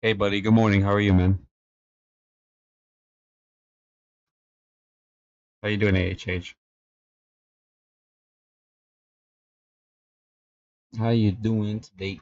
Hey, buddy. Good morning. How are you, man? How you doing, AHH? How you doing today?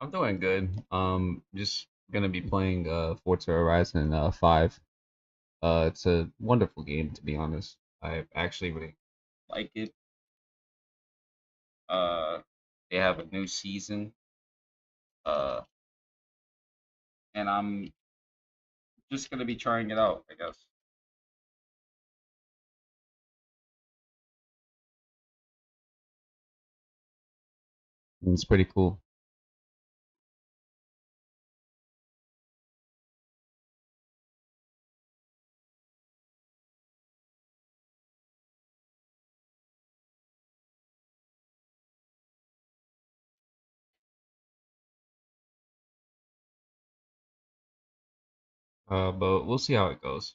I'm doing good. Just gonna be playing Forza Horizon 5. It's a wonderful game, to be honest. I actually really like it. Uh, they have a new season. Uh, and I'm just gonna be trying it out, I guess. It's pretty cool. But we'll see how it goes,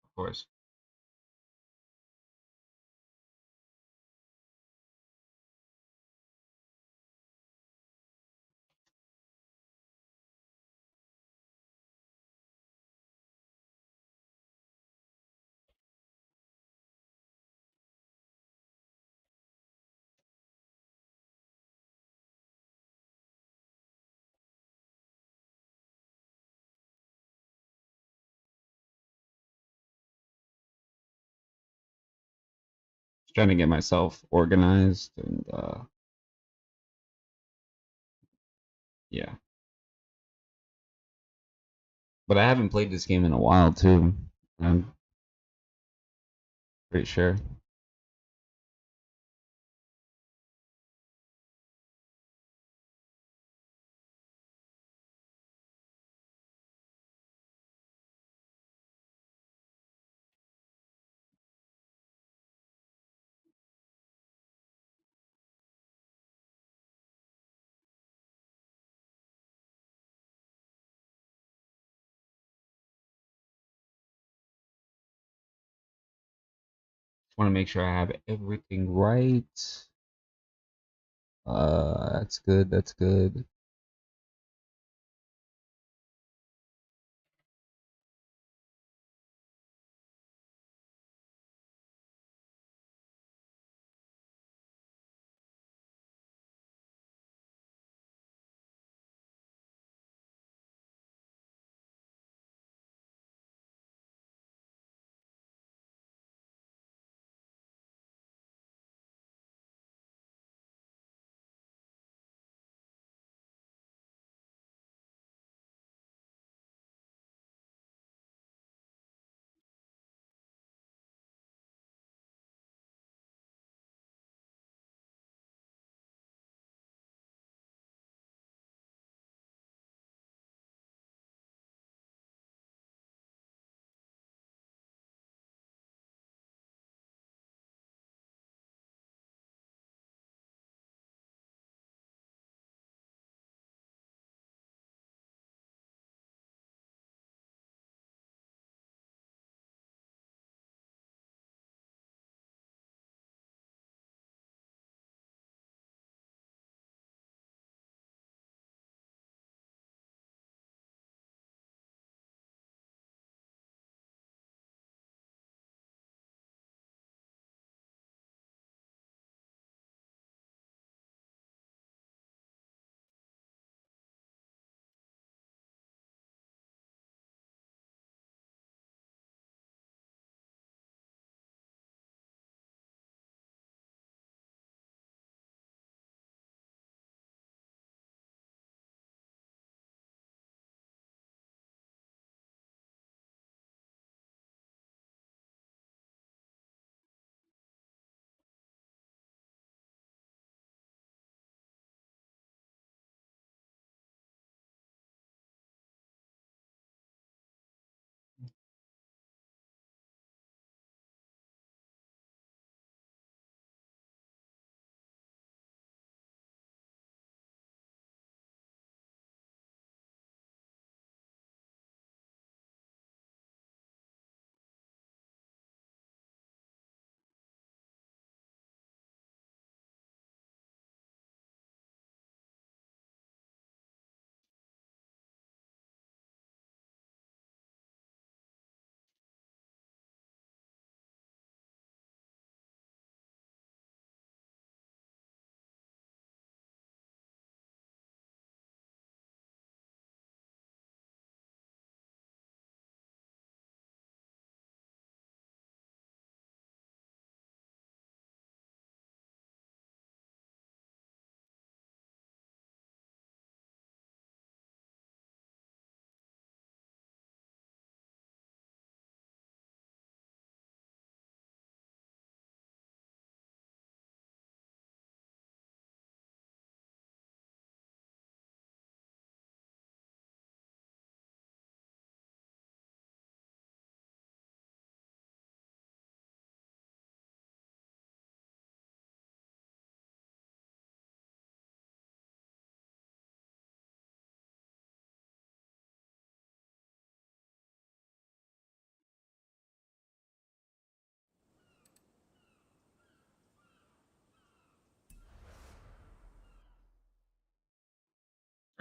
of course. Just trying to get myself organized and yeah. But I haven't played this game in a while too. I'm pretty sure. Want to make sure I have everything right. That's good. That's good.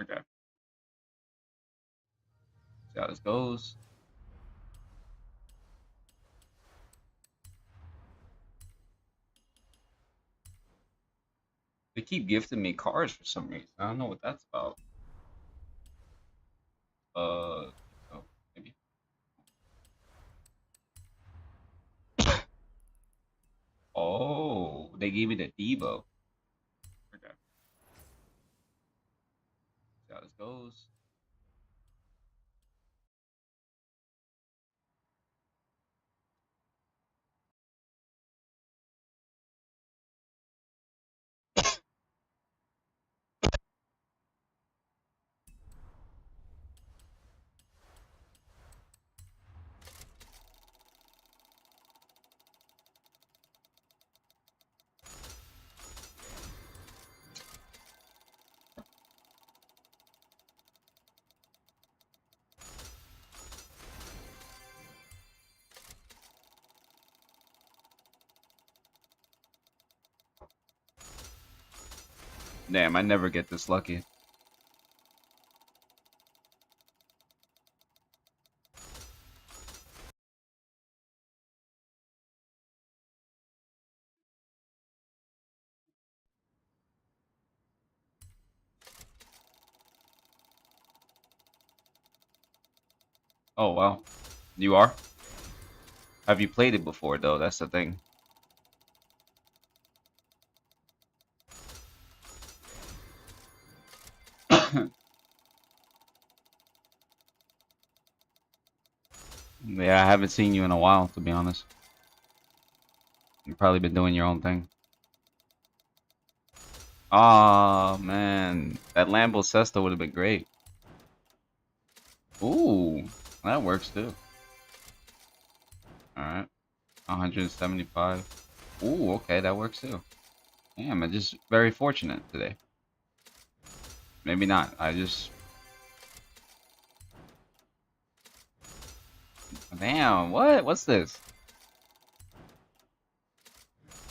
Okay. See how this goes. They keep gifting me cars for some reason. I don't know what that's about. Uh, oh, maybe. Oh, they gave me the Devo. Okay. See how this goes. Damn, I never get this lucky. Oh wow, you are? Have you played it before though? That's the thing. Yeah, I haven't seen you in a while, to be honest. You've probably been doing your own thing. Oh man, that Lambo Sesto would have been great. Ooh, that works too. All right, 175. Ooh, okay, that works too. Damn, I'm just very fortunate today. Maybe not. I just damn. What? What's this?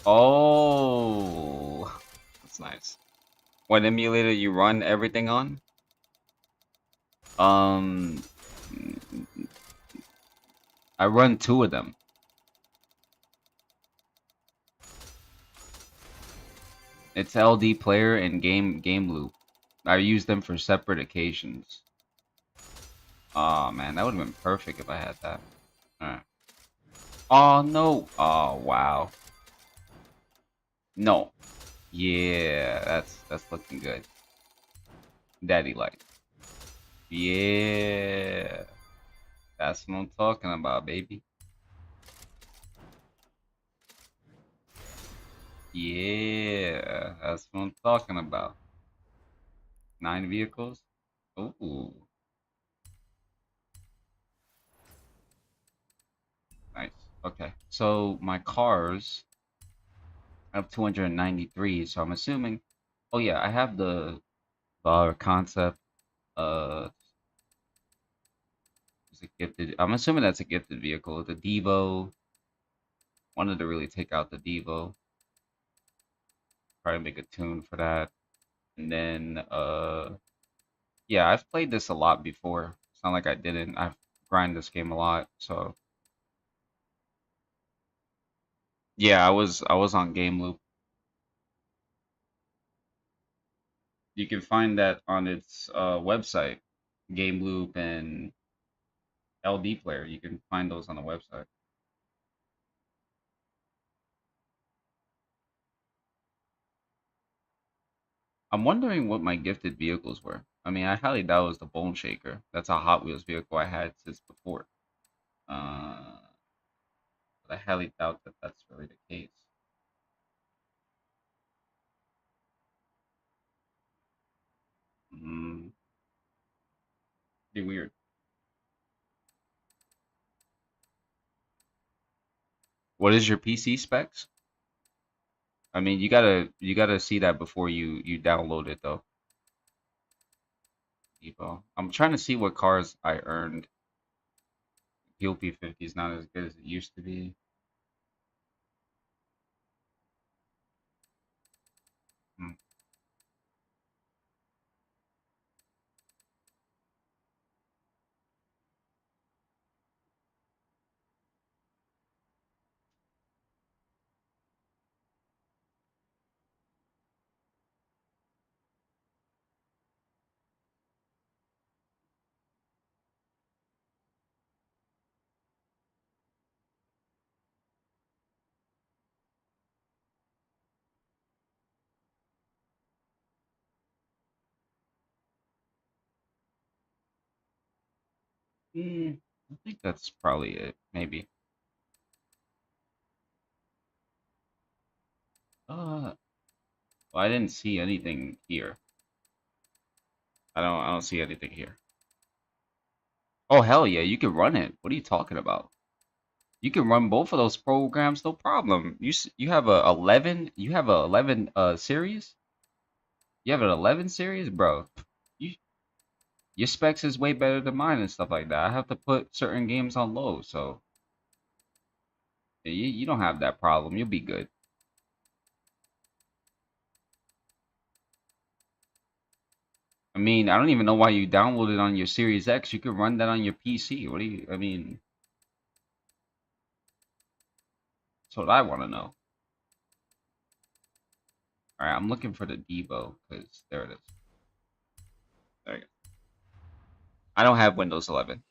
Oh, that's nice. What emulator you run everything on? Um, I run two of them. It's LD Player and Game Loop. I use them for separate occasions. Oh man, that would have been perfect if I had that. Alright. Oh no. Oh wow. No. Yeah, that's looking good. Daddy like. Yeah. That's what I'm talking about, baby. Yeah, that's what I'm talking about. 9 vehicles. Ooh, nice. Okay, so my cars, I have 293, so I'm assuming. Oh yeah, I have the concept. It's a gifted. I'm assuming that's a gifted vehicle. The Devo. Wanted to really take out the Devo. Probably make a tune for that. And then yeah, I've played this a lot before. It's not like I didn't. I've grinded this game a lot. So yeah, I was on Game Loop. You can find that on its website, Game Loop and LD Player. You can find those on the website. I'm wondering what my gifted vehicles were. I mean, I highly doubt it was the Bone Shaker. That's a Hot Wheels vehicle I had since before. Uh, but I highly doubt that that's really the case. Mm, be weird. What is your PC specs? I mean, you gotta see that before you download it though. Evo. I'm trying to see what cars I earned. PLP 50 is not as good as it used to be. Hmm. I think that's probably it. Maybe. Well, I didn't see anything here. I don't see anything here. Oh hell yeah, you can run it. What are you talking about? You can run both of those programs, no problem. You have a 11. You have a 11 series. You have an 11 series, bro. You your specs is way better than mine and stuff like that. I have to put certain games on low, so you don't have that problem. You'll be good. I mean, I don't even know why you downloaded on your Series X. You could run that on your PC. What do you? I mean, that's what I want to know. All right, I'm looking for the Devo because there it is. There you go. I don't have Windows 11.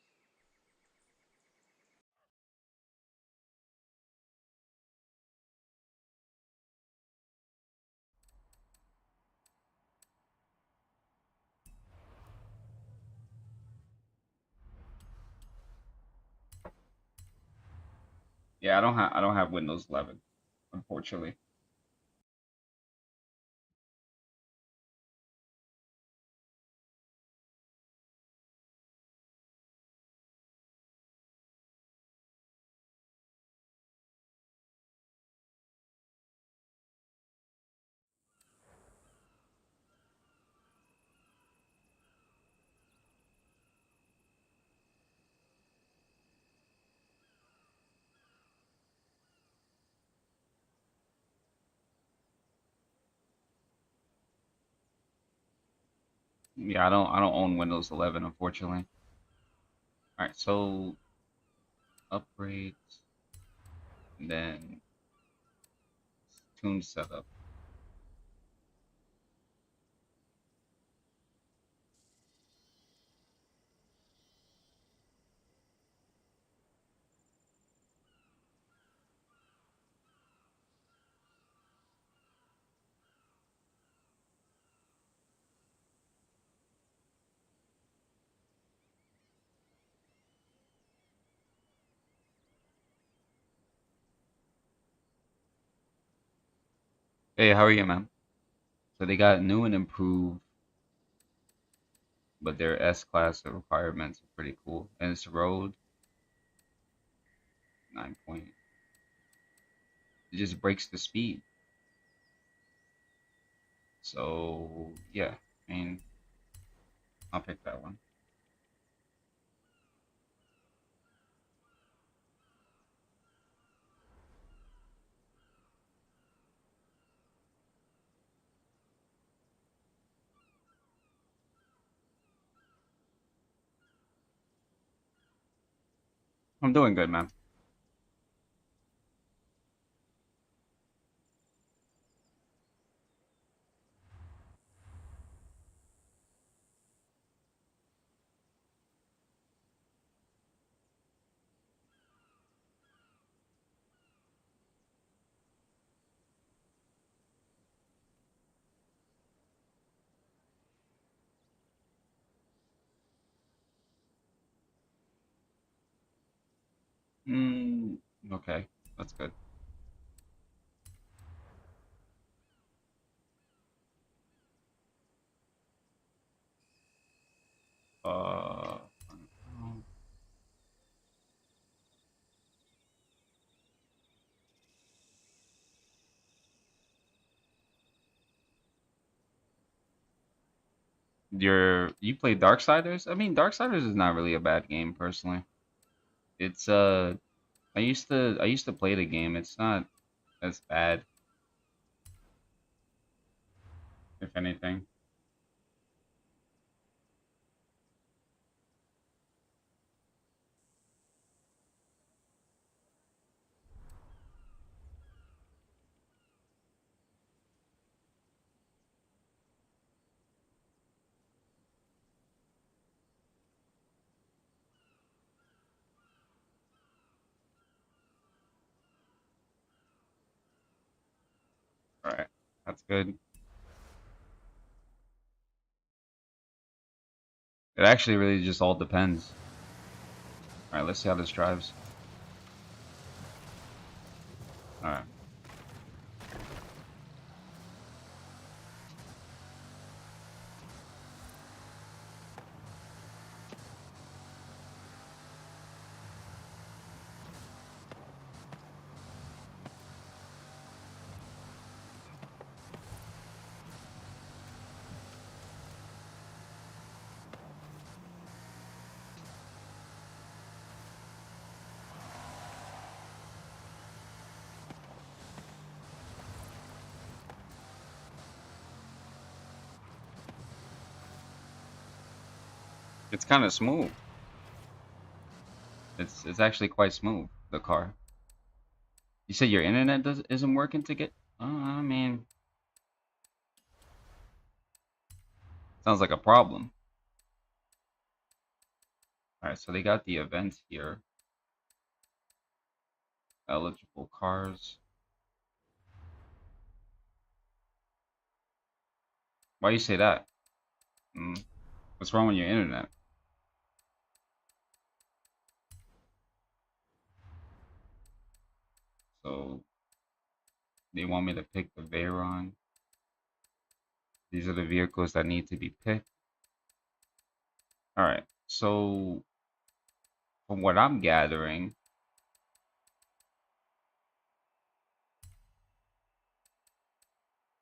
Yeah, I don't have Windows 11, unfortunately. Yeah, I don't own Windows 11, unfortunately. All right, so upgrades, and then tune setup. Hey, how are you, man? So they got new and improved, but their S class requirements are pretty cool. And it's road 9 point. It just breaks the speed. So yeah, I mean, I'll pick that one. I'm doing good, man. Mm, okay, that's good. Uh, you play Darksiders? I mean, Darksiders is not really a bad game personally. It's I used to play the game. It's not as bad, if anything. All right, that's good. It actually really just all depends. All right, let's see how this drives. All right. It's kind of smooth. It's actually quite smooth, the car. You said your internet isn't working to get. I mean, sounds like a problem. All right, so they got the events here. Eligible cars. Why you say that? Mm, what's wrong with your internet? So they want me to pick the Veyron. These are the vehicles that need to be picked. All right. So from what I'm gathering,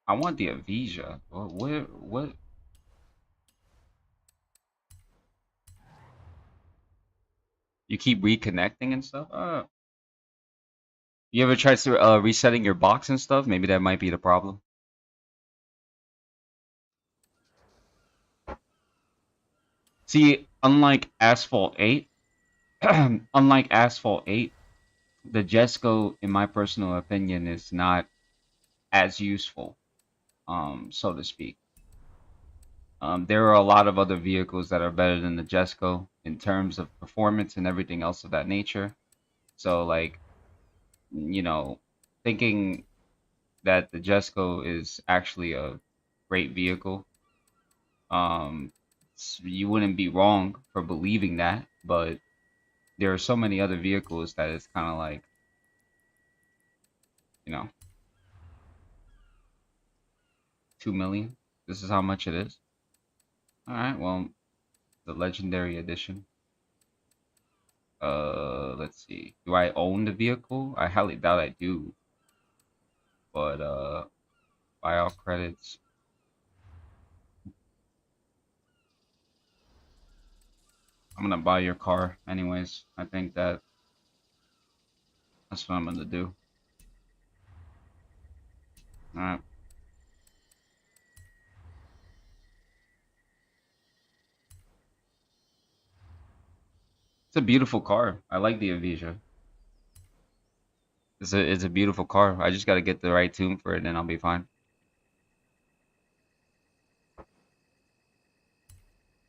I want the Avija. What? You keep reconnecting and stuff? You ever tried to resetting your box and stuff? Maybe that might be the problem. See, unlike Asphalt 8, unlike Asphalt 8, the Jesco, in my personal opinion, is not as useful, so to speak. There are a lot of other vehicles that are better than the Jesco in terms of performance and everything else of that nature. So, like, you know, thinking that the Jesco is actually a great vehicle, you wouldn't be wrong for believing that, but there are so many other vehicles that it's kind of like, you know, 2 million. This is how much it is. All right, well, the legendary edition. Let's see. Do I own the vehicle? I highly doubt I do. But buyout credits. I'm gonna buy your car anyways. I think that's what I'm gonna do. All right. It's a beautiful car. I like the Avija. It's a beautiful car. I just gotta get the right tune for it, and I'll be fine.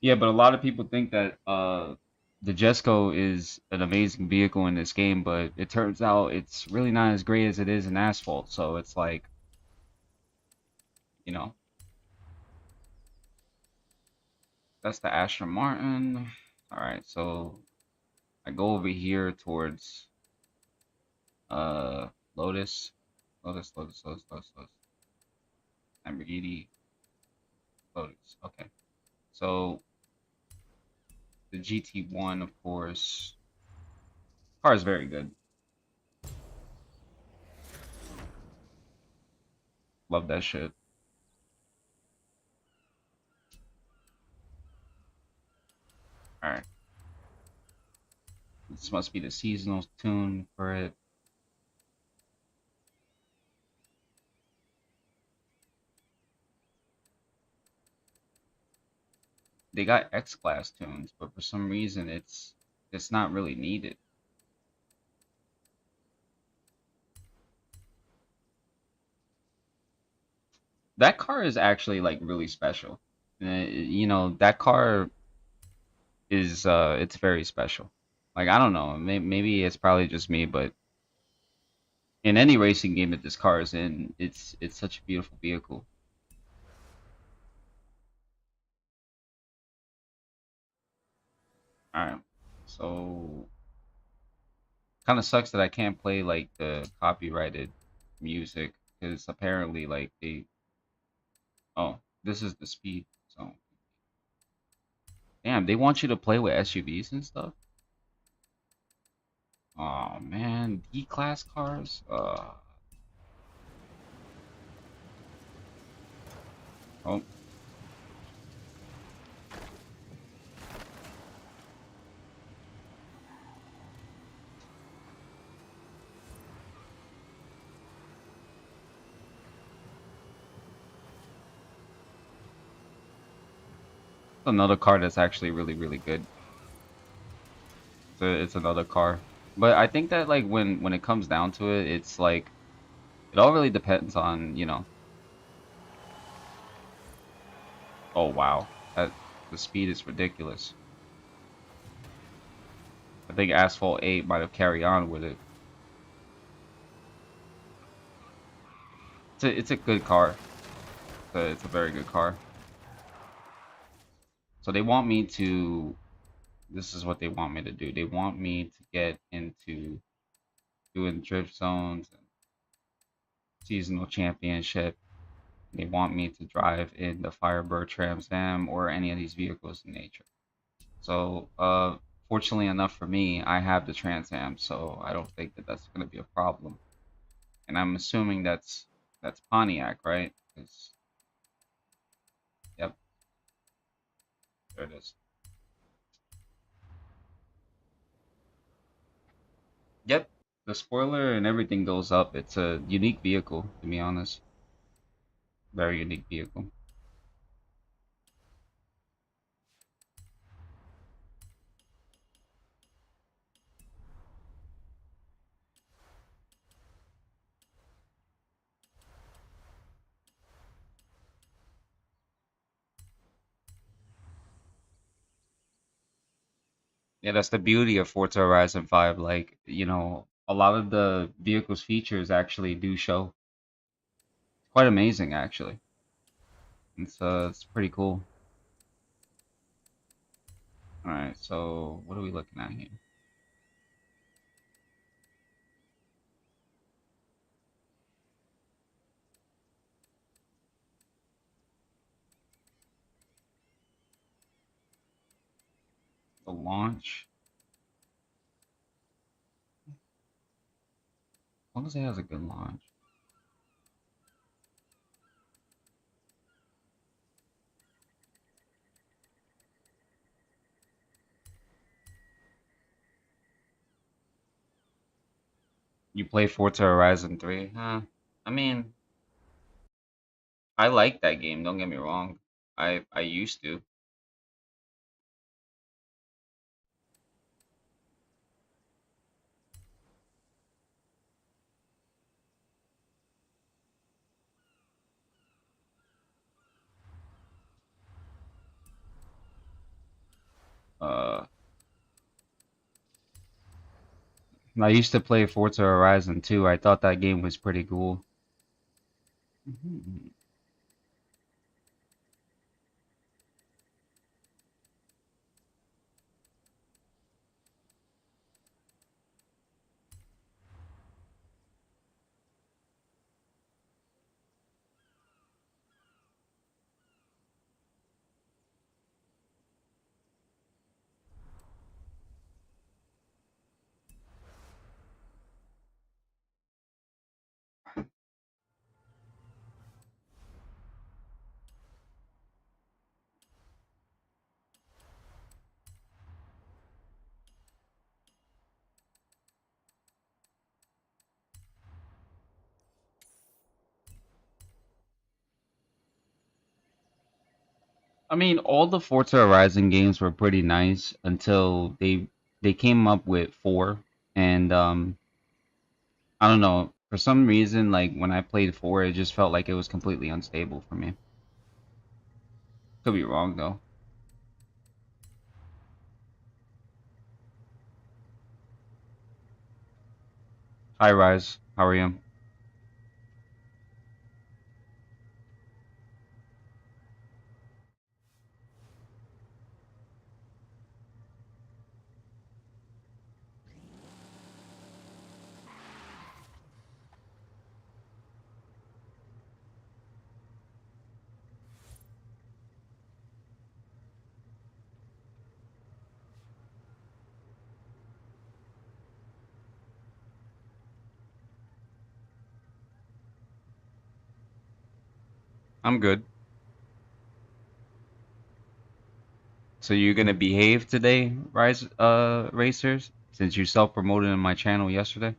Yeah, but a lot of people think that the Jesco is an amazing vehicle in this game, but it turns out it's really not as great as it is in Asphalt. So it's like, you know, that's the Aston Martin. All right, so I go over here towards uh Lotus, Lotus, Lamborghini, Lotus. Okay, so the GT1, of course, car is very good. Love that shit. All right, this must be the seasonal tune for it. They got X Class tunes, but for some reason it's not really needed. That car is actually like really special. You know, that car is it's very special. Like I don't know, maybe it's probably just me, but in any racing game that this car is in, it's such a beautiful vehicle. All right, so kind of sucks that I can't play like the copyrighted music because apparently like they oh this is the speed zone. Damn, they want you to play with SUVs and stuff. Oh man, D class cars. Oh, Another car that's actually really good. It's another car. But I think that like when it comes down to it, it's like it all really depends on, oh wow. That the speed is ridiculous. I think Asphalt 8 might have carried on with it. It's a good car. It's a very good car. So they want me to this is what they want me to do. They want me to get into doing drift zones and seasonal championship. They want me to drive in the Firebird Trans Am or any of these vehicles in nature. So, fortunately enough for me, I have the Trans Am, so I don't think that that's going to be a problem. And I'm assuming that's Pontiac, right? 'Yep, there it is. Yep, the spoiler and everything goes up. It's a unique vehicle, to be honest. Very unique vehicle. Yeah, that's the beauty of Forza Horizon 5. Like, a lot of the vehicle's features actually do show. Quite amazing, actually. It's pretty cool. All right, so what are we looking at here? The launch. As long as it has a good launch. You play Forza Horizon 3? Huh? I mean, I like that game, don't get me wrong. I used to. Uh I used to play Forza Horizon 2. I thought that game was pretty cool. Mhm. I mean, all the Forza Horizon games were pretty nice until they came up with 4 and I don't know, for some reason like when I played 4 it just felt like it was completely unstable for me. Could be wrong though. Hi Rise, how are you? I'm good. So you're gonna behave today, Rise Racers, since you self-promoted in my channel yesterday?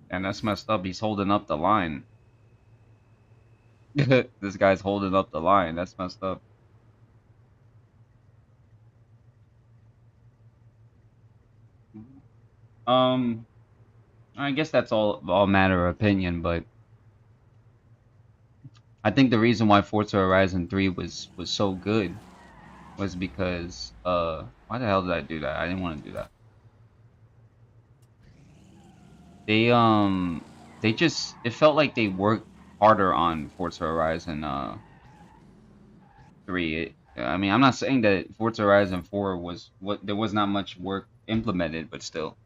And that's messed up. He's holding up the line. This guy's holding up the line. That's messed up. Um, I guess that's all matter of opinion, but I think the reason why Forza Horizon 3 was so good was because why the hell did I do that? I didn't want to do that. They they just it felt like they worked harder on Forza Horizon 3. I mean, I'm not saying that Forza Horizon 4 was what there was not much work implemented, but still.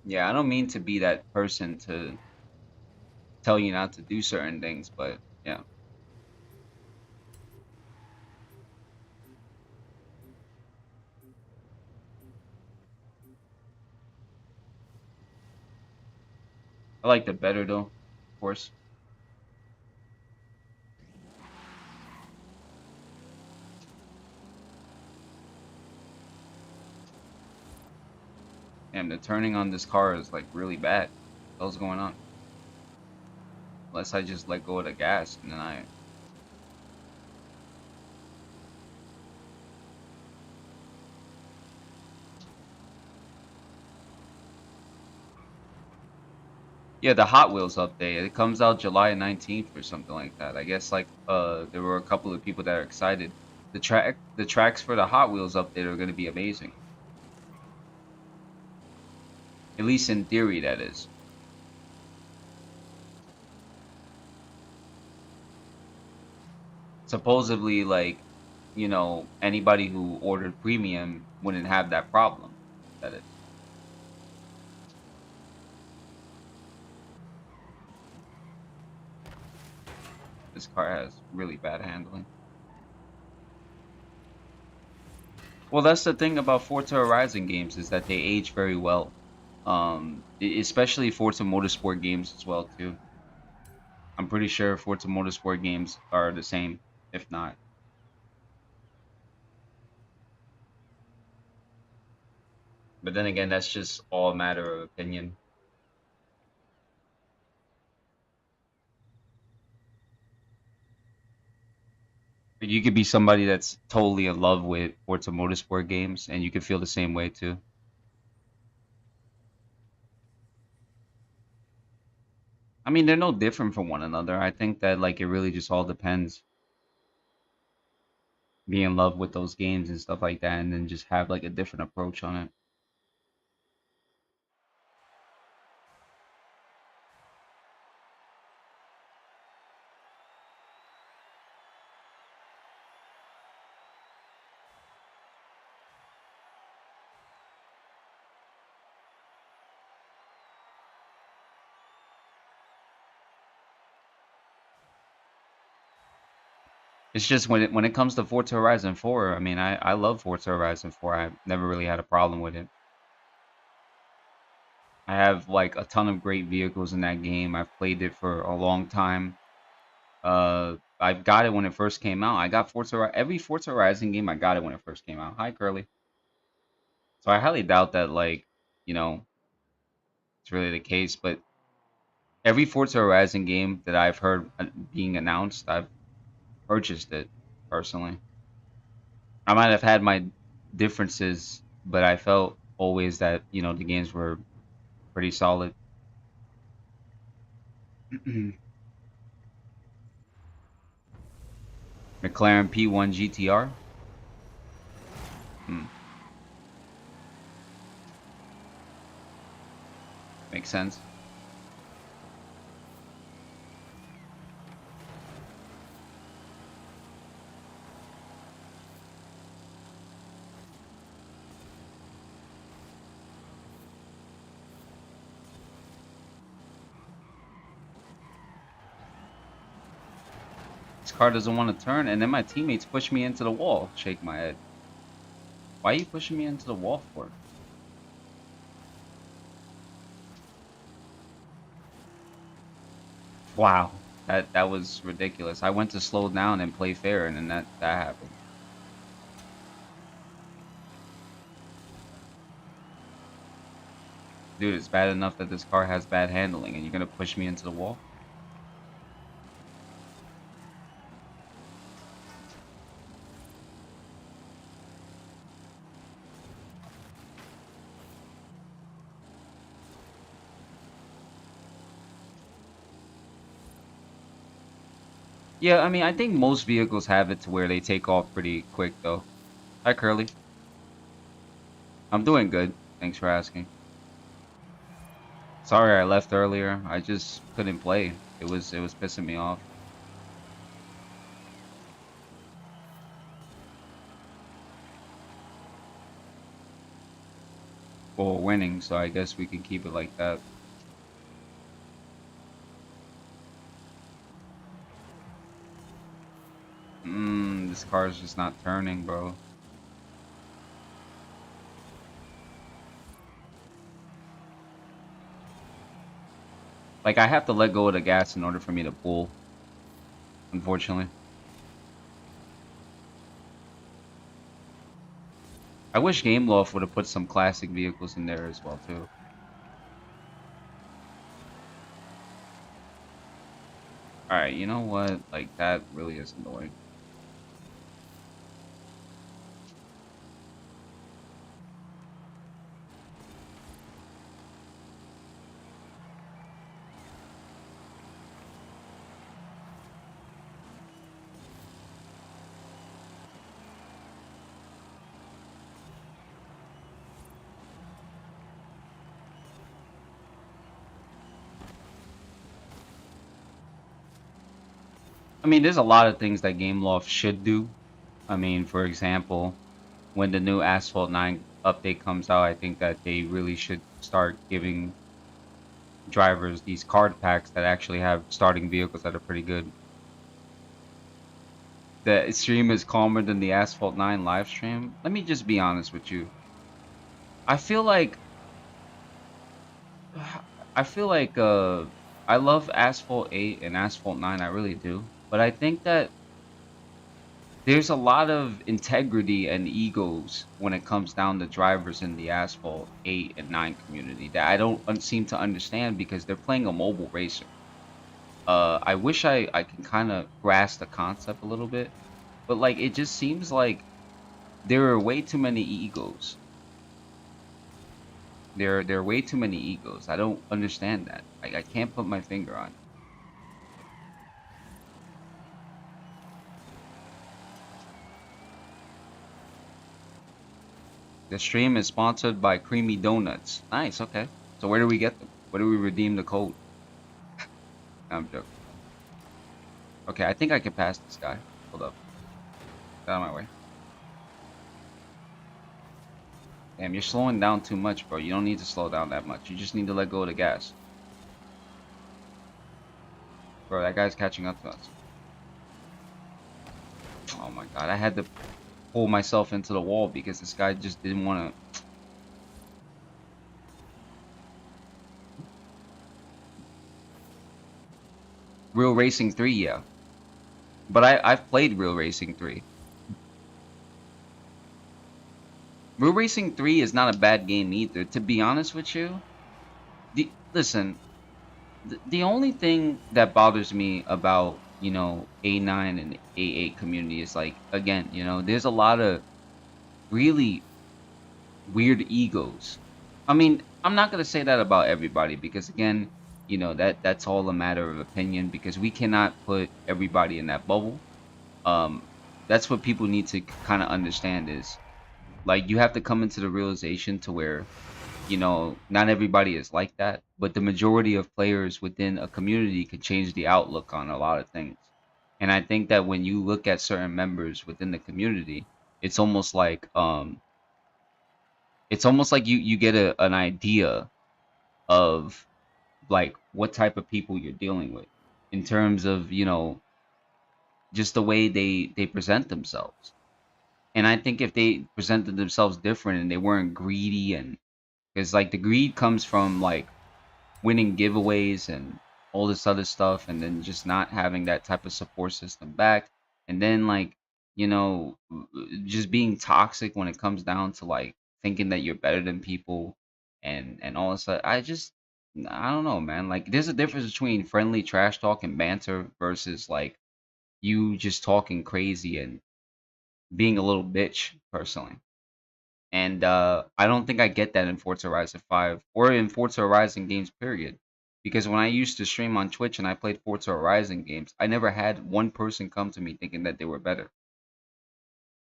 Yeah, I don't mean to be that person to tell you not to do certain things, but yeah. I liked it better though, of course. And the turning on this car is like really bad. What's going on? Unless I just let go of the gas and then I. Yeah, the Hot Wheels update. It comes out July 19th or something like that. I guess like there were a couple of people that are excited. The tracks for the Hot Wheels update are going to be amazing. At least in theory, that is. Supposedly, like, anybody who ordered premium wouldn't have that problem. That is. This car has really bad handling. Well, that's the thing about Forza Horizon games is that they age very well. Especially Forza Motorsport games as well too. I'm pretty sure Forza Motorsport games are the same, if not. But then again, that's just all a matter of opinion. You could be somebody that's totally in love with Forza Motorsport games, and you could feel the same way too. I mean, they're no different from one another. I think that like it really just all depends. Be in love with those games and stuff like that, and then just have like a different approach on it. It's just when it comes to Forza Horizon 4, I mean, I love Forza Horizon 4. I've never really had a problem with it. I have like a ton of great vehicles in that game. I've played it for a long time. I got it when it first came out. I got every Forza Horizon game. I got it when it first came out. Hi, Curly. So I highly doubt that like you know it's really the case. But every Forza Horizon game that I've heard being announced, I've purchased it personally. I might have had my differences, but I felt always that the games were pretty solid. McLaren P1 GTR. Hmm, makes sense. This car doesn't want to turn, and then my teammates push me into the wall. Shake my head. Why are you pushing me into the wall for? Wow, that was ridiculous. I went to slow down and play fair, and then that happened. Dude, it's bad enough that this car has bad handling, and you're gonna push me into the wall? Yeah, I mean, I think most vehicles have it to where they take off pretty quick, though. Hi, Curly. I'm doing good. Thanks for asking. Sorry I left earlier. I just couldn't play. It was pissing me off. Well, we're winning, so I guess we can keep it like that. This car is just not turning, bro. Like, I have to let go of the gas in order for me to pull, unfortunately. I wish Gameloft would have put some classic vehicles in there as well, too. Alright, you know what? Like, that really is annoying. I mean, there's a lot of things that Gameloft should do. I mean, for example, when the new Asphalt 9 update comes out, I think that they really should start giving drivers these card packs that actually have starting vehicles that are pretty good. The stream is calmer than the Asphalt 9 live stream. Let me just be honest with you. I feel like I feel like I love Asphalt 8 and Asphalt 9, I really do. But I think that there's a lot of integrity and egos when it comes down to drivers in the Asphalt 8 and 9 community that I don't seem to understand because they're playing a mobile racer. I wish I can kind of grasp the concept a little bit, but like it just seems like there are way too many egos. There are way too many egos. I don't understand that. I can't put my finger on it. The stream is sponsored by Creamy Donuts. Nice, okay. So where do we get them? Where do we redeem the code? I'm joking. Okay, I think I can pass this guy. Hold up. Get out of my way. Damn, you're slowing down too much, bro. You don't need to slow down that much. You just need to let go of the gas. Bro, that guy's catching up to us. Oh my god, I had to pull myself into the wall because this guy just didn't want to. Real Racing 3, yeah. But I've played Real Racing 3. Real Racing 3 is not a bad game either. To be honest with you, listen, the only thing that bothers me about, A9 and A8 community is like, again, there's a lot of really weird egos. I mean, I'm not gonna say that about everybody because again, that's all a matter of opinion because we cannot put everybody in that bubble. Um, that's what people need to kind of understand is like you have to come into the realization to where not everybody is like that, but the majority of players within a community can change the outlook on a lot of things. And I think that when you look at certain members within the community, it's almost like you get an idea of like what type of people you're dealing with in terms of, just the way they present themselves. And I think if they presented themselves different and they weren't greedy and because like the greed comes from like winning giveaways and all this other stuff and then just not having that type of support system back and then like just being toxic when it comes down to like thinking that you're better than people and all this. I don't know, man. Like there's a difference between friendly trash talk and banter versus like you just talking crazy and being a little bitch personally. And I don't think I get that in Forza Horizon 5 or in Forza Horizon games, period. Because when I used to stream on Twitch and I played Forza Horizon games, I never had one person come to me thinking that they were better.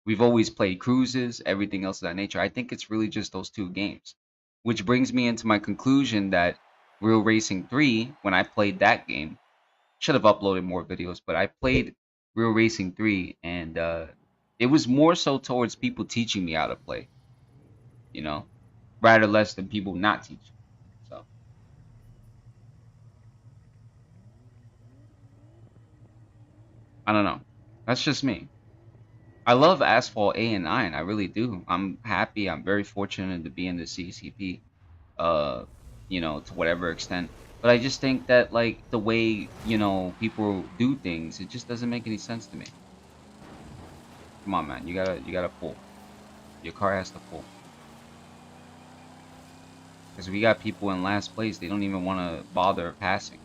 We've always played cruises, everything else of that nature. I think it's really just those two games. Which brings me into my conclusion that Real Racing 3, when I played that game, should have uploaded more videos, but I played Real Racing 3 and it was more so towards people teaching me how to play, you know, rather less than people not teaching. So I don't know. That's just me. I love Asphalt A and 9. I really do. I'm happy. I'm very fortunate to be in the CCP, uh, to whatever extent. But I just think that like the way, people do things, it just doesn't make any sense to me. Come on, man. You gotta pull. Your car has to pull. Because we got people in last place, they don't even want to bother passing.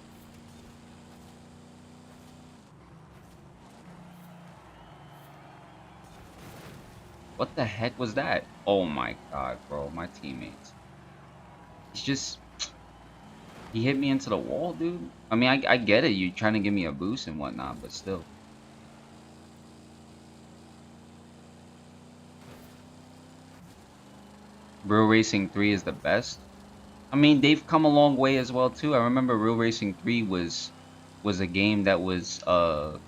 What the heck was that? Oh my god, bro. My teammates. It's just he hit me into the wall, dude. I mean, I get it. You trying to give me a boost and whatnot, but still. Real Racing 3 is the best. I mean, they've come a long way as well too. I remember Real Racing 3 was a game that was I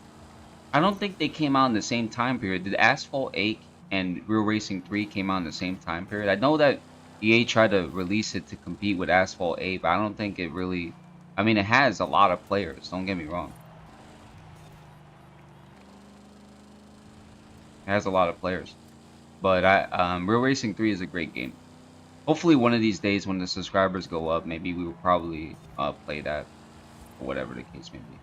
don't think they came out in the same time period. Did Asphalt 8 and Real Racing 3 came out in the same time period? I know that EA tried to release it to compete with Asphalt 8, but I don't think it really. I mean, it has a lot of players. Don't get me wrong. It has a lot of players, but Real Racing 3 is a great game. Hopefully, one of these days when the subscribers go up, maybe we will probably play that or whatever the case may be.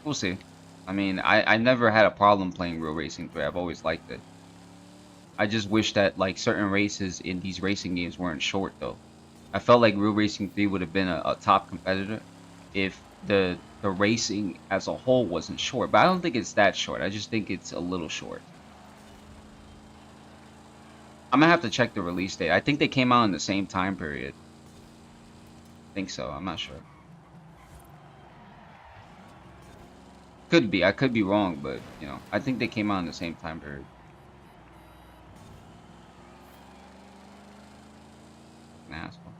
We'll see. I mean, I never had a problem playing Real Racing 3. I've always liked it. I just wish that like certain races in these racing games weren't short though. I felt like Real Racing 3 would have been a top competitor if the racing as a whole wasn't short. But I don't think it's that short. I just think it's a little short. I'm gonna have to check the release date. I think they came out in the same time period. I think so. I'm not sure. Could be. I could be wrong, but I think they came out in the same time period. An asshole.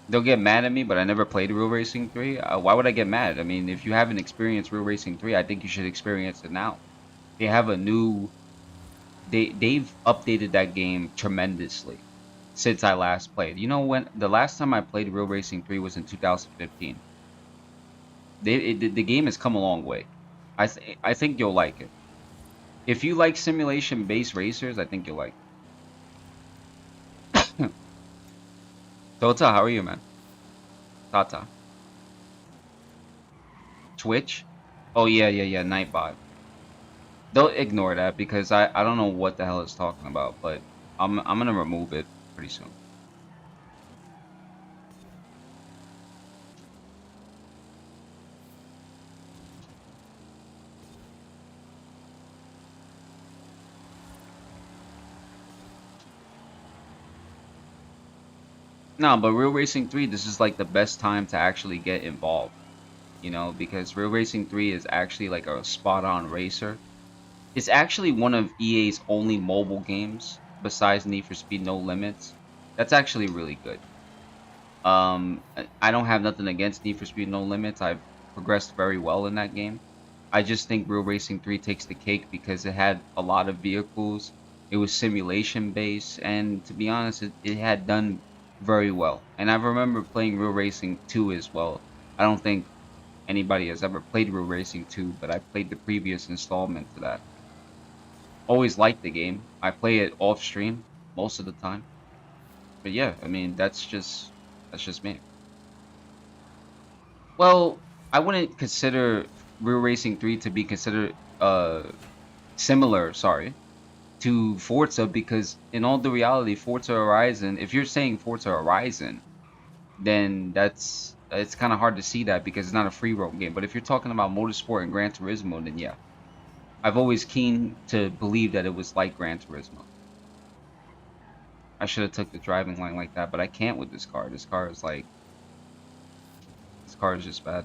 They'll get mad at me, but I never played Real Racing 3. Why would I get mad? I mean, if you haven't experienced Real Racing 3, I think you should experience it now. They have a new they've updated that game tremendously since I last played. You know when the last time I played Real Racing 3 was in 2015. The game has come a long way. I think you'll like it. If you like simulation based racers, I think you'll like it. Tota, how are you, man? Tata. Twitch? Oh yeah, yeah, yeah, Nightbot. They'll ignore that because I don't know what the hell it's talking about, but I'm gonna remove it pretty soon. No, but Real Racing 3, this is like the best time to actually get involved, because Real Racing 3 is actually like a spot on racer. It's actually one of EA's only mobile games besides Need for Speed No Limits. That's actually really good. I don't have nothing against Need for Speed No Limits. I've progressed very well in that game. I just think Real Racing 3 takes the cake because it had a lot of vehicles. It was simulation based, and to be honest, it had done very well. And I remember playing Real Racing 2 as well. I don't think anybody has ever played Real Racing 2, but I played the previous installment to that. Always liked the game. I play it off stream most of the time. But yeah, I mean that's just me. Well, I wouldn't consider Real Racing 3 to be considered similar, sorry, to Forza, because in all the reality, Forza Horizon, if you're saying Forza Horizon, then it's kind of hard to see that because it's not a free roam game. But if you're talking about Motorsport and Gran Turismo, then yeah, I've always keen to believe that it was like Gran Turismo. I should have took the driving line like that, but I can't with this car. This car is just bad.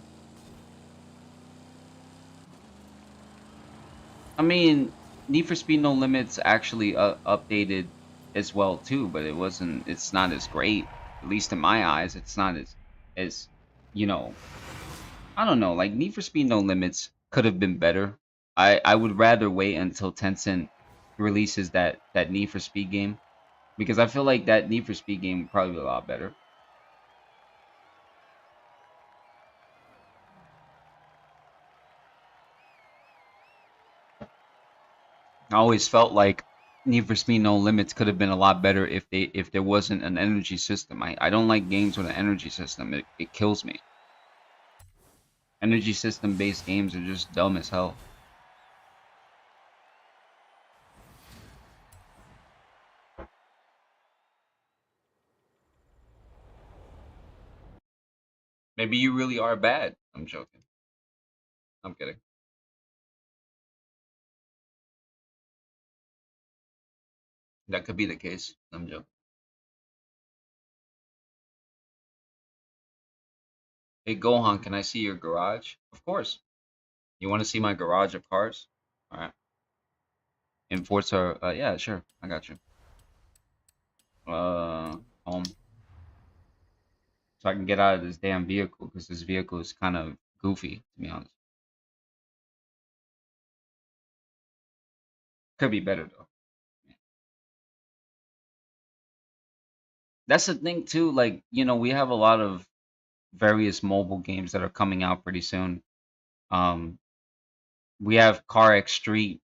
I mean, Need for Speed No Limits actually updated as well too, but it wasn't. It's not as great, at least in my eyes. It's not as you know. I don't know. Like Need for Speed No Limits could have been better. I would rather wait until Tencent releases that Need for Speed game because I feel like that Need for Speed game would probably be a lot better. I always felt like Need for Speed No Limits could have been a lot better if there wasn't an energy system. I don't like games with an energy system. It kills me. Energy system based games are just dumb as hell. Maybe you really are bad. I'm joking. I'm kidding. That could be the case. I'm joking. Hey Gohan, can I see your garage? Of course. You want to see my garage of cars? All right. In Forza, yeah, sure. I got you. Home. So I can get out of this damn vehicle because this vehicle is kind of goofy, to be honest. Could be better though. That's the thing too. Like, we have a lot of various mobile games that are coming out pretty soon. Um, we have Carx Street,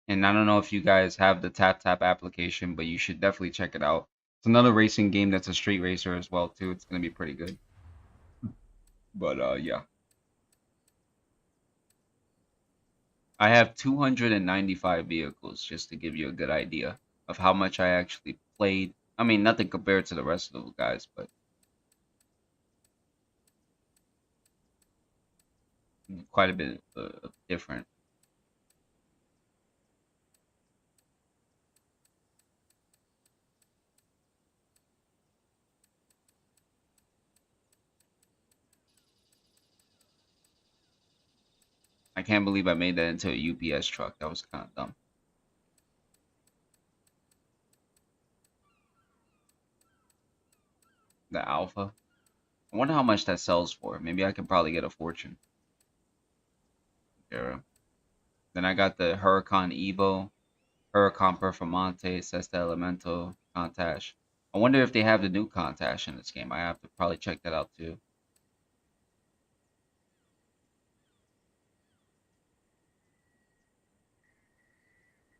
and I don't know if you guys have the Tap Tap application, but you should definitely check it out. It's another racing game that's a street racer as well too. It's gonna be pretty good. But yeah. I have 295 vehicles just to give you a good idea of how much I actually played. I mean, nothing compared to the rest of the guys, but quite a bit different. I can't believe I made that into a UPS truck. That was kind of dumb. The Alpha. I wonder how much that sells for. Maybe I could probably get a fortune. Yeah. Then I got the Huracan Evo, Huracan Performante, Sesta Elemento, Countach. I wonder if they have the new Countach in this game. I have to probably check that out too.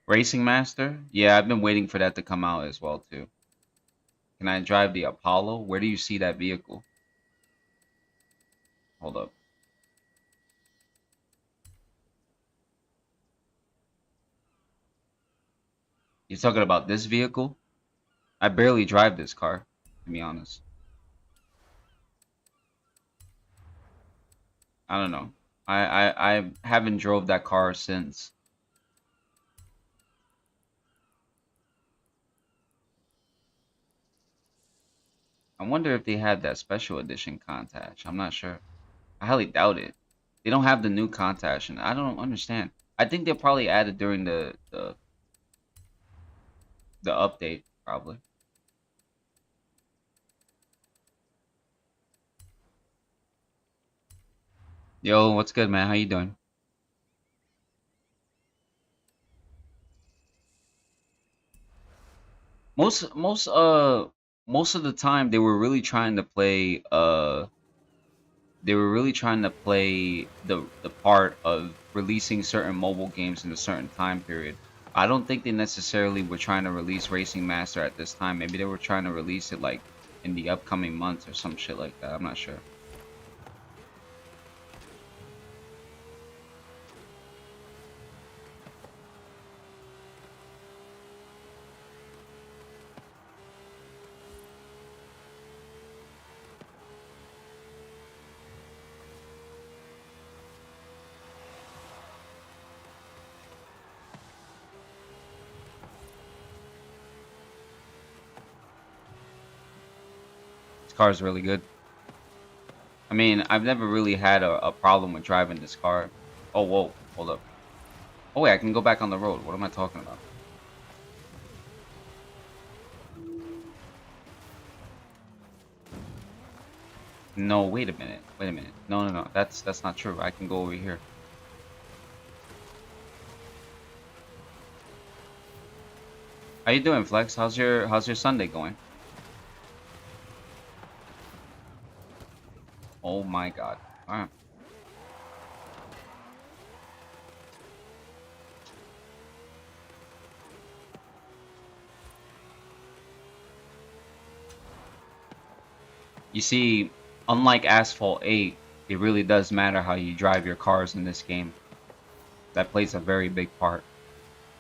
Racing Master? Yeah, I've been waiting for that to come out as well too. Can I drive the Apollo? Where do you see that vehicle? Hold up. You're talking about this vehicle? I barely drive this car, to be honest. I don't know. I haven't drove that car since. I wonder if they had that special edition Countach. I'm not sure. I highly doubt it. They don't have the new Countach, and I don't understand. I think they'll probably add it during the update, probably. Yo, what's good, man? How you doing? Most most uh most of the time they were really trying to play the part of releasing certain mobile games in a certain time period. I don't think they necessarily were trying to release Racing Master at this time. Maybe they were trying to release it like in the upcoming months or some shit like that. I'm not sure. This car is really good. I mean, I've never really had a problem with driving this car. Oh, whoa, hold up. Oh wait, I can go back on the road. What am I talking about? No, wait a minute. Wait a minute. No, no, no. That's not true. I can go over here. How you doing, Flex? How's your Sunday going? Oh my God. All right. You see, unlike Asphalt 8, it really does matter how you drive your cars in this game. That plays a very big part.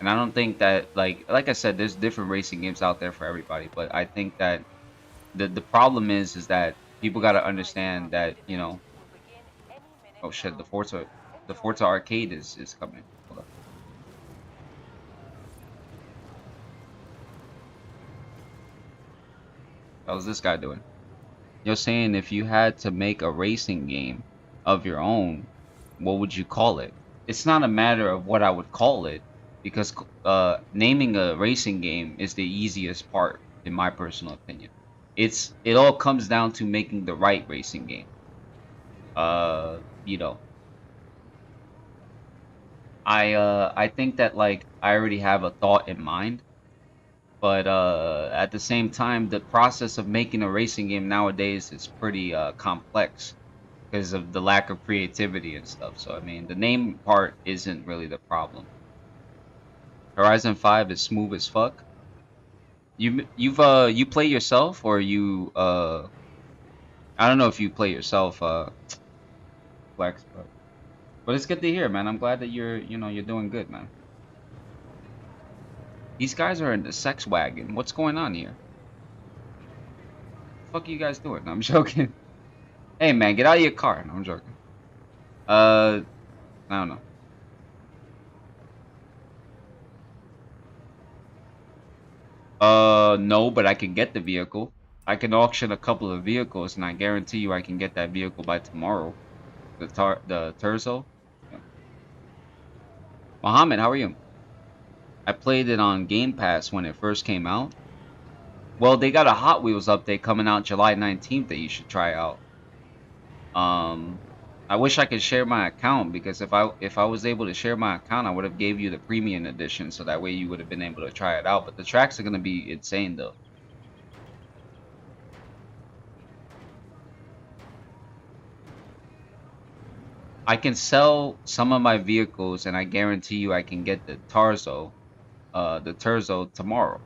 And I don't think that like I said, there's different racing games out there for everybody, but I think that the problem is that people got to understand that, you know, oh shit, the Forza arcade is coming. Hold up. How's this guy doing? You're saying if you had to make a racing game of your own, what would you call it? It's not a matter of what I would call it, because naming a racing game is the easiest part, in my personal opinion. It all comes down to making the right racing game. You know, I think that like I already have a thought in mind, but at the same time, the process of making a racing game nowadays is pretty complex because of the lack of creativity and stuff. So I mean, the name part isn't really the problem. Horizon 5 is smooth as fuck. You play yourself, or you I don't know if you play yourself, Flex, but it's good to hear, man. I'm glad that you're doing good, man. These guys are in the sex wagon. What's going on here? The fuck are you guys doing? No, I'm joking. Hey man, get out of your car. No, I'm joking. I don't know. No, but I can get the vehicle. I can auction a couple of vehicles, and I guarantee you I can get that vehicle by tomorrow. The Terzo. Yeah. Mohammed, how are you? I played it on Game Pass when it first came out. Well, they got a Hot Wheels update coming out July 19th that you should try out. Um, I wish I could share my account, because if I was able to share my account, I would have gave you the premium edition, so that way you would have been able to try it out. But the tracks are gonna be insane though. I can sell some of my vehicles, and I guarantee you I can get the Terzo tomorrow.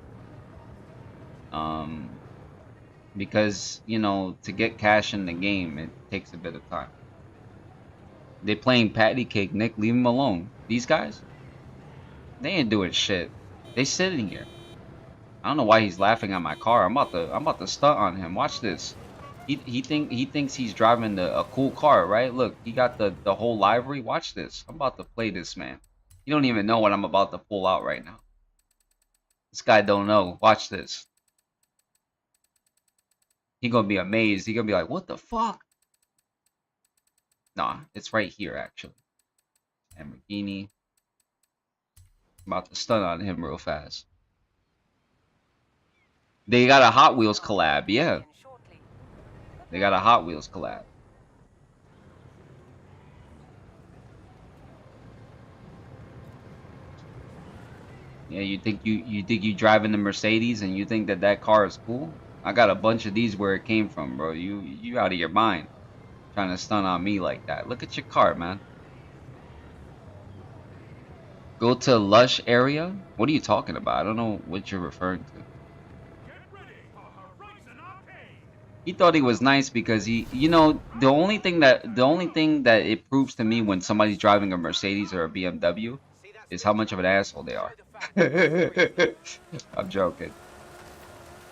Um, because to get cash in the game, it takes a bit of time. They playing patty cake, Nick. Leave them alone. These guys, they ain't doing shit. They sitting here. I don't know why he's laughing at my car. I'm about to stunt on him. Watch this. He thinks he's driving a cool car, right? Look, he got the whole livery. Watch this. I'm about to play this man. You don't even know what I'm about to pull out right now. This guy don't know. Watch this. He gonna be amazed. He gonna be like, what the fuck? Nah, it's right here actually. Lamborghini. I'm about to stun on him real fast. They got a Hot Wheels collab, yeah. They got a Hot Wheels collab. Yeah, you think you driving the Mercedes and you think that car is cool? I got a bunch of these where it came from, bro. You out of your mind trying to stun on me like that. Look at your car, man. Go to Lush area? What are you talking about? I don't know what you're referring to. He thought he was nice because the only thing that it proves to me when somebody's driving a Mercedes or a BMW is how much of an asshole they are. I'm joking.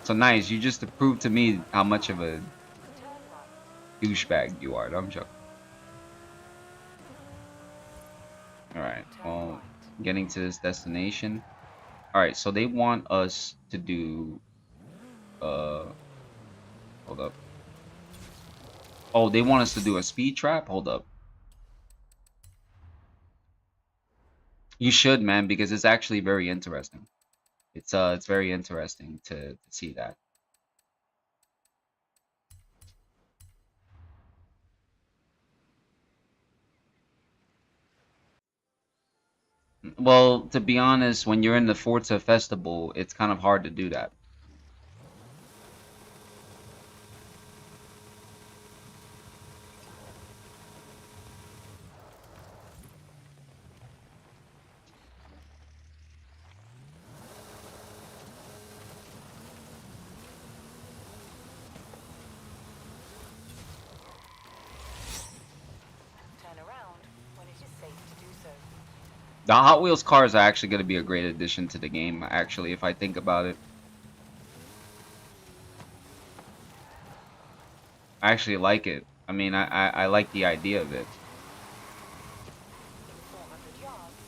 So nice, you just proved to me how much of a douchebag you are. I'm joking. Alright, well, getting to this destination. Alright, so they want us to do hold up. Oh, they want us to do a speed trap? Hold up. You should, man, because it's actually very interesting. It's very interesting to see that. Well, to be honest, when you're in the Forza Festival, it's kind of hard to do that. Turn around when it is safe to do so. The Hot Wheels cars are actually going to be a great addition to the game, actually, if I think about it. I actually like it. I mean, I like the idea of it. In 400 yards,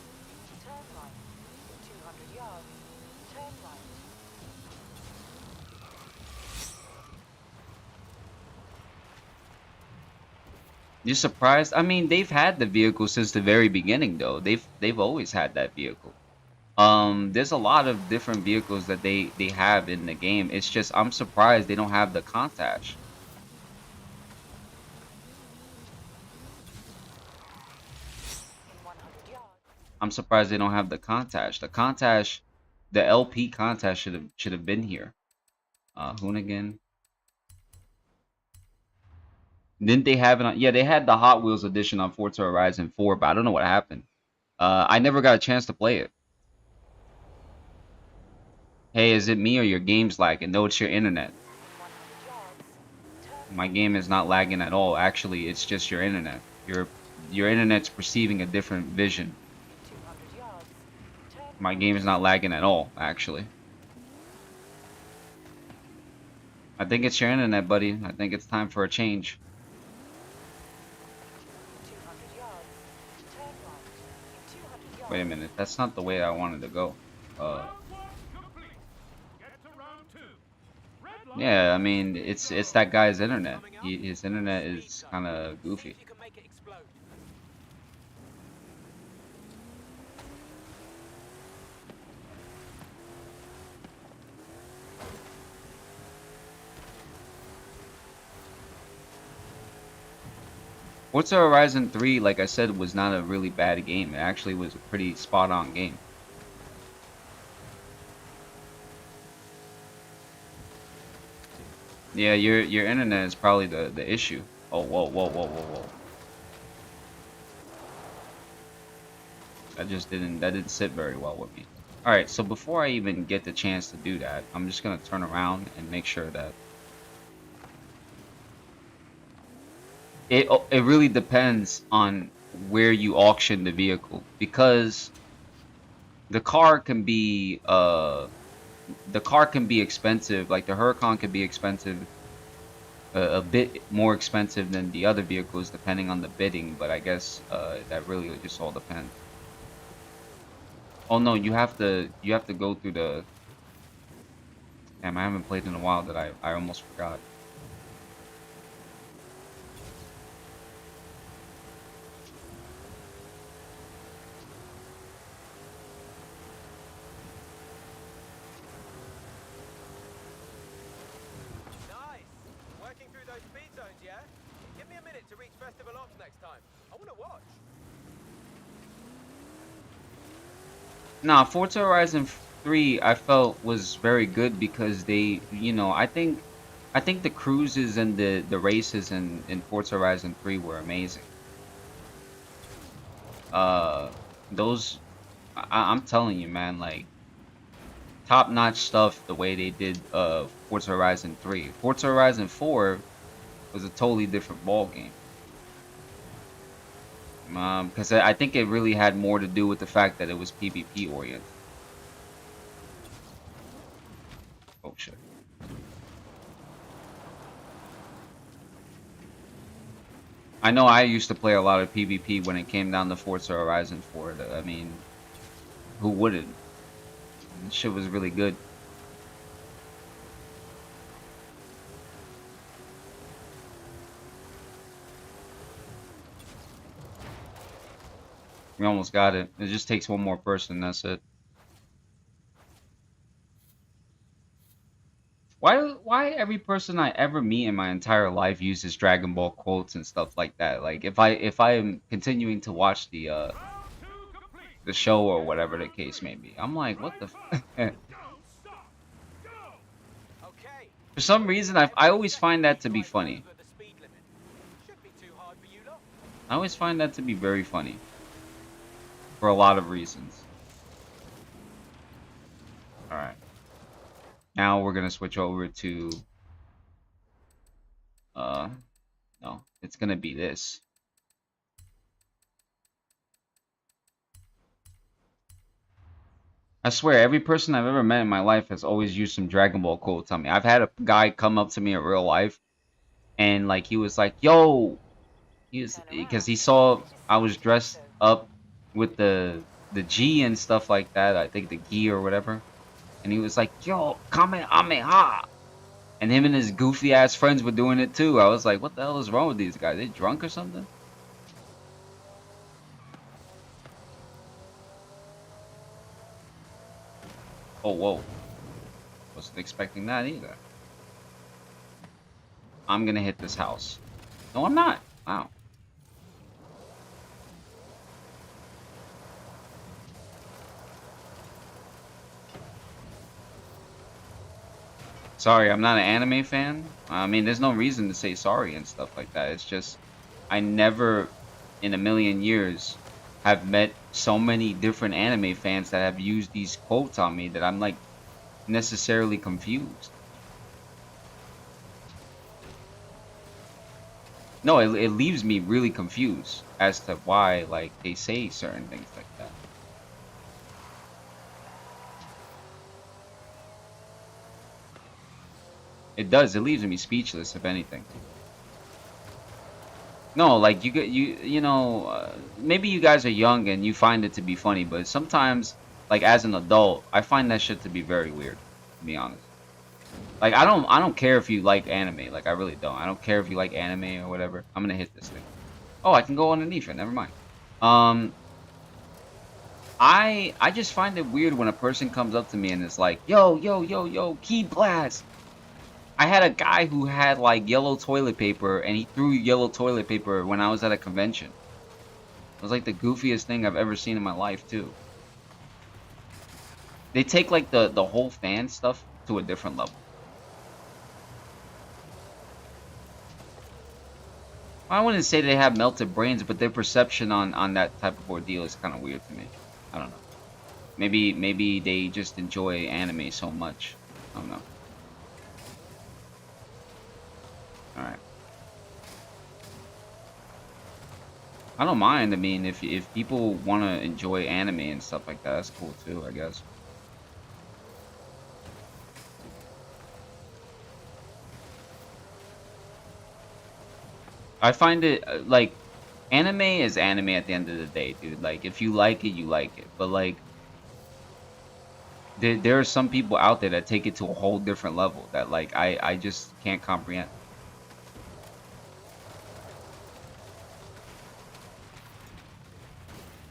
turn right. In 200 yards, turn right. You're surprised? I mean, they've had the vehicle since the very beginning, though. They've always had that vehicle. There's a lot of different vehicles that they have in the game. It's just I'm surprised they don't have the Countach. In 100 yards, I'm surprised they don't have the Countach. The Countach, the LP Countach should have been here. Hoonigan. Didn't they have it on? Yeah, they had the Hot Wheels edition on Forza Horizon 4, but I don't know what happened. I never got a chance to play it. Hey, is it me or your game's lagging? No, it's your internet. in 100 yards, turn My right. game is not lagging at all. Actually, it's just your internet. Your internet's perceiving a different vision. In 200 yards, turn My right. game is not lagging at all, actually. I think it's your internet, buddy. I think it's time for a change. In 200 yards, turn right. In 200 Wait a yards, minute. That's not the way I wanted to go. Round one complete. Get to round two. Red light. Yeah, I mean, it's that guy's internet. Coming up, His internet speed is zone. kind of See goofy. if you can make it explode. Forza Horizon 3, like I said, was not a really bad game. It actually was a pretty spot-on game. Yeah, your internet is probably the issue. Oh, whoa, whoa, whoa, whoa, whoa. That didn't sit very well with me. All right, so before I even get the chance to do that, I'm just gonna turn around and make sure that it really depends on where you auction the vehicle, because the car can be expensive. Like the Huracan can be expensive, a bit more expensive than the other vehicles depending on the bidding, but I guess that really just all depends. Oh no, you have to go through the. Damn, I haven't played in a while that I almost forgot. Nice. Working through those speed zones, yeah? Give me a minute to reach Festival Ops next time. I want to watch. Nah, Forza Horizon 3 I felt was very good because I think the cruises and the races in Forza Horizon 3 were amazing. Uh, those I'm telling you, man, like top-notch stuff the way they did Forza Horizon 3. Forza Horizon 4 was a totally different ball game. Because I think it really had more to do with the fact that it was PvP oriented. Oh shit. I know I used to play a lot of PvP when it came down to Forza Horizon 4. I mean, who wouldn't? This shit was really good. We almost got it. It just takes one more person. That's it. Why every person I ever meet in my entire life uses Dragon Ball quotes and stuff like that? Like if I am continuing to watch Round two complete. the show or Get to whatever the round case three. may be, I'm like, what Right the foot. f Don't stop. Go. Okay. For some Looks reason like I every always second find that keeps to be driving funny. over the speed limit. Should be too hard for you lot. I always find that to be very funny for a lot of reasons. All right. Now we're gonna switch over to uh no, it's gonna be this. I swear, every person I've ever met in my life has always used some Dragon Ball quotes on me. I've had a guy come up to me in real life and like he was like, "Yo," he was Turn because around. he saw Here's your I was second dressed photo. up with the G and stuff like that. I think the gi or whatever, and he was like, "Yo, Kamehameha," and him and his goofy ass friends were doing it too. I was like, "What the hell is wrong with these guys? They drunk or something?" Oh, whoa, wasn't expecting that either. I'm gonna hit this house. No, I'm not. Wow. Sorry, I'm not an anime fan. I mean, there's no reason to say sorry and stuff like that. It's just I never in a million years have met so many different anime fans that have used these quotes on me that I'm like necessarily confused. No, it leaves me really confused as to why like they say certain things like that. It does. It leaves me speechless, if anything. No, like you get maybe you guys are young and you find it to be funny, but sometimes like as an adult, I find that shit to be very weird, to be honest. Like I don't care if you like anime, like I really don't. I don't care if you like anime or whatever. I'm gonna hit this thing. Oh, I can go underneath it. Never mind. Um I just find it weird when a person comes up to me and is like, "Yo, yo, yo, yo, key blast." I had a guy who had like yellow toilet paper and he threw yellow toilet paper when I was at a convention. It was like the goofiest thing I've ever seen in my life too. They take like the whole fan stuff to a different level. I wouldn't say they have melted brains, but their perception on that type of ordeal is kind of weird to me. I don't know. Maybe they just enjoy anime so much. I don't know. All right. I don't mind. I mean, if people want to enjoy anime and stuff like that, that's cool too, I guess. I find it like anime is anime at the end of the day, dude. Like if you like it, you like it. But like there are some people out there that take it to a whole different level that like I just can't comprehend.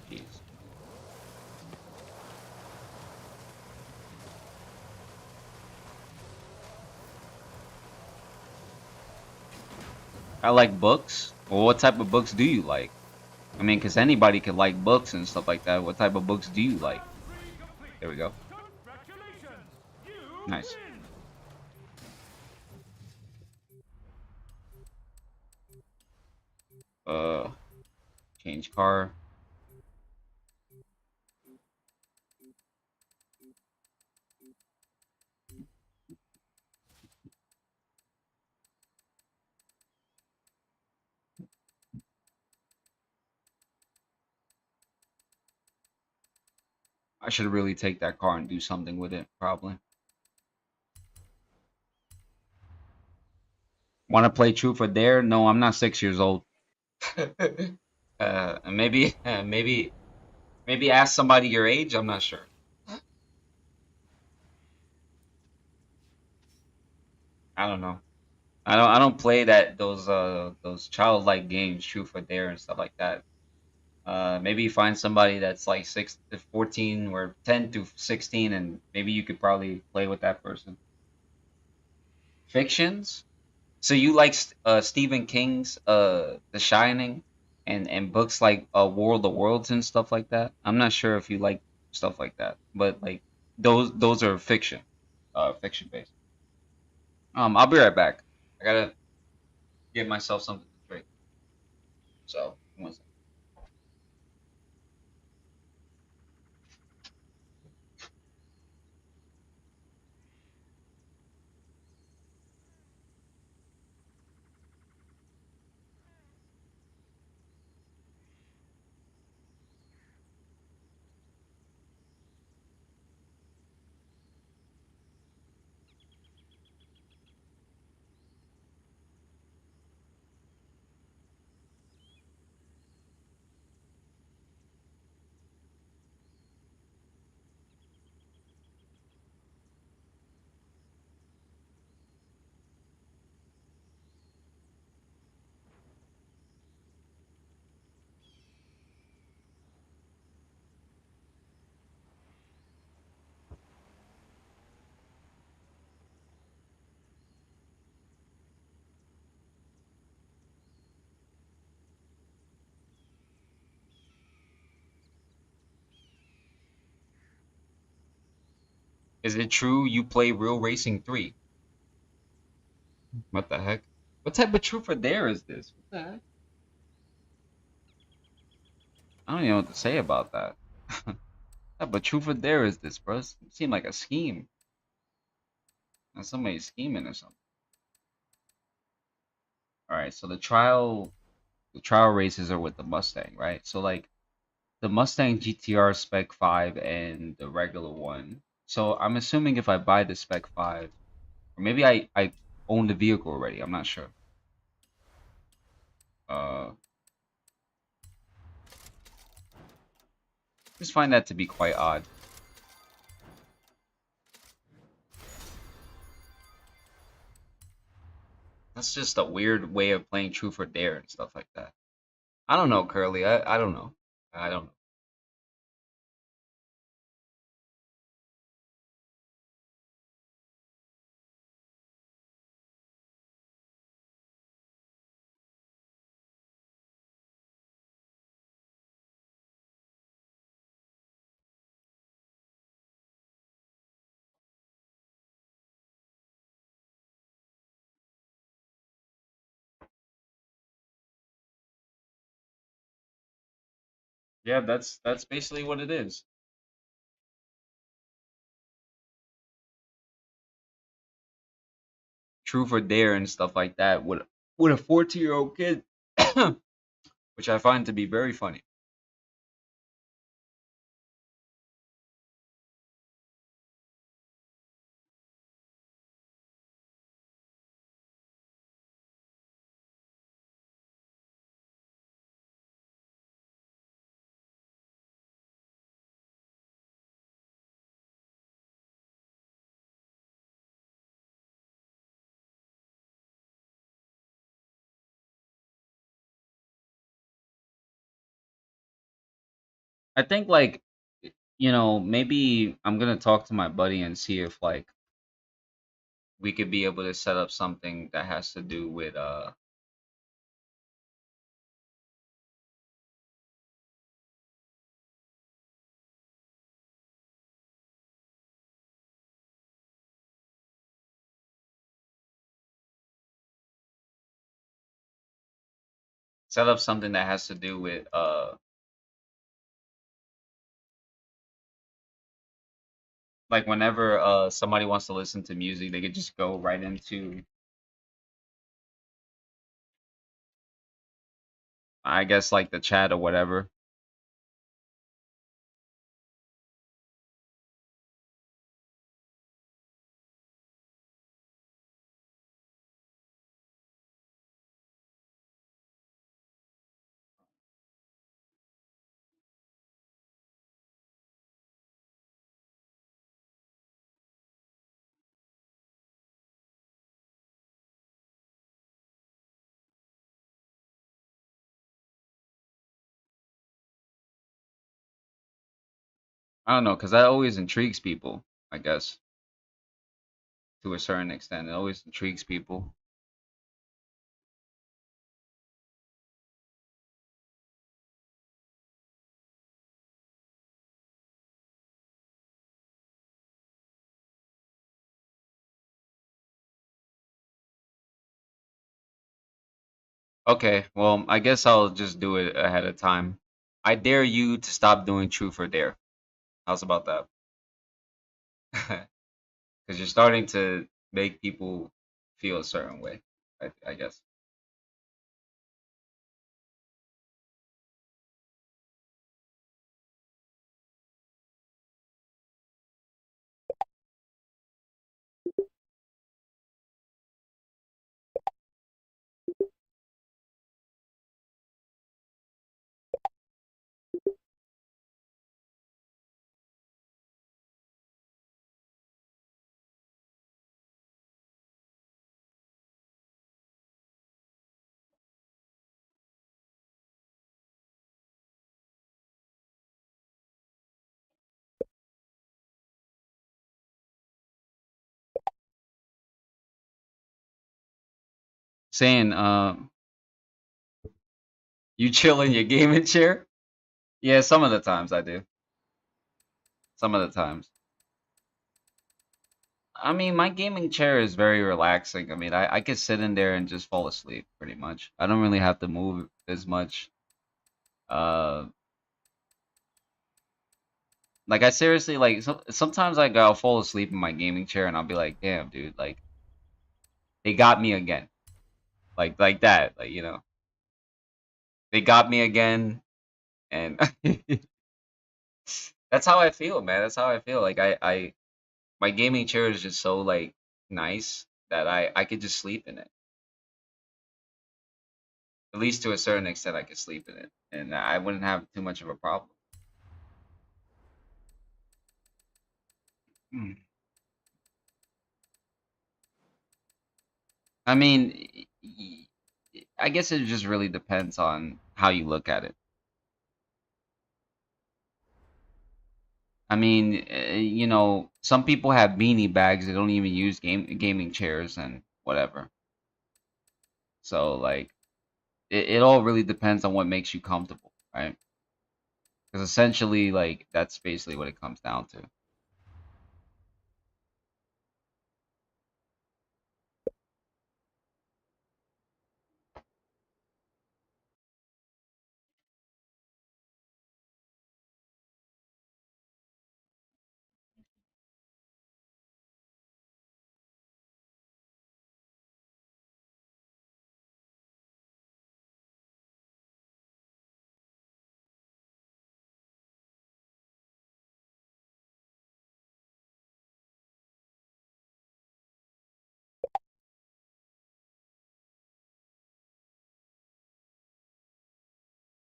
Jeez. I like books. Well, what type of books do you like? I mean, because anybody can like books and stuff like that. What type of books do you like? Round three complete. There we go. Congratulations. You Nice. win. Uh, change car. I should really take that car and do something with it, probably. Want to play Truth or Dare? No, I'm not 6 years old. Maybe, maybe ask somebody your age. I'm not sure. I don't know. I don't play those childlike games, Truth or Dare and stuff like that. Maybe find somebody that's like 6 to 14 or 10 to 16, and maybe you could probably play with that person. Fictions. So you like Stephen King's The Shining and books like War of the Worlds and stuff like that? I'm not sure if you like stuff like that, but like those are fiction, fiction based. I'll be right back. I gotta get myself something to drink. So one second. Is it true you play Real Racing 3? What the heck? What type of truth or dare is this? What the heck? I don't even know what to say about that. What type of truth or dare is this, bro? It seemed like a scheme. And somebody's scheming or something. Alright, so the trial races are with the Mustang, right? So like the Mustang GTR Spec 5 and the regular one. So I'm assuming if I buy the Spec 5, or maybe I own the vehicle already, I'm not sure. Uh just find that to be quite odd. That's just a weird way of playing truth or dare and stuff like that. I don't know, Curly. I don't know. I don't know. Yeah, that's basically what it is. Truth or dare and stuff like that with a 14-year-old kid, which I find to be very funny. I think like maybe I'm gonna talk to my buddy and see if like we could be able to set up something that has to do with set up something that has to do with like whenever somebody wants to listen to music, they could just go right into, I guess, like the chat or whatever. I don't know, because that always intrigues people. I guess to a certain extent, it always intrigues people. Okay, well, I guess I'll just do it ahead of time. I dare you to stop doing truth or dare. How's about that? Because you're starting to make people feel a certain way. I guess. Saying, you chill in your gaming chair? Yeah, some of the times I do. Some of the times. I mean, my gaming chair is very relaxing. I mean, I could sit in there and just fall asleep pretty much. I don't really have to move as much. Uh, like I seriously like sometimes like I'll fall asleep in my gaming chair and I'll be like, damn, dude, like they got me again. Like that, like they got me again, and that's how I feel, man. That's how I feel. Like I my gaming chair is just so like nice that I could just sleep in it. At least to a certain extent, I could sleep in it, and I wouldn't have too much of a problem. Hmm. I mean, I guess it just really depends on how you look at it. I mean, some people have beanie bags. They don't even use gaming chairs and whatever. So like, it all really depends on what makes you comfortable, right? Because essentially, like, that's basically what it comes down to.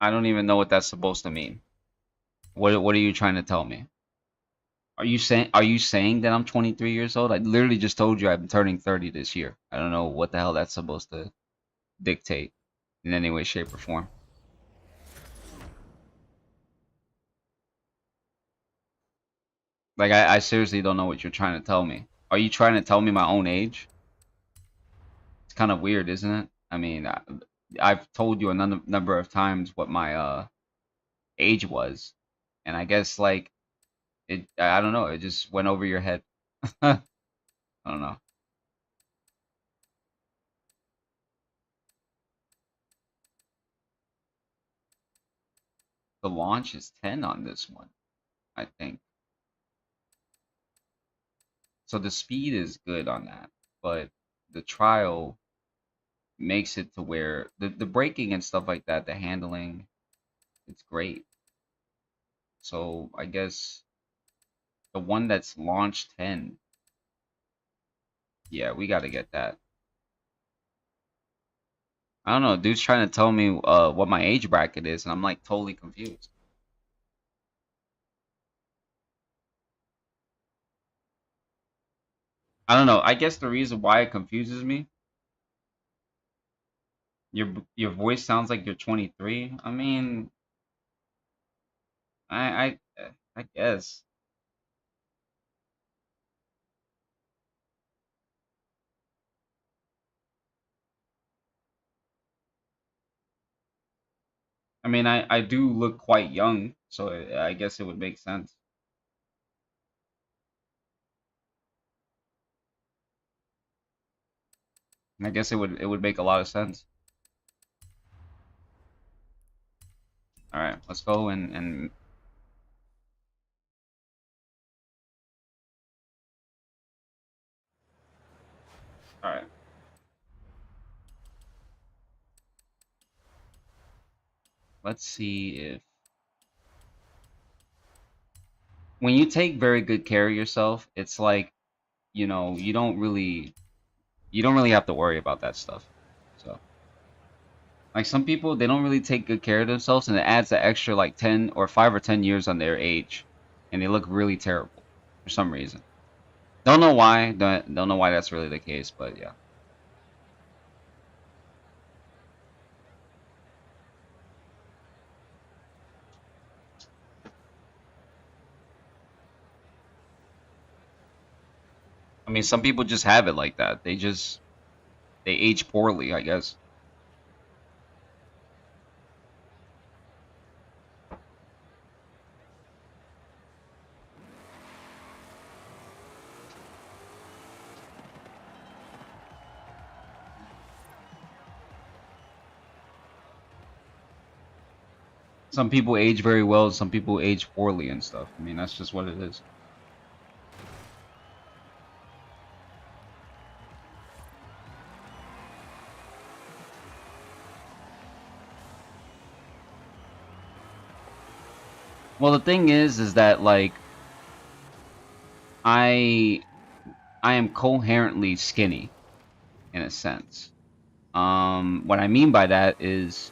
I don't even know what that's supposed to mean. What are you trying to tell me? Are you saying that I'm 23 years old? I literally just told you I'm turning 30 this year. I don't know what the hell that's supposed to dictate in any way, shape, or form. Like I seriously don't know what you're trying to tell me. Are you trying to tell me my own age? It's kind of weird, isn't it? I mean, I've told you a number of times what my age was, and I guess like I don't know, it just went over your head. I don't know. The launch is 10 on this one, I think. So the speed is good on that, but the trial makes it to where the braking and stuff like that, the handling, it's great. So I guess the one that's launched 10, yeah, we got to get that. I don't know, dude's trying to tell me what my age bracket is, and I'm like totally confused. I don't know. I guess the reason why it confuses me, your voice sounds like you're 23. I mean, I I guess. I mean, I do look quite young, so I guess it would make sense. I guess it would make a lot of sense. All right, let's go and all right. Let's see if when you take very good care of yourself, it's like, you don't really have to worry about that stuff. So, like some people, they don't really take good care of themselves, and it adds an extra like 10 or 5 or 10 years on their age, and they look really terrible for some reason. Don't know why. Don't know why that's really the case, but yeah. I mean, some people just have it like that. They age poorly, I guess. Some people age very well, some people age poorly and stuff. I mean, that's just what it is. Well, the thing is that like I I am coherently skinny in a sense. What I mean by that is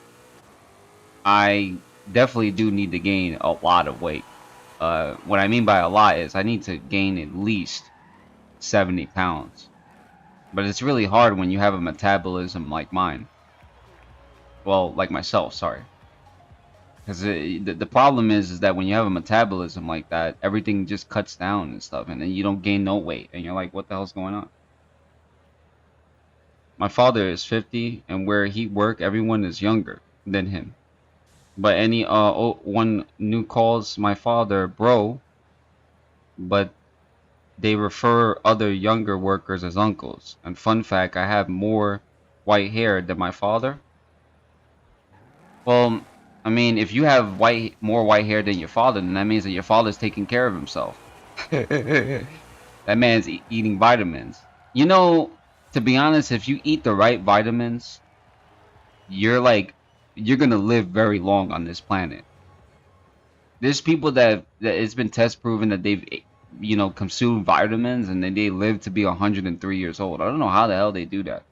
I definitely do need to gain a lot of weight. What I mean by a lot is I need to gain at least 70 pounds. But it's really hard when you have a metabolism like mine. Well, like myself, sorry. Because the problem is that when you have a metabolism like that, everything just cuts down and stuff, and then you don't gain no weight, and you're like, what the hell's going on? My father is 50, and where he work, everyone is younger than him. But one new calls my father bro, but they refer other younger workers as uncles. And fun fact, I have more white hair than my father. Well, I mean, if you have more white hair than your father, then that means that your father's taking care of himself. That man's eating vitamins. You know, to be honest, if you eat the right vitamins, you're like you're gonna live very long on this planet. There's people that it's been test proven that they've consumed vitamins and then they live to be 103 years old. I don't know how the hell they do that.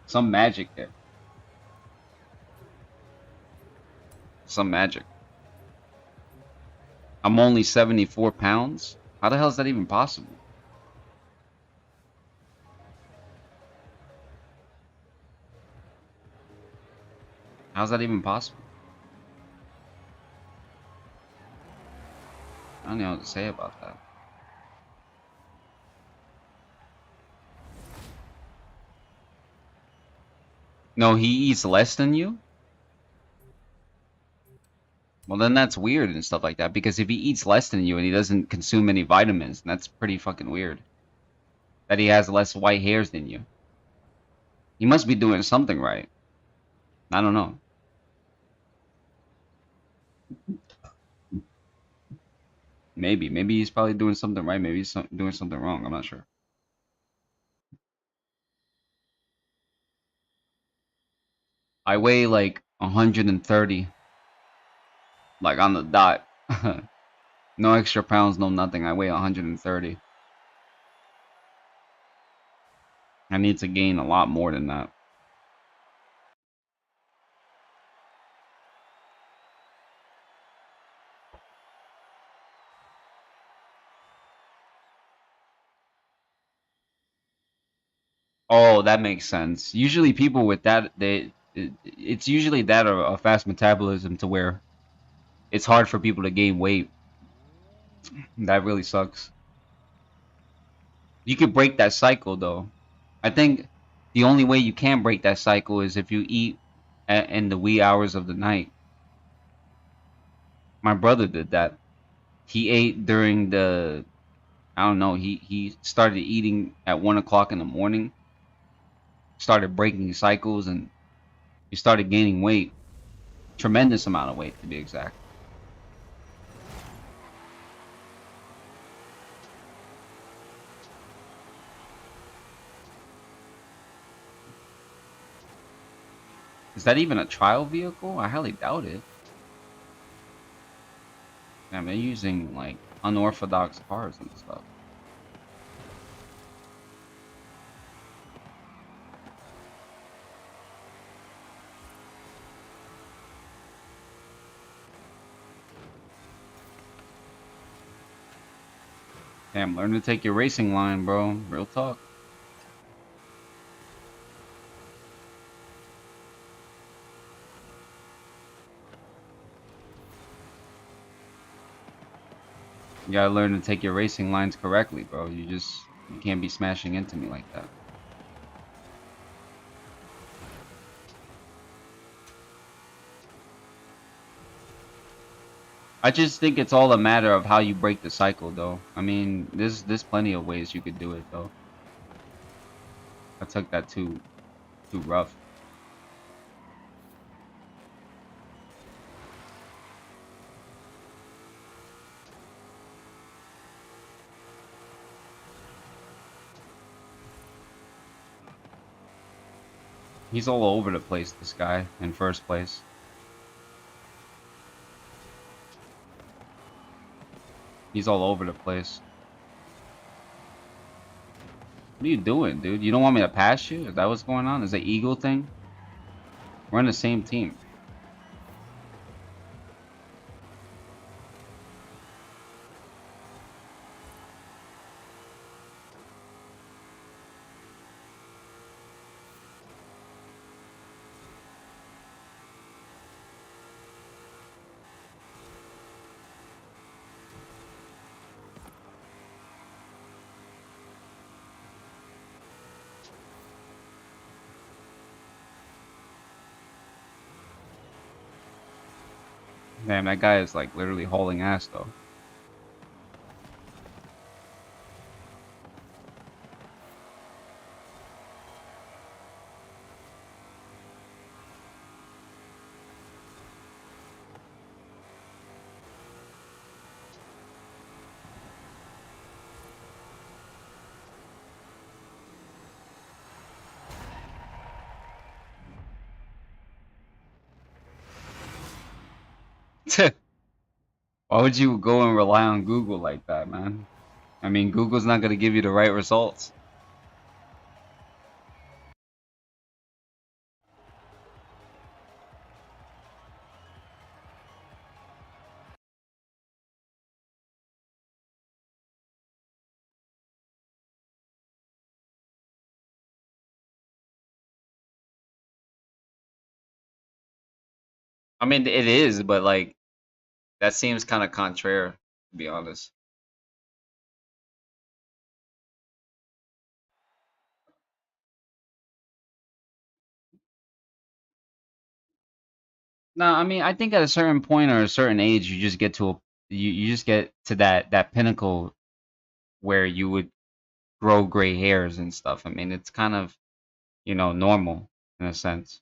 Some magic there. Some magic. I'm only 74 pounds. How the hell is that even possible? How's that even possible? I don't know what to say about that. No, he eats less than you? Well, then that's weird and stuff like that. Because if he eats less than you and he doesn't consume any vitamins, that's pretty fucking weird. That he has less white hairs than you. He must be doing something right. I don't know. Maybe he's probably doing something right. Maybe he's doing something wrong. I'm not sure. I weigh like 130, like on the dot. No extra pounds, no nothing. I weigh 130. I need to gain a lot more than that. Oh, that makes sense. Usually people with that, it's usually that or a fast metabolism to where it's hard for people to gain weight That really sucks. You could break that cycle though. I think the only way you can break that cycle is if you eat in the wee hours of the night. My brother did that. He ate during the, I don't know. He started eating at 1 o'clock in the morning. Started breaking cycles, and he started gaining weight. Tremendous amount of weight, to be exact. Is that even a trial vehicle? I highly doubt it. Damn, they're using like unorthodox cars and stuff. Damn, learn to take your racing line, bro. Real talk. You gotta learn to take your racing lines correctly, bro. You can't be smashing into me like that. I just think it's all a matter of how you break the cycle, though. I mean, there's plenty of ways you could do it, though. I took that too rough. He's all over the place, this guy, in first place. He's all over the place. What are you doing, dude? You don't want me to pass you? Is that what's going on? Is it Eagle thing? We're on the same team. Damn, that guy is like literally hauling ass, though. Why would you go and rely on Google like that, man? I mean, Google's not gonna give you the right results. I mean, it is, but like that seems kind of contrary, to be honest. No, I mean, I think at a certain point or a certain age, you just get to you just get to that pinnacle where you would grow gray hairs and stuff. I mean, it's kind of, normal in a sense.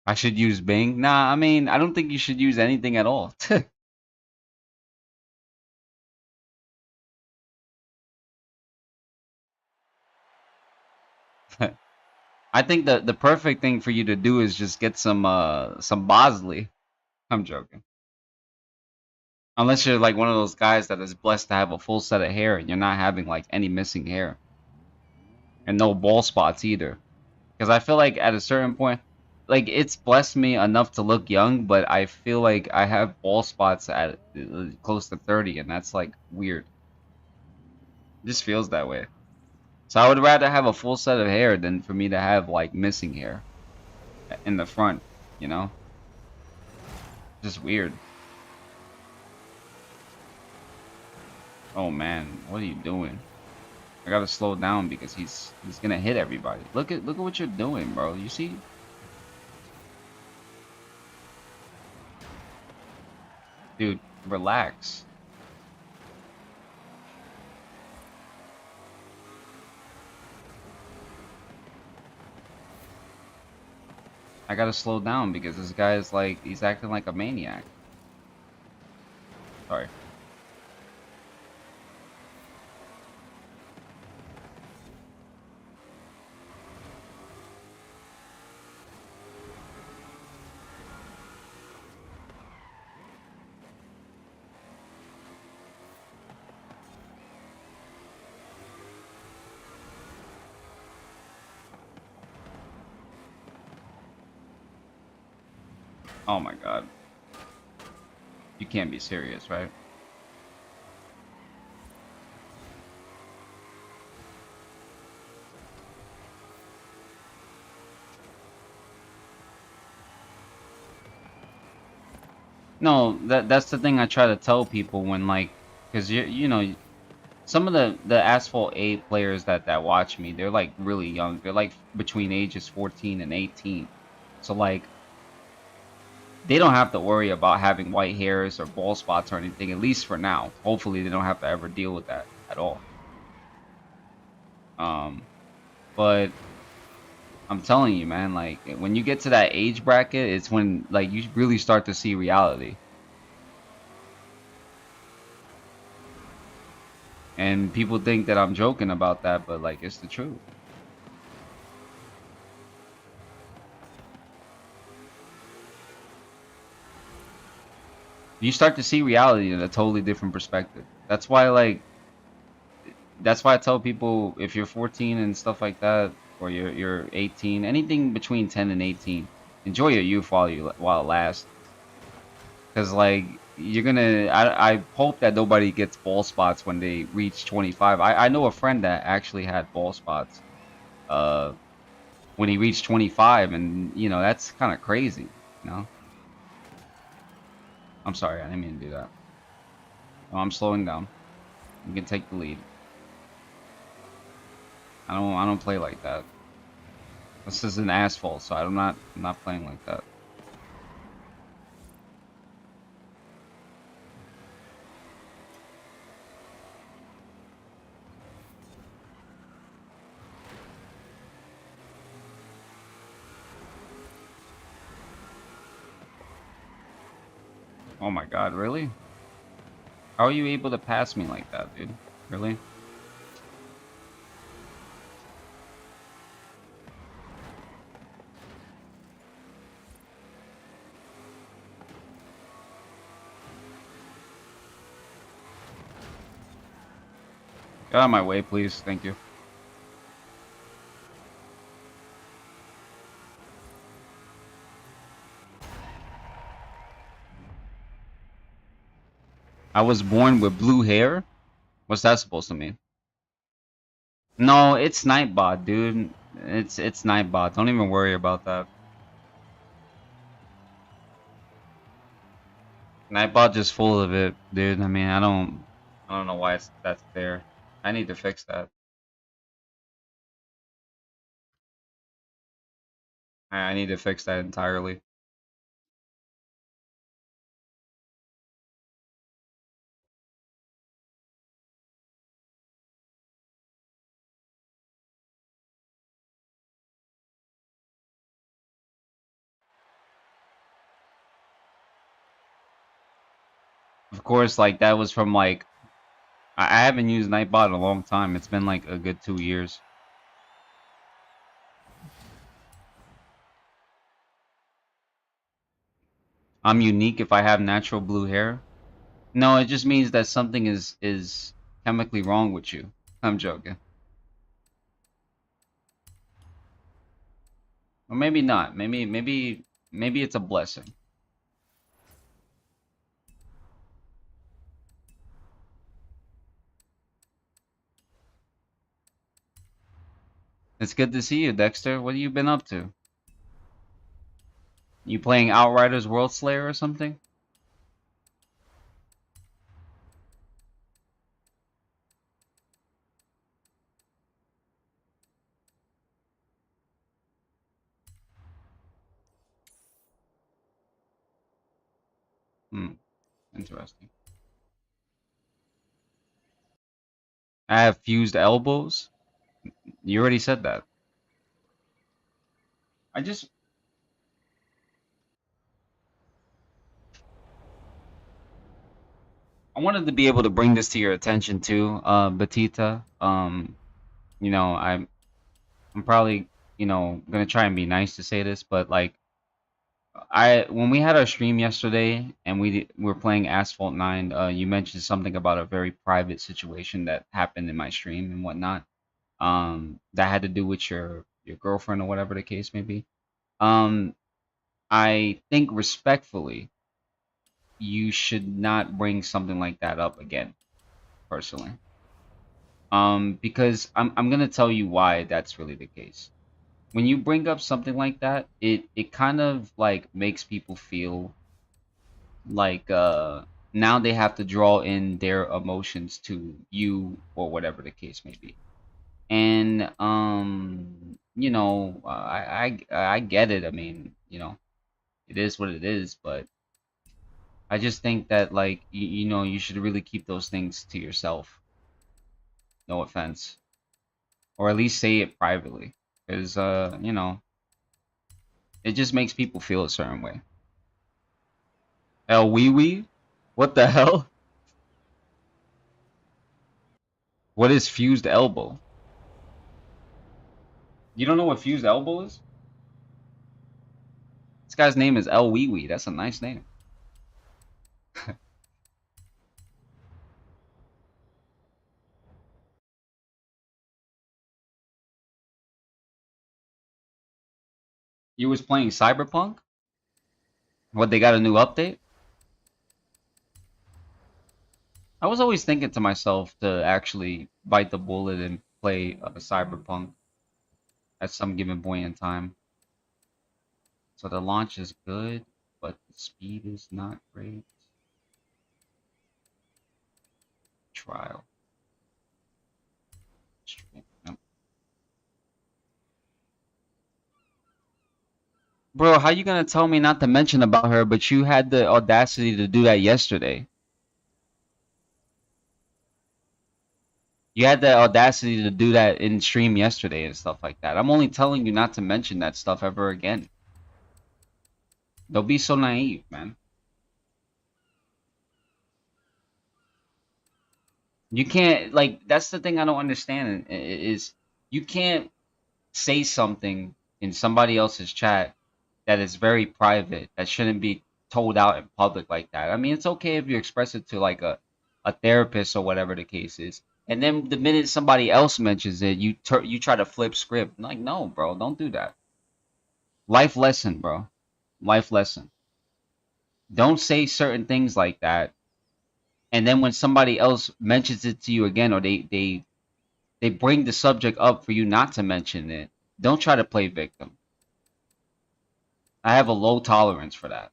I should use Bing? Nah, I mean, I don't think you should use anything at all. I think the perfect thing for you to do is just get some Bosley. I'm joking. Unless you're like one of those guys that is blessed to have a full set of hair and you're not having like any missing hair and no bald spots either. Because I feel like at a certain point, like it's blessed me enough to look young, but I feel like I have bald spots at close to 30, and that's like weird. It just feels that way. So I would rather have a full set of hair than for me to have like missing hair in the front, you know? Just weird. Oh man, what are you doing? I gotta slow down because he's gonna hit everybody. Look at what you're doing, bro. You see? Dude, relax. I gotta slow down because this guy is like he's acting like a maniac. Sorry. Oh my god. You can't be serious, right? No, that's the thing I try to tell people when like, cause you know some of the Asphalt 8 players that watch me, they're like really young. They're like between ages 14 and 18. So like they don't have to worry about having white hairs or bald spots or anything, at least for now. Hopefully they don't have to ever deal with that at all. But I'm telling you, man, like when you get to that age bracket, it's when like you really start to see reality. And people think that I'm joking about that, but like it's the truth. You start to see reality in a totally different perspective. That's why I tell people if you're 14 and stuff like that, or you're 18, anything between 10 and 18, enjoy your youth while it lasts. Cause like you're gonna, I hope that nobody gets ball spots when they reach 25. I know a friend that actually had ball spots, uh, when he reached 25, and you know that's kind of crazy. You know, I'm sorry, I didn't mean to do that. Oh, I'm slowing down. You can take the lead. I don't play like that. This is an asphalt, so I'm not playing like that. Oh my god, really? How are you able to pass me like that, dude? Really? Get out of my way, please. Thank you. I was born with blue hair? What's that supposed to mean? No, it's Nightbot, dude. It's Nightbot. Don't even worry about that. Nightbot just full of it, dude. I mean, I don't know why that's there. I need to fix that. I need to fix that entirely. Of course, like that was from like I haven't used Nightbot in a long time. It's been like a good 2 years. I'm unique if I have natural blue hair. No, it just means that something is chemically wrong with you. I'm joking. Or maybe not. Maybe it's a blessing. It's good to see you, Dexter. What have you been up to? You playing Outriders World Slayer or something? Hmm. Interesting. I have fused elbows. You already said that. I just I wanted to be able to bring this to your attention too, Batita. You know, I'm probably, gonna try and be nice to say this, but like I when we had our stream yesterday and we were playing Asphalt 9, you mentioned something about a very private situation that happened in my stream and whatnot. That had to do with your girlfriend or whatever the case may be. Um, I think respectfully, you should not bring something like that up again, personally. Because I'm gonna tell you why that's really the case. When you bring up something like that, it kind of like makes people feel like now they have to draw in their emotions to you or whatever the case may be. And I get it. I mean, it is what it is, but I just think that like you should really keep those things to yourself. No offense, or at least say it privately, because it just makes people feel a certain way. El wee wee, what the hell? What is fused elbow? You don't know what fused elbow is? This guy's name is El wee wee. That's a nice name. You was playing Cyberpunk? What, they got a new update? I was always thinking to myself to actually bite the bullet and play Cyberpunk at some given point in time. So the launch is good, but the speed is not great. Trial. Yep. Bro, how you gonna tell me not to mention about her, but you had the audacity to do that yesterday? You had the audacity to do that in stream yesterday and stuff like that. I'm only telling you not to mention that stuff ever again. Don't be so naive, man. You can't, like, that's the thing I don't understand is you can't say something in somebody else's chat that is very private that shouldn't be told out in public like that. I mean, it's okay if you express it to like a therapist or whatever the case is. And then the minute somebody else mentions it, you try to flip script. Like, no, bro, don't do that. Life lesson, bro. Life lesson. Don't say certain things like that. And then when somebody else mentions it to you again, or they bring the subject up for you not to mention it, don't try to play victim. I have a low tolerance for that.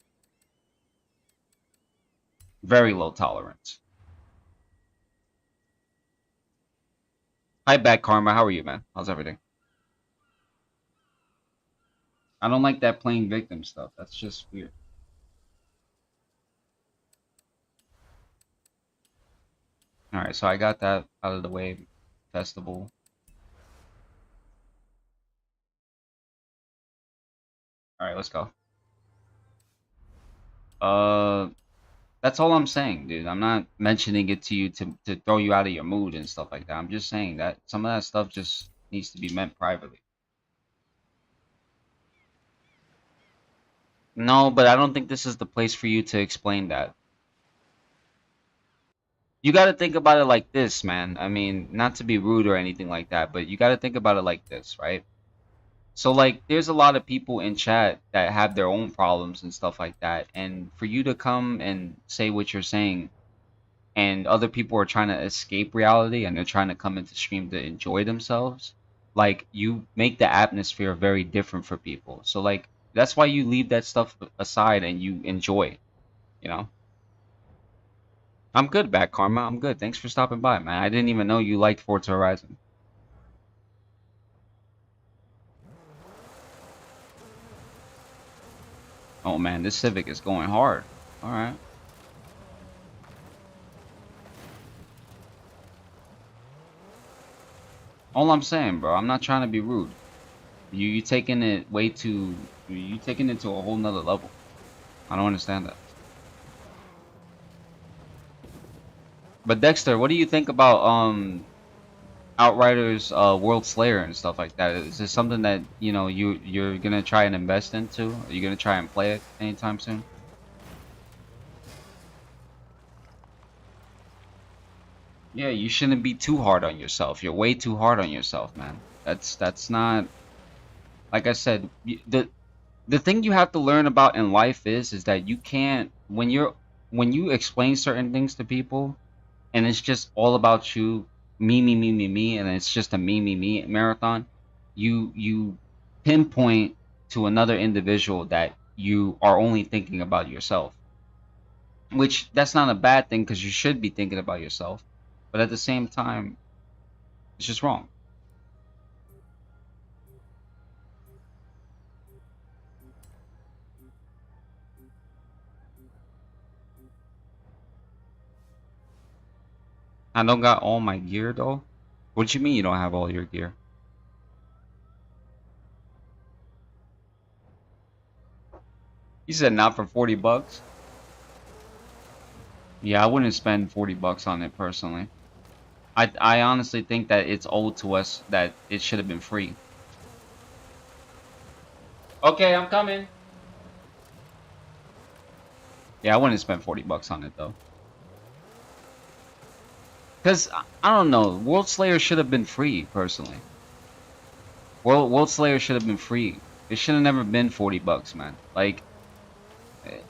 Very low tolerance. Hi, Bad Karma. How are you, man? How's everything? I don't like that playing victim stuff. That's just weird. All right, so I got that out of the way. Festival. All right, let's go. Uh, that's all I'm saying, dude. I'm not mentioning it to you to throw you out of your mood and stuff like that. I'm just saying that some of that stuff just needs to be meant privately. No, but I don't think this is the place for you to explain that. You got to think about it like this, man. I mean, not to be rude or anything like that, but you got to think about it like this, right? So, like, there's a lot of people in chat that have their own problems and stuff like that. And for you to come and say what you're saying, and other people are trying to escape reality and they're trying to come into stream to enjoy themselves, like, you make the atmosphere very different for people. So, like, that's why you leave that stuff aside and you enjoy, you know? I'm good, Back Karma. I'm good. Thanks for stopping by, man. I didn't even know you liked Forza Horizon. Oh man, this Civic is going hard. All right. All I'm saying, bro, I'm not trying to be rude. You taking it way too. You taking it to a whole nother level. I don't understand that. But Dexter, what do you think about Outriders, World Slayer and stuff like that? Is this something that you're gonna try and invest into? Are you gonna try and play it anytime soon? Yeah, you shouldn't be too hard on yourself. You're way too hard on yourself, man. That's not, like I said. The thing you have to learn about in life is that you can't, when you explain certain things to people and it's just all about you, me, and it's just a me marathon. You pinpoint to another individual that you are only thinking about yourself, which that's not a bad thing because you should be thinking about yourself, but at the same time, it's just wrong. I don't got all my gear though. What do you mean you don't have all your gear? You said not for 40 bucks? Yeah, I wouldn't spend 40 bucks on it personally. I honestly think that it's owed to us, that it should have been free. Okay, I'm coming. Yeah, I wouldn't spend 40 bucks on it though. Cause I don't know, World Slayer should have been free personally. World Slayer should have been free. It should have never been 40 bucks, man. Like,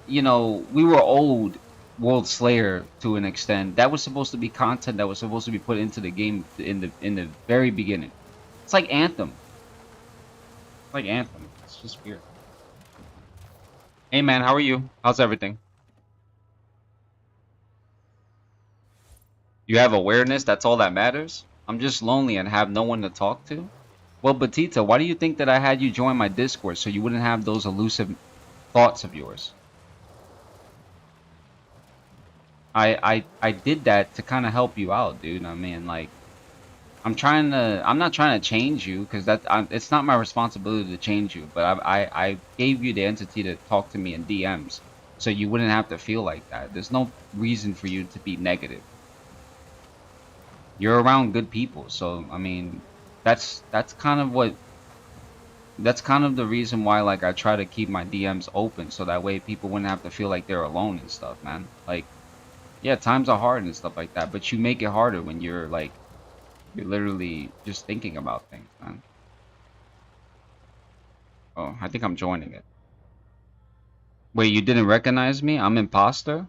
we were owed World Slayer to an extent. That was supposed to be content that was supposed to be put into the game in the very beginning. It's like Anthem. Like Anthem. It's just weird. Hey man, how are you? How's everything? You have awareness, that's all that matters? I'm just lonely and have no one to talk to? Well, Batita, why do you think that I had you join my Discord so you wouldn't have those elusive thoughts of yours? I did that to kind of help you out, dude. I mean, like, I'm not trying to change you because it's not my responsibility to change you, but I gave you the entity to talk to me in DMs so you wouldn't have to feel like that. There's no reason for you to be negative. You're around good people, so I mean, that's kind of what that's kind of the reason why, like, I try to keep my DMs open so that way people wouldn't have to feel like they're alone and stuff, man. Like, yeah, times are hard and stuff like that, but you make it harder when you're literally just thinking about things, man. Oh, I think I'm joining it. Wait, you didn't recognize me? I'm imposter?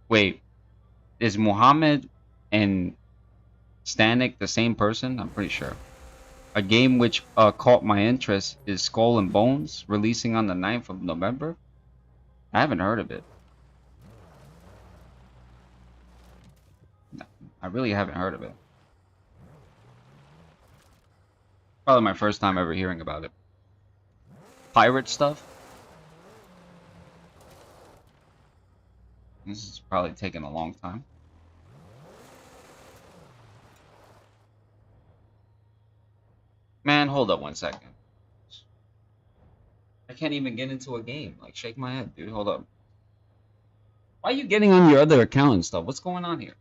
Wait, is Muhammad and Stanek the same person? I'm pretty sure. A game which caught my interest is Skull and Bones, releasing on the 9th of November. I haven't heard of it. I really haven't heard of it. Probably my first time ever hearing about it. Pirate stuff? This is probably taking a long time. Man, hold up 1 second. I can't even get into a game. Like, shake my head, dude. Hold up. Why are you getting on your other account and stuff? What's going on here?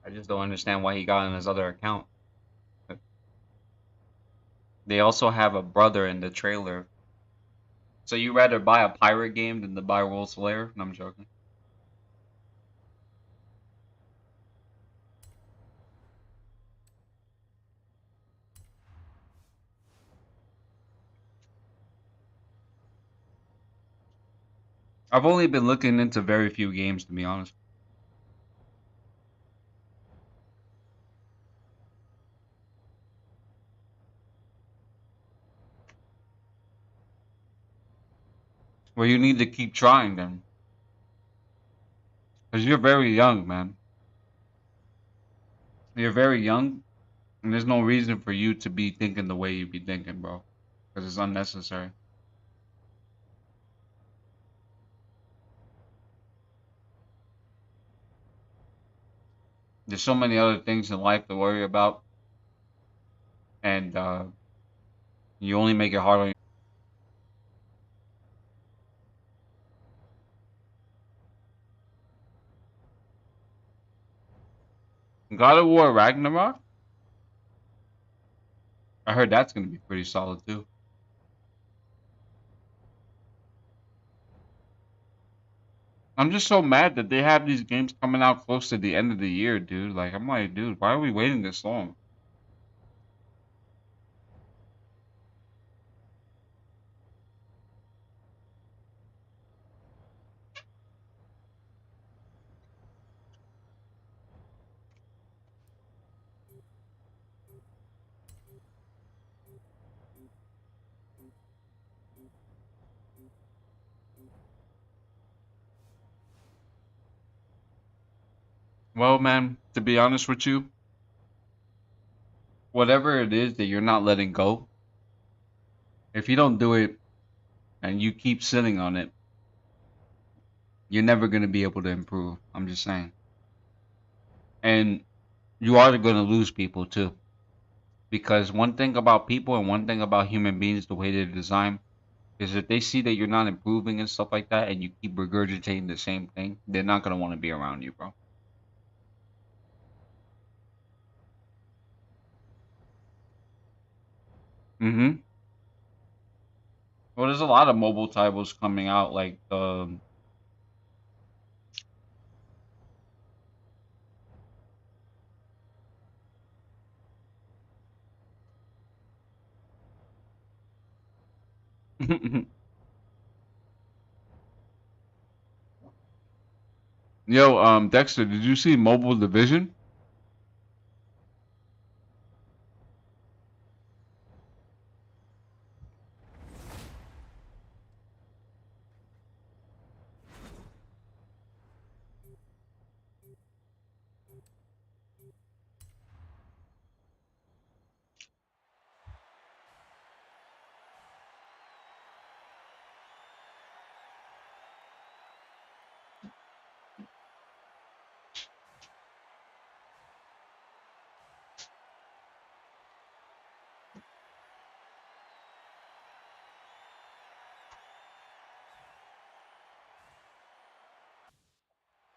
I just don't understand why he got on his other account. They also have a brother in the trailer. So you rather buy a pirate game than to buy Wolf's Lair? No, I'm joking. I've only been looking into very few games, to be honest. Well, you need to keep trying then. Because you're very young, man. You're very young, and there's no reason for you to be thinking the way you be thinking, bro. Because it's unnecessary. There's so many other things in life to worry about, and you only make it hard on you. God of War Ragnarok? I heard that's going to be pretty solid, too. I'm just so mad that they have these games coming out close to the end of the year, dude. Like, I'm like, dude, why are we waiting this long? Well, man, to be honest with you, whatever it is that you're not letting go, if you don't do it and you keep sitting on it, you're never going to be able to improve. I'm just saying. And you are going to lose people too. Because one thing about people and one thing about human beings, the way they're designed, is if they see that you're not improving and stuff like that and you keep regurgitating the same thing, they're not going to want to be around you, bro. Mm-hmm. Well, there's a lot of mobile titles coming out, like Yo, Dexter, did you see Mobile Division?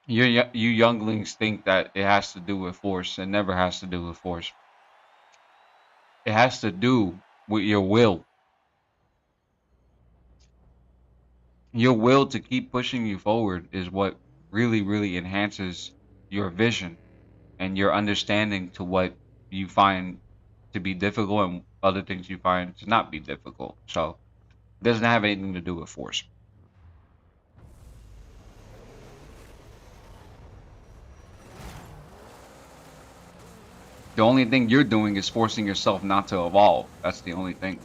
You younglings think that it has to do with force. It never has to do with force. It has to do with your will. Your will to keep pushing you forward is what really, really enhances your vision and your understanding to what you find to be difficult and other things you find to not be difficult. So it doesn't have anything to do with force. The only thing you're doing is forcing yourself not to evolve. That's the only thing.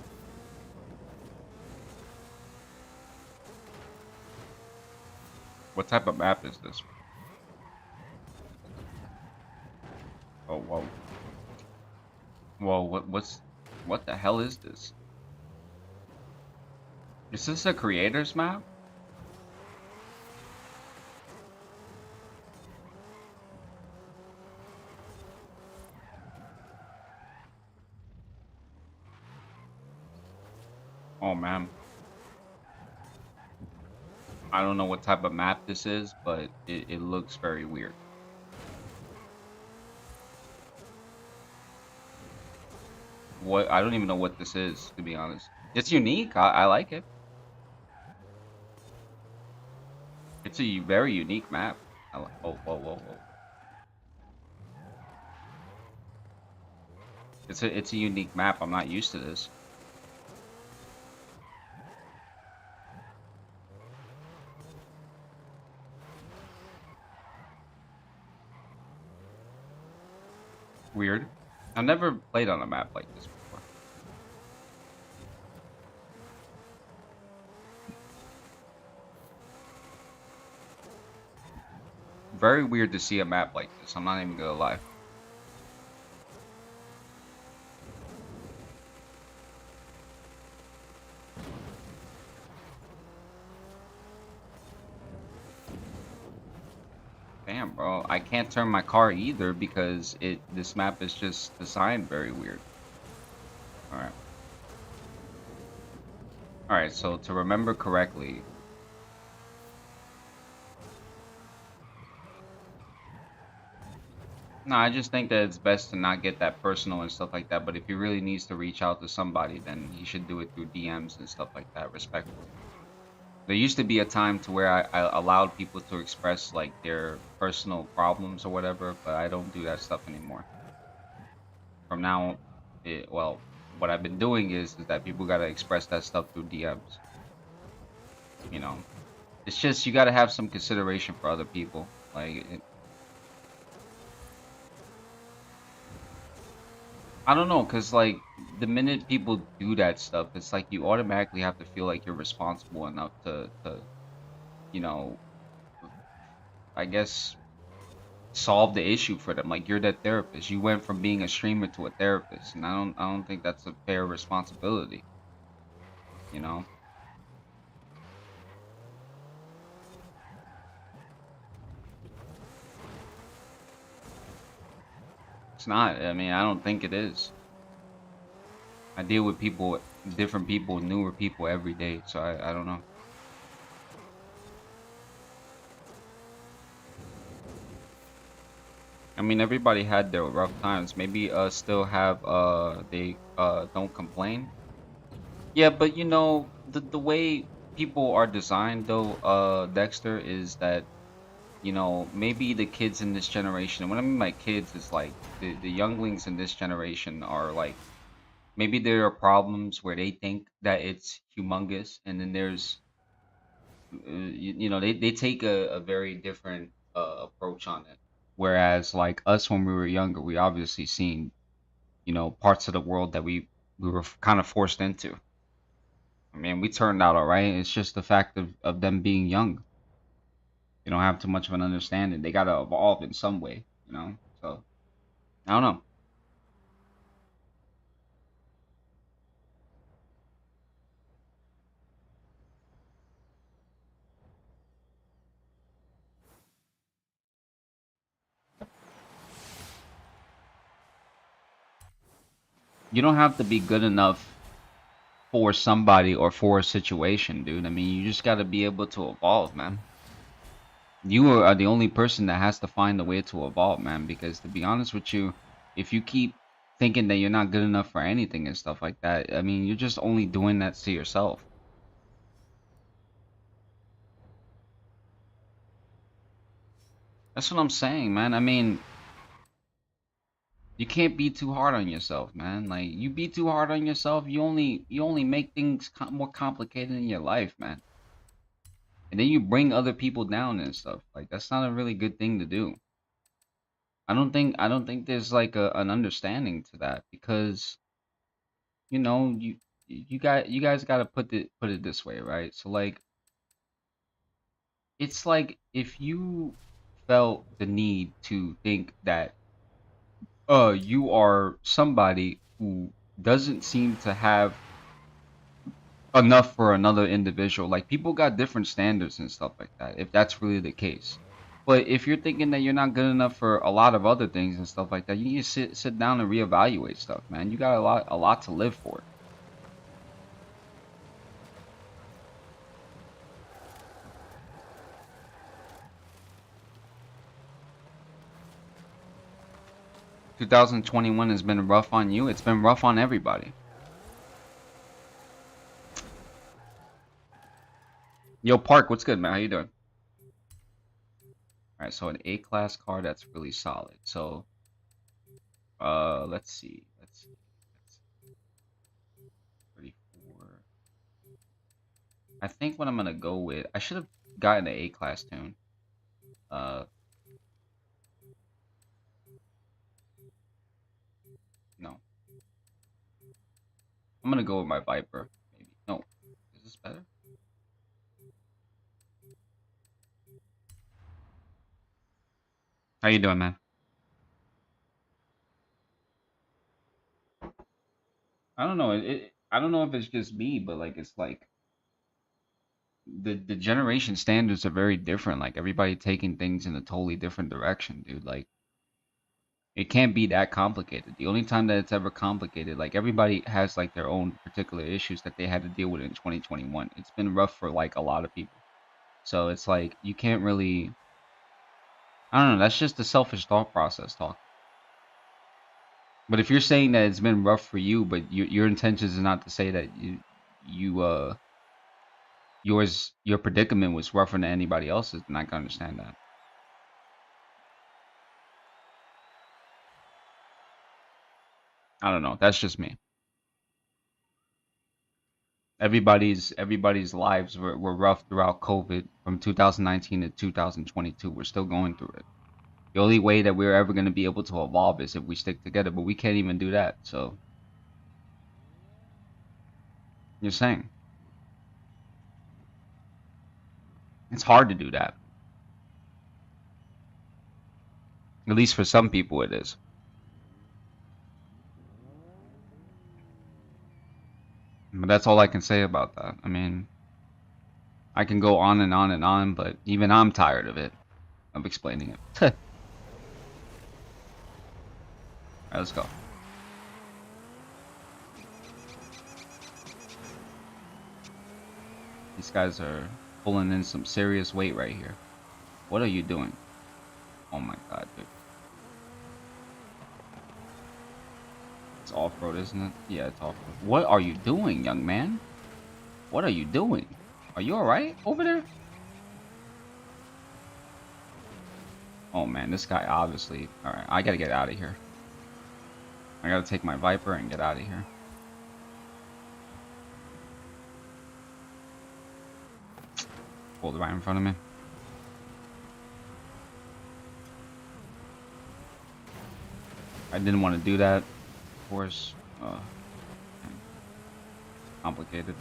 What type of map is this? Oh, whoa. Whoa, what the hell is this? Is this a creator's map? Oh man. I don't know what type of map this is, but it looks very weird. What I don't even know what this is, to be honest. It's unique. I like it. It's a very unique map. Oh, whoa, whoa, whoa. It's a unique map. I'm not used to this. Weird. I've never played on a map like this before. Very weird to see a map like this. I'm not even gonna lie. Damn, bro. I can't turn my car either because this map is just designed very weird. All right. All right, so to remember correctly, no, I just think that it's best to not get that personal and stuff like that. But if he really needs to reach out to somebody, then he should do it through DMs and stuff like that, respectfully. There used to be a time to where I allowed people to express like their personal problems or whatever, but I don't do that stuff anymore. From now, well, what I've been doing is that people gotta express that stuff through DMs. You know, it's just you gotta have some consideration for other people. Like, I don't know, cause like the minute people do that stuff, it's like you automatically have to feel like you're responsible enough to you know, I guess solve the issue for them. Like you're that therapist. You went from being a streamer to a therapist, and I don't think that's a fair responsibility. You know, it's not. I mean, I don't think it is. I deal with people, different people, newer people every day, so I don't know. I mean, everybody had their rough times. Maybe still have they don't complain. Yeah, but you know the way people are designed though, Dexter, is that maybe the kids in this generation, and what I mean by kids is like the younglings in this generation are like maybe there are problems where they think that it's humongous, and then there's they take a very different approach on it. Whereas like us when we were younger, we obviously seen parts of the world that we were kind of forced into. I mean, we turned out all right. It's just the fact of them being young. They don't have too much of an understanding. They gotta evolve in some way. So I don't know. You don't have to be good enough for somebody or for a situation, dude. I mean, you just gotta be able to evolve, man. You are the only person that has to find a way to evolve, man. Because to be honest with you, if you keep thinking that you're not good enough for anything and stuff like that, I mean, you're just only doing that to yourself. That's what I'm saying, man. I mean, you can't be too hard on yourself, man. Like you be too hard on yourself, you only make things more complicated in your life, man. And then you bring other people down and stuff. Like that's not a really good thing to do. I don't think there's like an understanding to that because you guys got to put it this way, right? So like it's like if you felt the need to think that you are somebody who doesn't seem to have enough for another individual. Like people got different standards and stuff like that, if that's really the case. But if you're thinking that you're not good enough for a lot of other things and stuff like that, you need to sit down and reevaluate stuff, man. You got a lot to live for. 2021 has been rough on you. It's been rough on everybody. Yo, Park, what's good, man? How you doing? All right, so an A-class car that's really solid. So, let's see. Let's see. 34. I think what I'm gonna go with, I should have gotten an A-class tune. Uh, no. I'm gonna go with my Viper, maybe. No. Is this better? How you doing, man? I don't know. I don't know if it's just me, but like it's like the generation standards are very different. Like everybody taking things in a totally different direction, dude. Like it can't be that complicated. The only time that it's ever complicated, like everybody has like their own particular issues that they had to deal with in 2021. It's been rough for like a lot of people. So it's like you can't really. I don't know. That's just the selfish thought process talk. But if you're saying that it's been rough for you, but your intentions is not to say that your predicament was rougher than anybody else's, then I can understand that. I don't know. That's just me. Everybody's lives were rough throughout COVID from 2019 to 2022. We're still going through it. The only way that we're ever going to be able to evolve is if we stick together, but we can't even do that. So you're saying it's hard to do that. At least for some people it is. But that's all I can say about that. I mean, I can go on and on and on, but even I'm tired of it, of explaining it. Alright, let's go. These guys are pulling in some serious weight right here. What are you doing? Oh my god, dude. It's off-road, isn't it? Yeah, it's off-road. What are you doing, young man? What are you doing? Are you alright over there? Oh man, this guy obviously... Alright, I gotta get out of here. I gotta take my Viper and get out of here. Pulled right in front of me. I didn't want to do that. Of course. Complicated.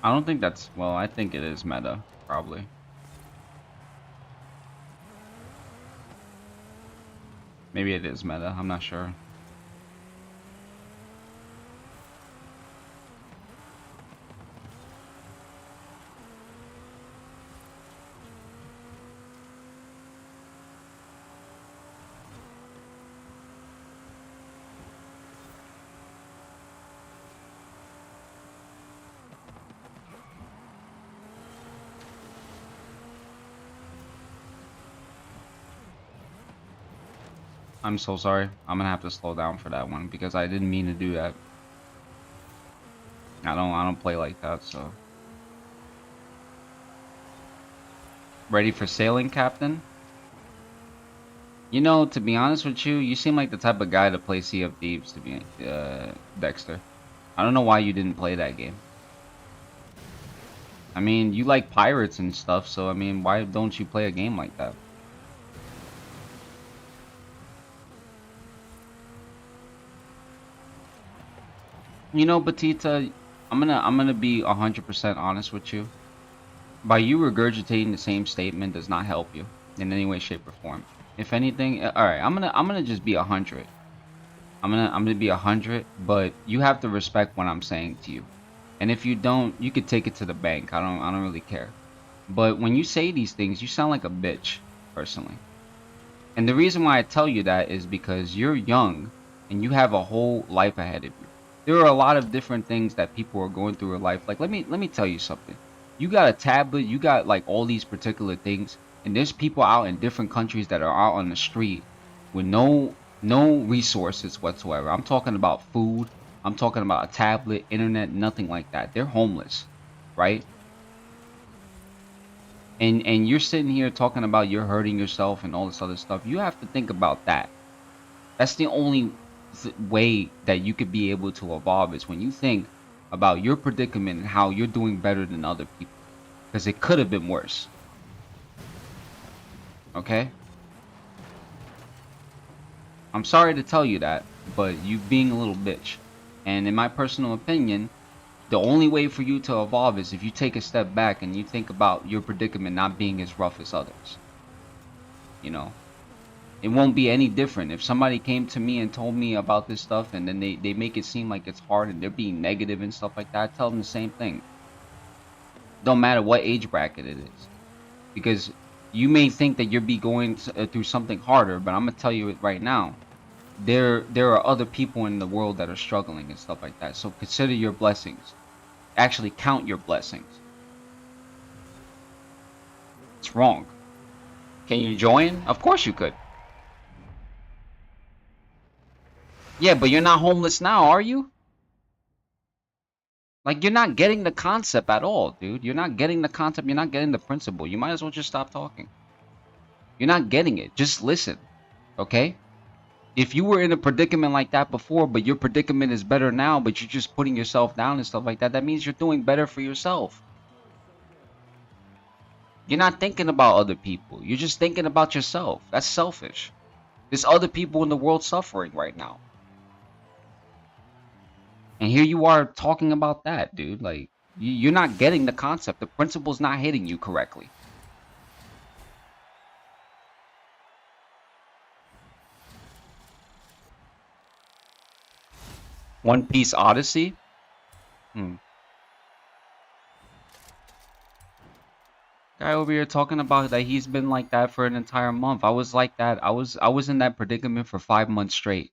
I don't think that's... Well, I think it is meta, probably. Maybe it is meta, I'm not sure. I'm so sorry. I'm gonna have to slow down for that one because I didn't mean to do that. I don't play like that, so. Ready for sailing, Captain? You know, to be honest with you, you seem like the type of guy to play Sea of Thieves, to be Dexter. I don't know why you didn't play that game. I mean, you like pirates and stuff, so I mean, why don't you play a game like that? You know, Batita, I'm gonna be 100% honest with you. By you regurgitating the same statement does not help you in any way, shape, or form. If anything, all right, I'm gonna just be 100. I'm gonna be 100, but you have to respect what I'm saying to you. And if you don't, you could take it to the bank. I don't really care. But when you say these things, you sound like a bitch, personally. And the reason why I tell you that is because you're young and you have a whole life ahead of you. There are a lot of different things that people are going through in life. Like let me tell you something. You got a tablet, you got like all these particular things, and there's people out in different countries that are out on the street with no resources whatsoever. I'm talking about food, I'm talking about a tablet, internet, nothing like that. They're homeless, right? And you're sitting here talking about you're hurting yourself and all this other stuff. You have to think about that. That's the only way that you could be able to evolve is when you think about your predicament and how you're doing better than other people. Because it could have been worse. Okay? I'm sorry to tell you that, but you being a little bitch. And in my personal opinion, the only way for you to evolve is if you take a step back and you think about your predicament not being as rough as others. You know? It won't be any different. If somebody came to me and told me about this stuff and then they make it seem like it's hard and they're being negative and stuff like that, I tell them the same thing. Don't matter what age bracket it is. Because you may think that you'll be going through something harder, but I'm going to tell you it right now. There are other people in the world that are struggling and stuff like that. So consider your blessings. Actually count your blessings. It's wrong. Can you join? Of course you could. Yeah, but you're not homeless now, are you? Like, you're not getting the concept at all, dude. You're not getting the concept. You're not getting the principle. You might as well just stop talking. You're not getting it. Just listen, okay? If you were in a predicament like that before, but your predicament is better now, but you're just putting yourself down and stuff like that, that means you're doing better for yourself. You're not thinking about other people. You're just thinking about yourself. That's selfish. There's other people in the world suffering right now. And here you are talking about that, dude. Like, you're not getting the concept. The principle's not hitting you correctly. One Piece Odyssey? Hmm. Guy over here talking about that he's been like that for an entire month. I was like that. I was in that predicament for 5 months straight.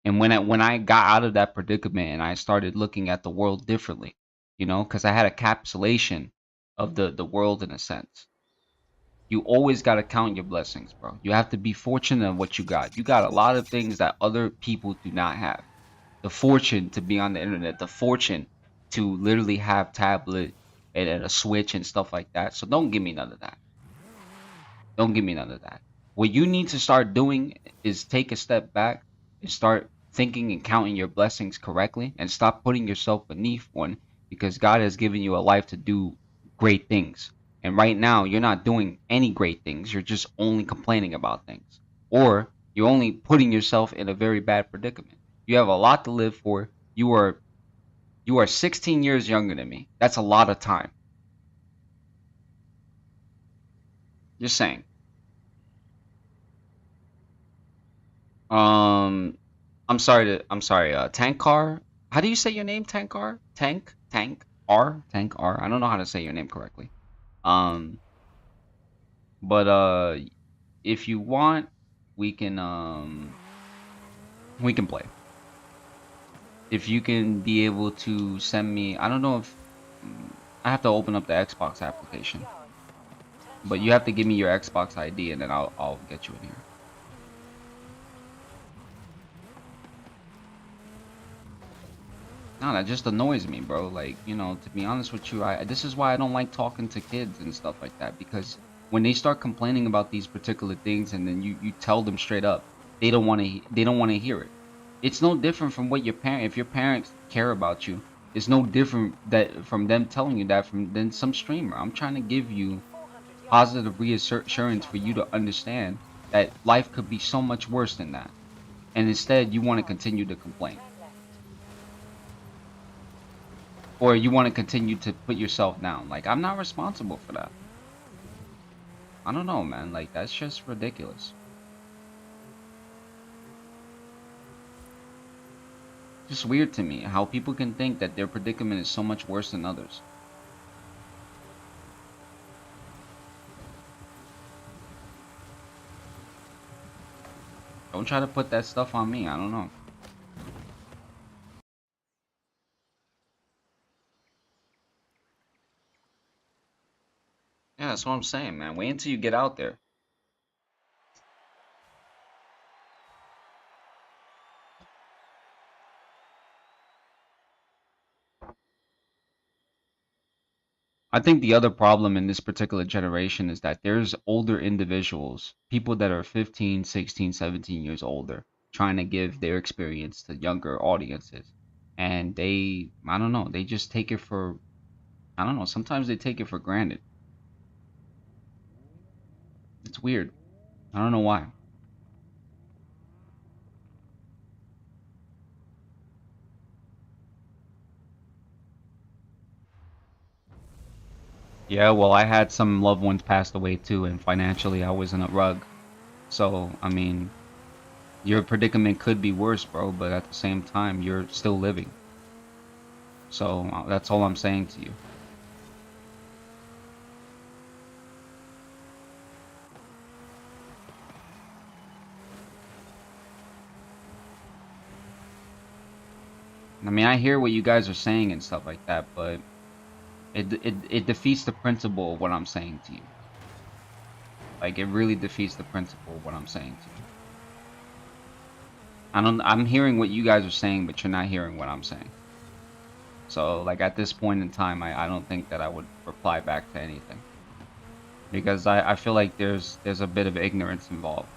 And when I got out of that predicament and I started looking at the world differently, you know, because I had a capsulation of the world in a sense. You always got to count your blessings, bro. You have to be fortunate in what you got. You got a lot of things that other people do not have. The fortune to be on the internet, the fortune to literally have tablet and a switch and stuff like that. So don't give me none of that. Don't give me none of that. What you need to start doing is take a step back and start thinking and counting your blessings correctly and stop putting yourself beneath one because God has given you a life to do great things. And right now, you're not doing any great things. You're just only complaining about things. Or you're only putting yourself in a very bad predicament. You have a lot to live for. You are 16 years younger than me. That's a lot of time. Just saying. Um, I'm sorry, Tank Car. How do you say your name, Tank Car? Tank R. I don't know how to say your name correctly. Um, but if you want, we can we can play. If you can be able to send me, I don't know if I have to open up the Xbox 400 application, yards. but Turn you have to sharp. give me your Xbox ID and then I'll get you in here. No, that just annoys me, bro. Like, you know, to be honest with you, I this is why I don't like talking to kids and stuff like that because when they start complaining about these particular things and then you tell them straight up, they don't want to hear it. It's no different from what your parent if your parents care about you, it's no different that from them telling you that from than some streamer. I'm trying to give you 400 yards. positive Watch reassurance out for you there. to understand that life could be so much worse than that. And 50 instead you want to yards. continue to complain. Turn left. Or you want to continue to put yourself down. Like, I'm not responsible for that. I don't know, man. Like, that's just ridiculous. Just weird to me how people can think that their predicament is so much worse than others. Don't Don't try to put that stuff on me. I don't know. Yeah, that's what I'm saying, man. Wait until you get out there. I think the other problem in this particular generation is that there's older individuals, people that are 15, 16, 17 years older, trying to give their experience to younger audiences. And I don't know, they just take it for, I don't know, sometimes they take it for granted. It's weird. I don't know why. Yeah, well, I had some loved ones passed away too, and financially I was in a rug. So, I mean, your predicament could be worse, bro, but at the same time, you're still living. So, that's all I'm saying to you. I mean, I hear what you guys are saying and stuff like that, but it defeats the principle of what I'm saying to you. Like, it really defeats the principle of what I'm saying to you. I'm hearing what you guys are saying, but you're not hearing what I'm saying. So, like, at this point in time, I don't think that I would reply back to anything. Because I feel like there's a bit of ignorance involved.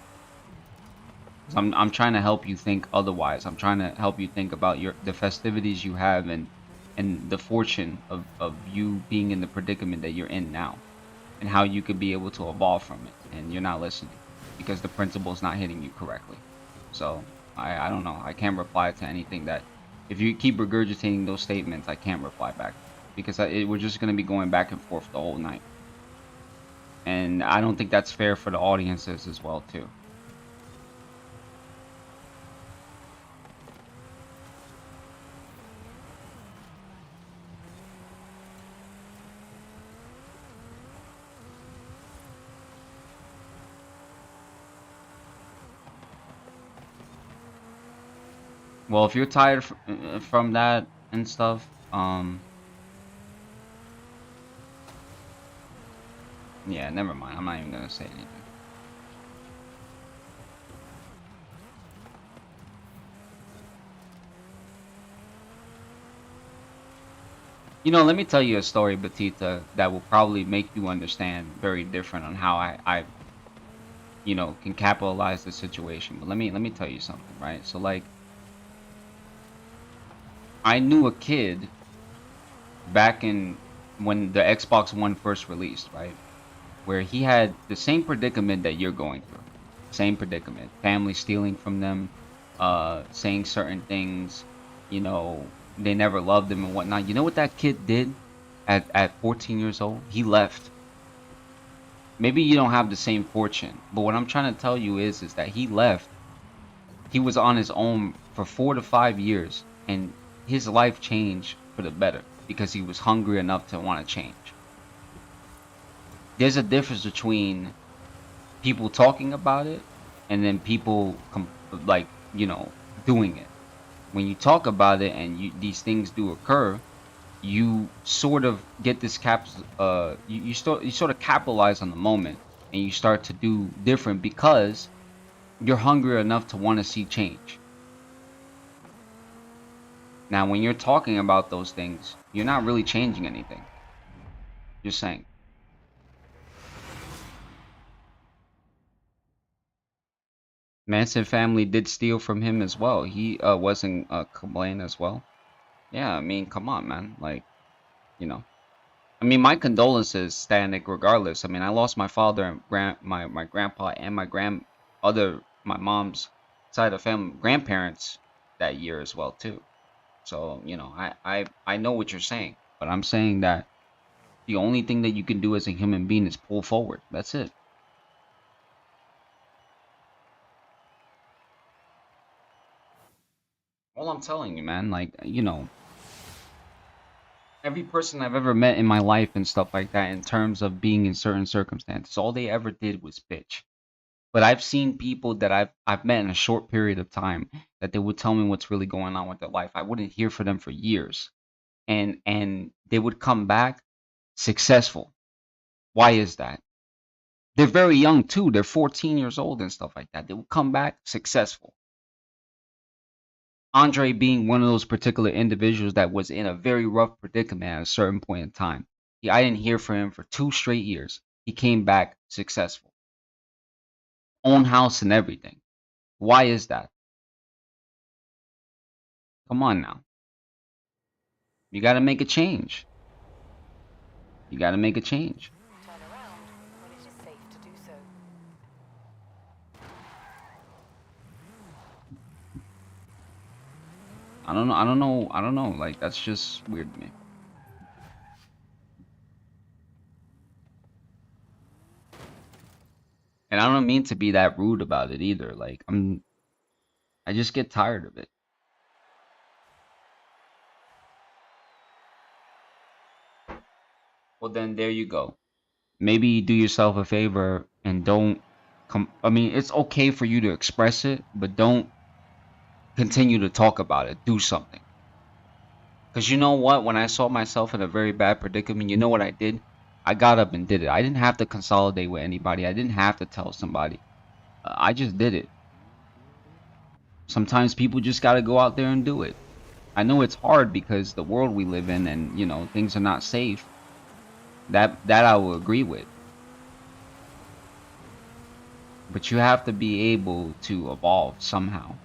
I'm trying to help you think otherwise. I'm trying to help you think about the festivities you have and the fortune of you being in the predicament that you're in now, and how you could be able to evolve from it. And you're not listening because the principle's not hitting you correctly. So I don't know. I can't reply to anything that, if you keep regurgitating those statements, I can't reply back because we're just going to be going back and forth the whole night. And I don't think that's fair for the audiences as well too. Well, if you're tired from that and stuff, yeah, never mind. I'm not even gonna say anything. You know, let me tell you a story, Batita, that will probably make you understand very different on how I can capitalize the situation. But let me tell you something, right? So like, I knew a kid back in when the Xbox One first released, right? Where he had the same predicament that you're going through. Same predicament. Family stealing from them, saying certain things, they never loved him and whatnot. You know what that kid did at 14 years old? He left. Maybe you don't have the same fortune, but what I'm trying to tell you is that he left. He was on his own for 4 to 5 years, and his life changed for the better because he was hungry enough to want to change. There's a difference between people talking about it and then people like doing it. When you talk about it and these things do occur, you sort of get this you sort of capitalize on the moment, and you start to do different because you're hungry enough to want to see change. Now when you're talking about those things, you're not really changing anything. Just saying. Manson family did steal from him as well. He wasn't complaining as well. Yeah, I mean, come on, man. Like, you know. I mean, my condolences, Stanek, regardless. I mean, I lost my father and my grandpa and my mom's side of family, grandparents that year as well too. So, I know what you're saying, but I'm saying that the only thing that you can do as a human being is pull forward. That's it. All I'm telling you, man, like, every person I've ever met in my life and stuff like that, in terms of being in certain circumstances, all they ever did was bitch. But I've seen people that I've met in a short period of time that they would tell me what's really going on with their life. I wouldn't hear from them for years, and they would come back successful. Why is that? They're very young too. They're 14 years old and stuff like that. They would come back successful. Andre being one of those particular individuals that was in a very rough predicament at a certain point in time. I didn't hear from him for 2 straight years. He came back successful. Own house and everything. Why is that? Come on now. You got to make a change. You got to make a change. Turn around when it is safe to do so. I don't know. I don't know. I don't know. Like, that's just weird to me. And I don't mean to be that rude about it either. Like, I just get tired of it. Well, then there you go. Maybe do yourself a favor and don't come. I mean, it's okay for you to express it, but don't continue to talk about it. Do something. Because you know what? When I saw myself in a very bad predicament, you know what I did? I got up and did it. I didn't have to consolidate with anybody. I didn't have to tell somebody. I just did it. Sometimes people just got to go out there and do it. I know it's hard because the world we live in and, you know, things are not safe. That I will agree with. But you have to be able to evolve somehow.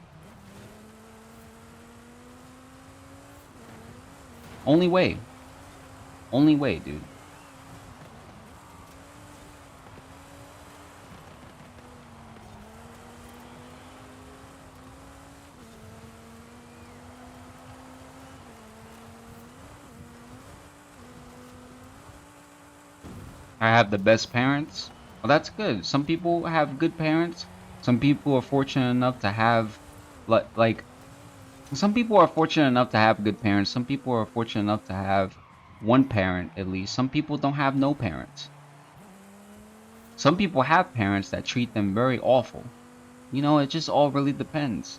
Only way. Only way, dude. I have the best parents. Well, that's good. Some people have good parents. Some people are fortunate enough to have, like, some people are fortunate enough to have good parents. Some people are fortunate enough to have one parent at least. Some people don't have no parents. Some people have parents that treat them very awful. You know, it just all really depends.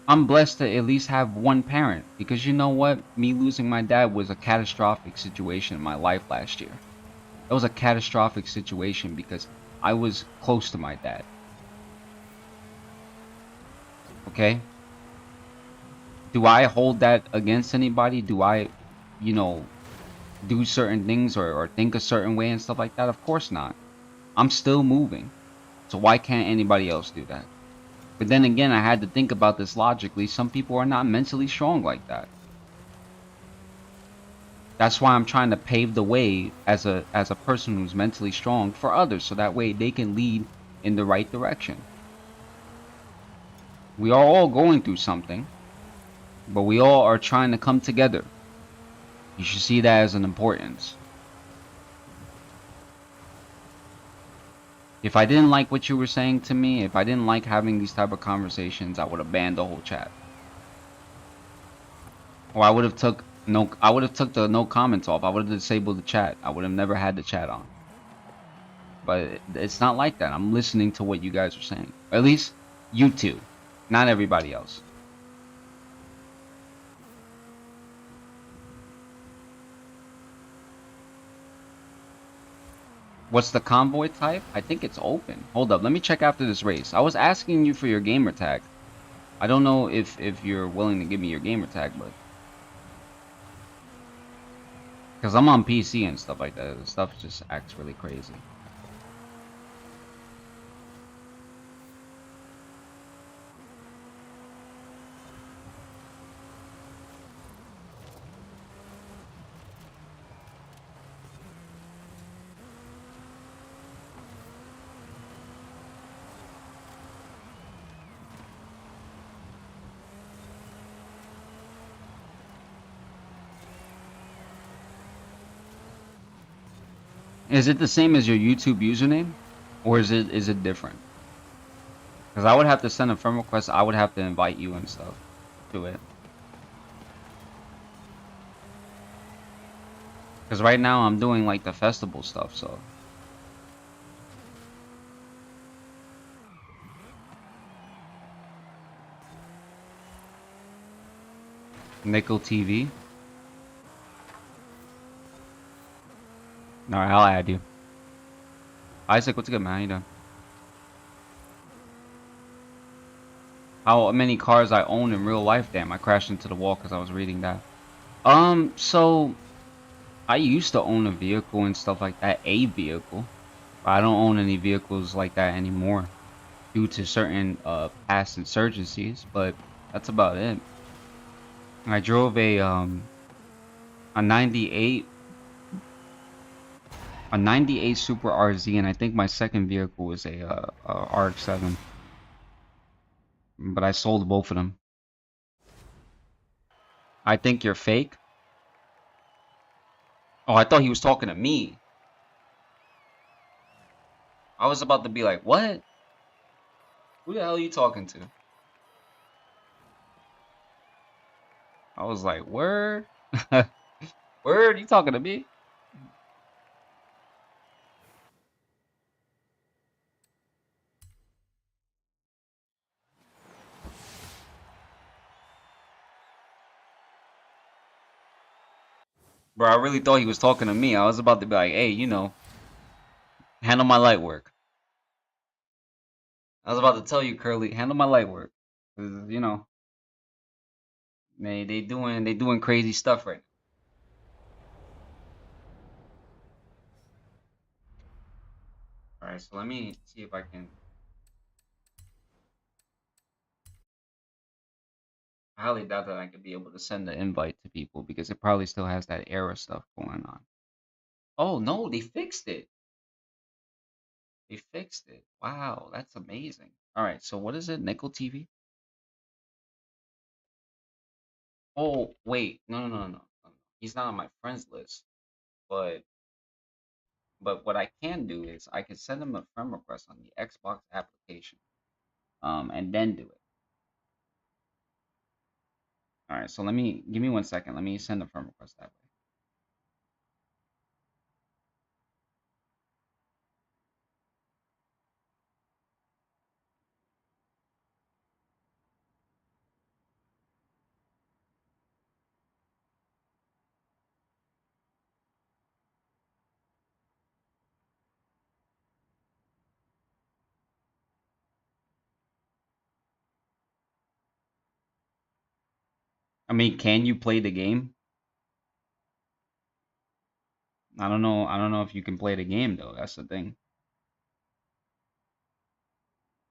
I'm blessed to at least have one parent because you know what? Me losing my dad was a catastrophic situation in my life last year. It was a catastrophic situation because I was close to my dad. Okay? Do I hold that against anybody? Do I, you know, do certain things or think a certain way and stuff like that? Of course not. I'm still moving. So why can't anybody else do that? But then again, I had to think about this logically. Some people are not mentally strong like that. That's why I'm trying to pave the way as a person who's mentally strong for others, so that way they can lead in the right direction. We are all going through something, but we all are trying to come together. You should see that as an importance. If I didn't like what you were saying to me, if I didn't like having these type of conversations, I would have banned the whole chat. Or I would have took the no comments off. I would have disabled the chat. I would have never had the chat on. But it's not like that. I'm listening to what you guys are saying. Or at least you two, not everybody else. What's the convoy type? I think it's open. Hold up, let me check after this race. I was asking you for your gamer tag. I don't know if you're willing to give me your gamer tag, but because I'm on PC and stuff like that, the stuff just acts really crazy. Is it the same as your YouTube username, or is it different? Because I would have to send a friend request. I would have to invite you and stuff to it. Because right now I'm doing like the festival stuff, so Nickel TV. Alright, I'll add you. Isaac, what's good, man? How you doing? How many cars I own in real life? Damn, I crashed into the wall because I was reading that. So I used to own a vehicle and stuff like that, a vehicle. But I don't own any vehicles like that anymore due to certain past insurgencies, but that's about it. I drove a 98 Super RZ, and I think my second vehicle was a RX-7, but I sold both of them. I think you're fake. Oh, I thought he was talking to me. I was about to be like, what? Who the hell are you talking to? I was like, word? Word? You talking to me? Bro, I really thought he was talking to me. I was about to be like, hey, handle my light work. I was about to tell you, Curly, handle my light work. 'Cause, they doing crazy stuff right now. Alright, so let me see if I can. I highly doubt that I could be able to send the invite to people because it probably still has that error stuff going on. Oh no, they fixed it. They fixed it. Wow, that's amazing. Alright, so what is it? Nickel TV? Oh, wait. No, no, no, no, no. No. He's not on my friends list. But what I can do is I can send him a friend request on the Xbox application. And then do it. Alright, so give me 1 second. Let me send a friend request that way. I mean, can you play the game? I don't know if you can play the game though. That's the thing.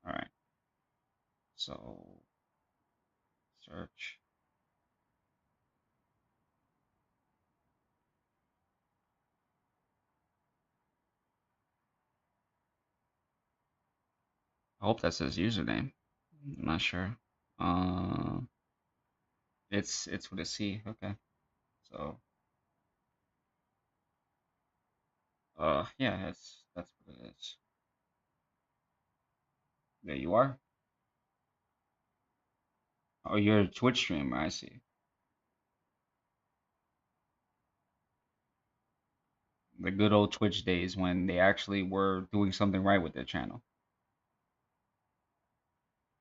Alright. So search. I hope that's his username. I'm not sure. Uh it's with a C. Okay. So yeah, that's what it is. There you are. Oh, you're a Twitch streamer, I see. The good old Twitch days when they actually were doing something right with their channel.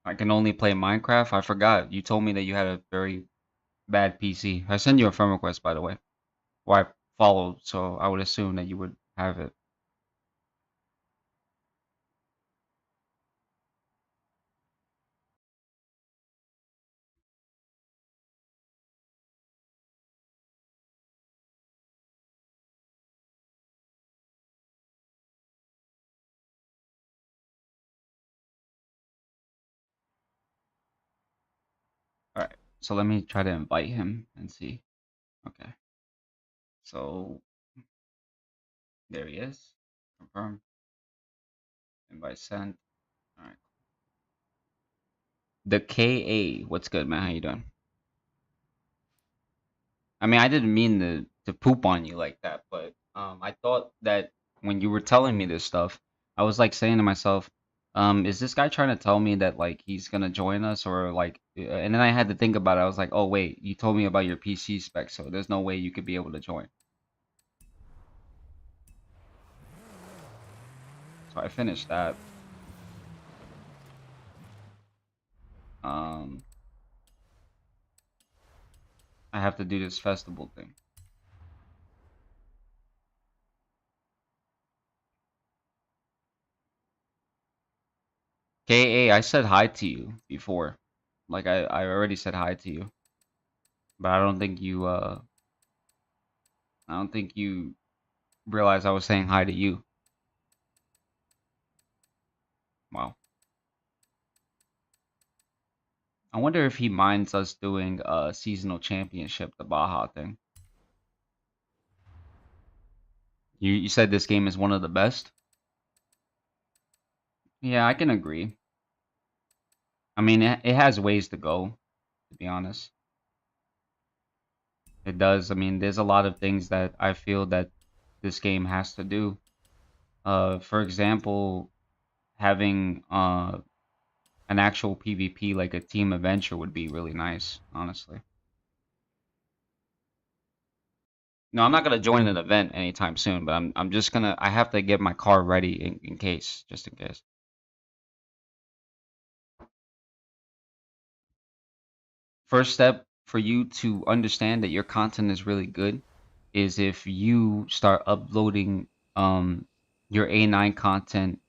I can only play Minecraft. I forgot. You told me that you had a very bad PC. I sent you a friend request, by the way. Well, I followed, so I would assume that you would have it. All right. So let me try to invite him and see. Okay. So there he is. Confirm. Invite sent. All right. The KA. What's good, man? How you doing? I mean, I didn't mean to poop on you like that, but I thought that when you were telling me this stuff, I was like saying to myself, is this guy trying to tell me that like he's gonna join us or like? And then I had to think about it. I was like, oh wait, you told me about your PC specs, so there's no way you could be able to join. So I finished that. Um, I have to do this festival thing. KA, I said hi to you before. Like I already said hi to you. But I don't think you realized I was saying hi to you. Wow. I wonder if he minds us doing a seasonal championship, the Baja thing. You said this game is one of the best? Yeah, I can agree. I mean, it has ways to go, to be honest. It does. I mean, there's a lot of things that I feel that this game has to do. For example, having an actual PvP like a team adventure would be really nice, honestly. No, I'm not gonna join an event anytime soon, but I'm just gonna I have to get my car ready in case, just in case. First step for you to understand that your content is really good is if you start uploading your A9 content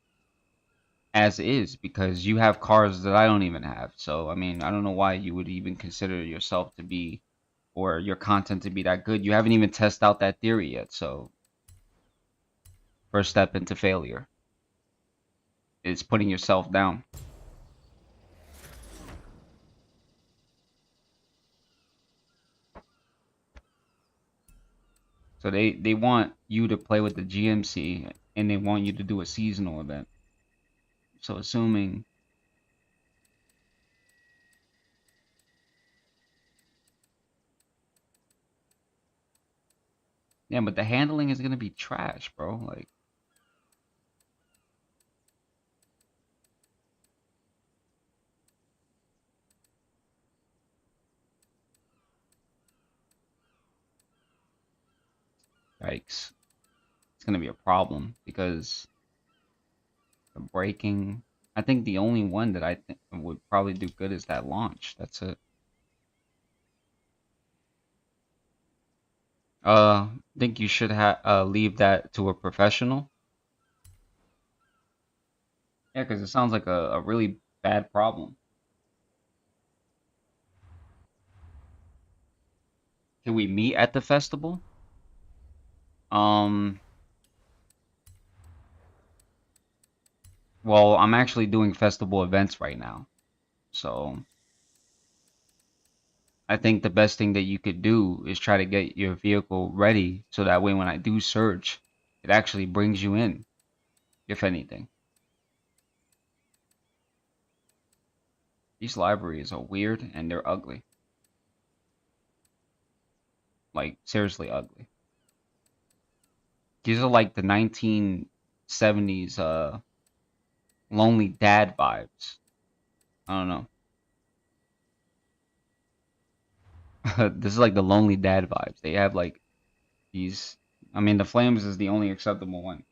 as is, because you have cars that I don't even have. So I mean, I don't know why you would even consider yourself to be or your content to be that good. You haven't even tested out that theory yet. So first step into failure is putting yourself down. So they want you to play with the GMC and they want you to do a seasonal event. So assuming yeah, but the handling is gonna be trash, bro. Like yikes. It's gonna be a problem because the braking. I think the only one that I think would probably do good is that launch. That's it. Think you should leave that to a professional. Yeah, because it sounds like a really bad problem. Can we meet at the festival? Um, well, I'm actually doing festival events right now. So I think the best thing that you could do is try to get your vehicle ready so that way when I do search, it actually brings you in, if anything. These libraries are weird and they're ugly. Like, seriously ugly. These are like the 1970s lonely dad vibes. I don't know. This is like the lonely dad vibes. They have like these. I mean, the flames is the only acceptable one.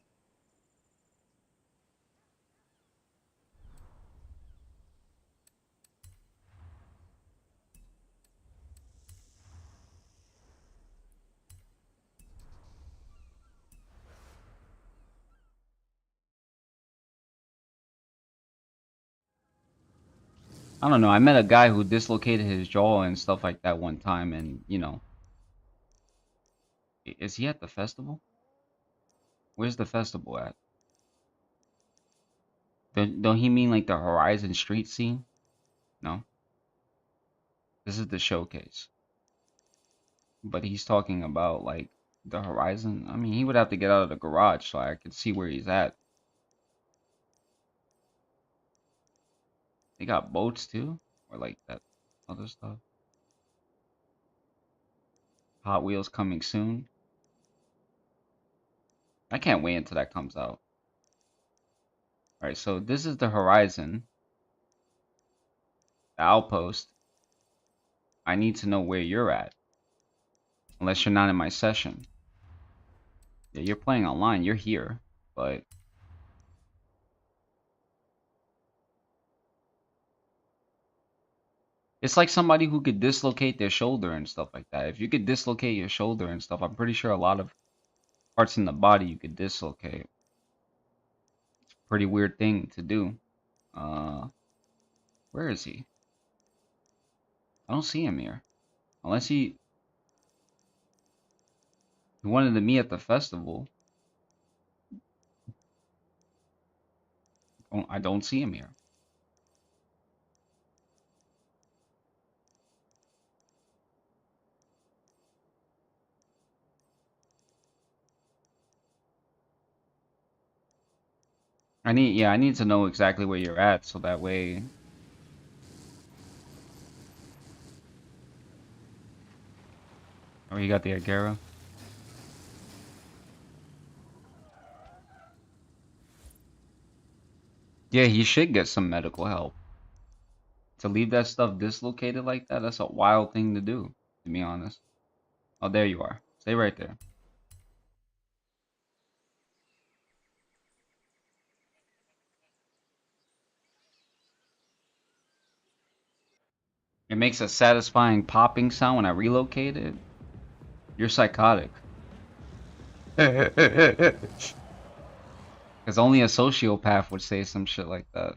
I don't know. I met a guy who dislocated his jaw and stuff like that one time, and you know, is he at the festival? Where's the festival at? Don't he mean like the Horizon Street scene? No, this is the showcase. But he's talking about like the Horizon. I mean, he would have to get out of the garage so I could see where he's at. They got boats too, or like that other stuff. Hot Wheels coming soon. I can't wait until that comes out. All right, so this is the Horizon, the outpost. I need to know where you're at, unless you're not in my session. Yeah, you're playing online. You're here, but It's like somebody who could dislocate their shoulder and stuff like that. If you could dislocate your shoulder and stuff, I'm pretty sure a lot of parts in the body you could dislocate. Pretty weird thing to do. Uh, where is he? I don't see him here. Unless he wanted to meet at the festival. I don't see him here. I need to know exactly where you're at so that way. Oh, you got the Agera? Yeah, he should get some medical help. To leave that stuff dislocated like that, that's a wild thing to do, to be honest. Oh, there you are. Stay right there. It makes a satisfying popping sound when I relocate it. You're psychotic. Because only a sociopath would say some shit like that.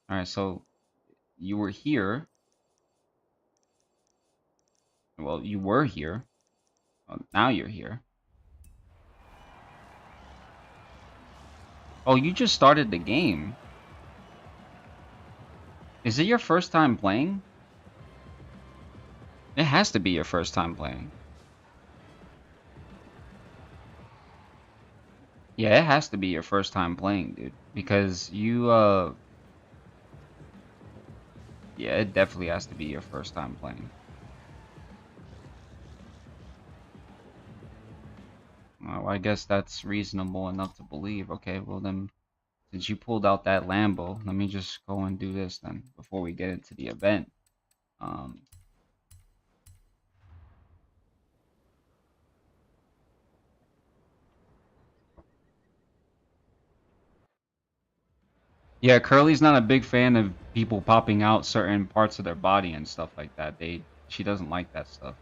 Alright, so you were here. Well, you were here. Well, now you're here. Oh, you just started the game. Is it your first time playing? It has to be your first time playing. Yeah, it has to be your first time playing, dude. Because you, yeah, it definitely has to be your first time playing. Well, I guess that's reasonable enough to believe. Okay, well then, since you pulled out that Lambo, let me just go and do this then before we get into the event. Um, yeah, Curly's not a big fan of people popping out certain parts of their body and stuff like that. She doesn't like that stuff.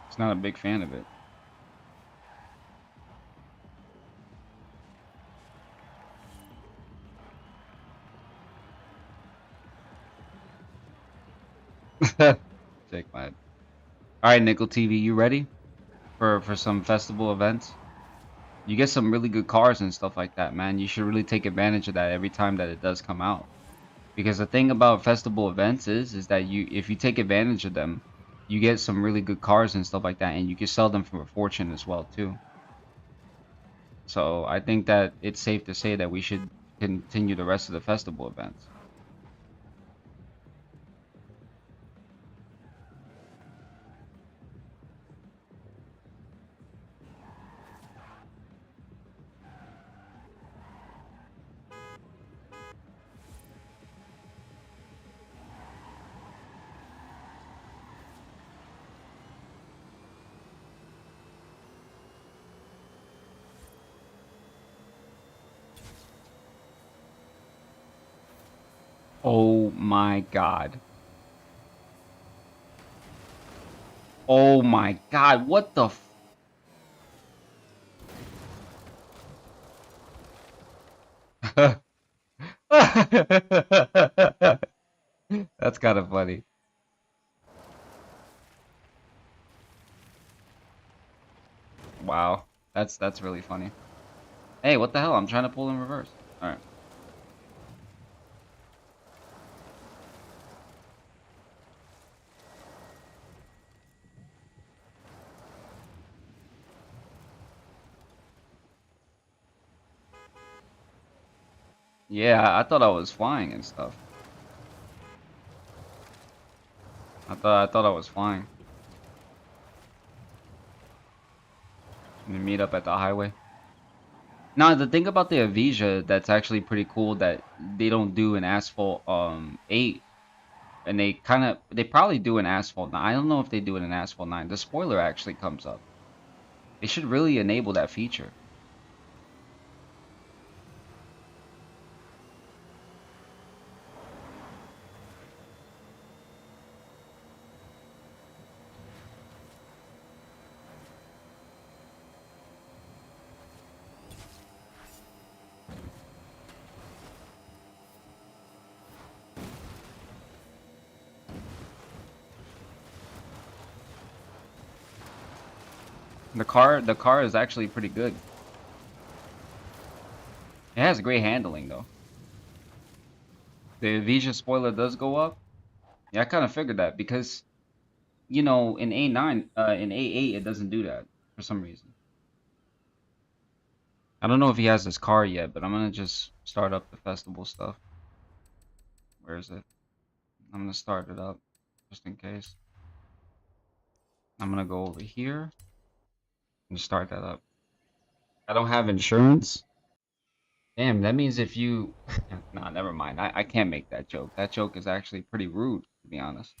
She's not a big fan of it. Take my. All right, Nickel TV, you ready for some festival events? You get some really good cars and stuff like that, man. You should really take advantage of that every time that it does come out. Because the thing about festival events is that if you take advantage of them, you get some really good cars and stuff like that, and you can sell them for a fortune as well too. So I think that it's safe to say that we should continue the rest of the festival events. Oh my god. Oh my god, what the That's kind of funny. Wow. That's really funny. Hey, what the hell? I'm trying to pull in reverse. All right. Yeah, I thought I was flying and stuff. I thought I was flying. We meet up at the highway. Now, the thing about the Avija that's actually pretty cool that they don't do in Asphalt 8 And they probably do in Asphalt 9. I don't know if they do it in Asphalt 9. The spoiler actually comes up. They should really enable that feature. The car is actually pretty good. It has great handling though. The Vija spoiler does go up. Yeah, I kind of figured that because you know in A9, in A8 it doesn't do that for some reason. I don't know if he has his car yet, but I'm gonna just start up the festival stuff. Where is it? I'm gonna start it up just in case. I'm gonna go over here and start that up. I don't have insurance. Damn, that means if you nah, never mind. I can't make that joke. That joke is actually pretty rude, to be honest.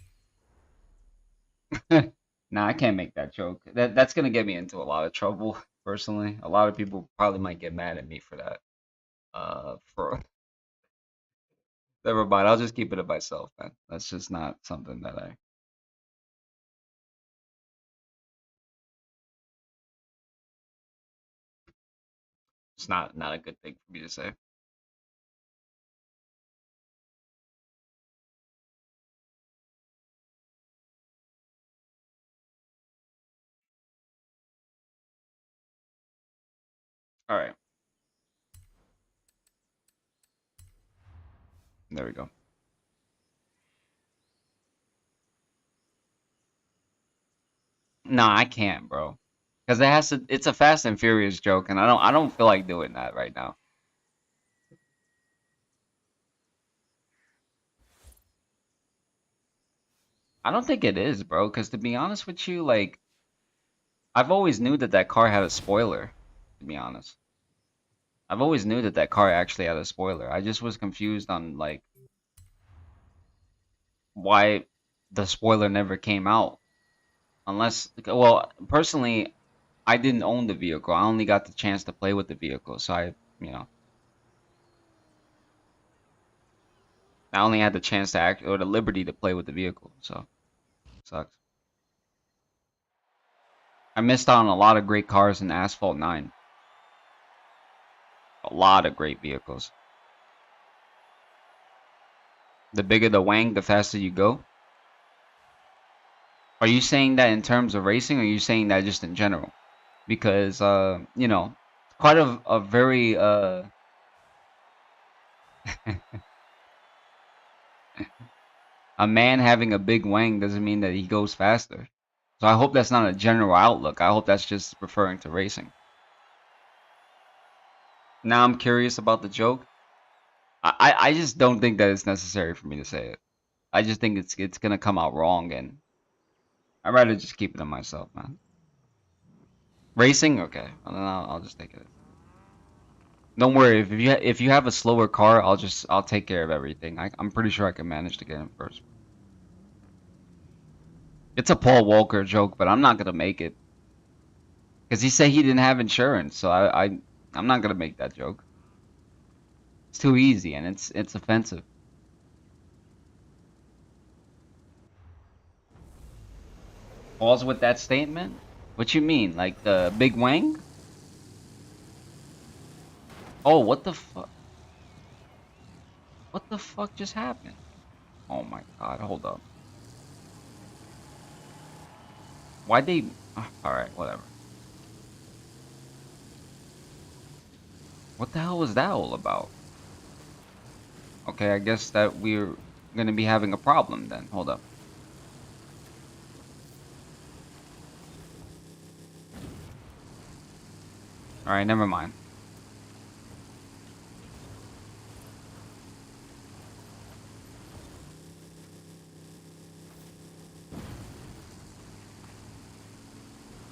Nah, I can't make that joke. That's gonna get me into a lot of trouble, personally. A lot of people probably might get mad at me for that. For never mind. I'll just keep it to myself, man. That's just not something that I. It's not a good thing for me to say. All right, there we go. Nah, I can't, bro. Because it has to. It's a Fast and Furious joke, and I don't feel like doing that right now. I don't think it is, bro. Because to be honest with you, like I've always knew that that car had a spoiler. To be honest, I've always knew that that car actually had a spoiler. I just was confused on like why the spoiler never came out. Unless, well, personally, I didn't own the vehicle. I only got the chance to play with the vehicle, so you know, I only had the chance to act or the liberty to play with the vehicle. So sucks. I missed out on a lot of great cars in Asphalt 9. A lot of great vehicles. The bigger the wang, the faster you go. Are you saying that in terms of racing, or are you saying that just in general? Because you know, quite a very a man having a big wang doesn't mean that he goes faster. So I hope that's not a general outlook. I hope that's just referring to racing. Now I'm curious about the joke. I just don't think that it's necessary for me to say it. I just think it's gonna come out wrong, and I'd rather just keep it to myself, man. Racing, okay. Well, then I'll just take it. Don't worry. If you have a slower car, I'll take care of everything. I'm pretty sure I can manage to get him first. It's a Paul Walker joke, but I'm not gonna make it because he said he didn't have insurance. So I'm not gonna make that joke. It's too easy and it's offensive. Falls with that statement? What you mean? Like the big wang? Oh, what the fuck? What the fuck just happened? Oh my god, hold up. Why'd they? Alright, whatever. What the hell was that all about? Okay, I guess that we're gonna be having a problem then. Hold up. Alright, never mind.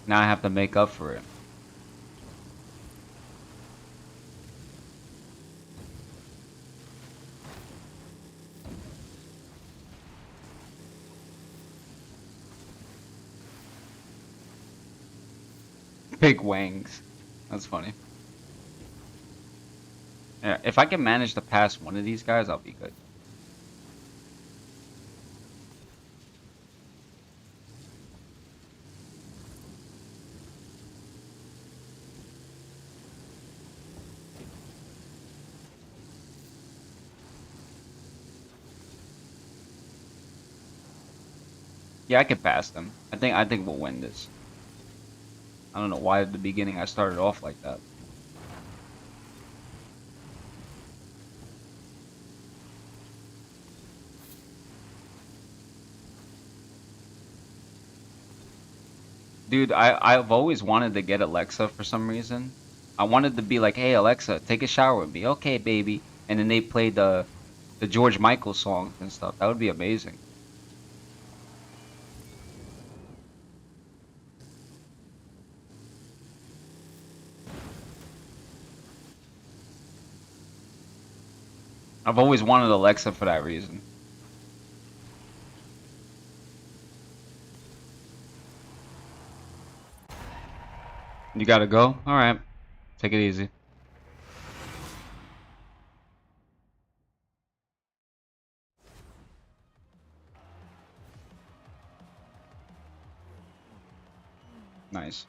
Now I have to make up for it. Big wangs. That's funny. Yeah, if I can manage to pass one of these guys, I'll be good. Yeah, I can pass them. I think we'll win this. I don't know why at the beginning I started off like that. Dude, I've always wanted to get Alexa for some reason. I wanted to be like, "Hey Alexa, take a shower with me." Okay, baby. And then they play the George Michael songs and stuff. That would be amazing. I've always wanted Alexa for that reason. You gotta go? Alright. Take it easy. Nice.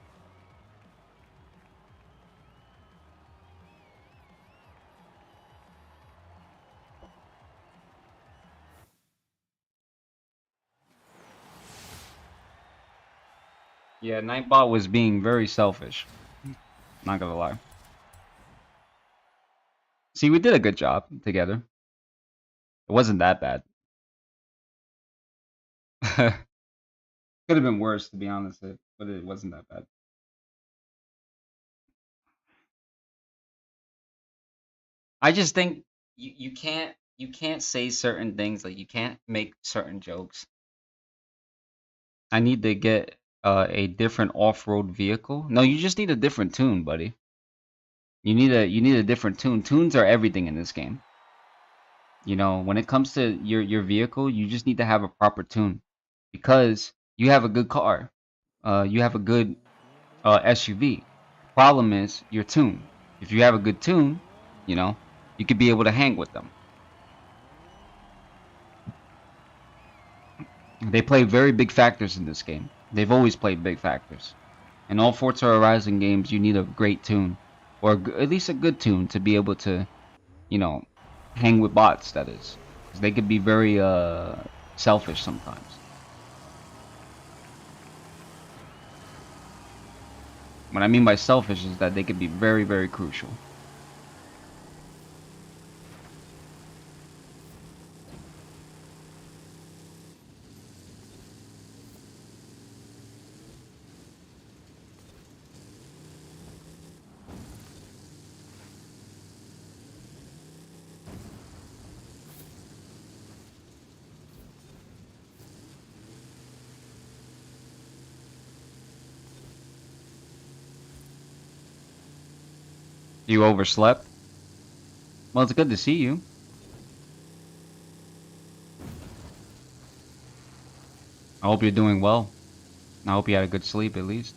Yeah, Nightbot was being very selfish. Not gonna lie. See, we did a good job together. It wasn't that bad. Could have been worse, to be honest, but it wasn't that bad. I just think you can't say certain things, like you can't make certain jokes. I need to get a different off-road vehicle. No, you just need a different tune, buddy. You need a different tune. Tunes are everything in this game. You know, when it comes to your vehicle, you just need to have a proper tune because you have a good car. You have a good SUV. Problem is your tune. If you have a good tune, you know, you could be able to hang with them. They play very big factors in this game. They've always played big factors. In all Forza Horizon games, you need a great tune, or at least a good tune to be able to, you know, hang with bots. That is, 'cause they could be very selfish sometimes. What I mean by selfish is that they could be very, very crucial. You overslept? Well, it's good to see you. I hope you're doing well. I hope you had a good sleep at least.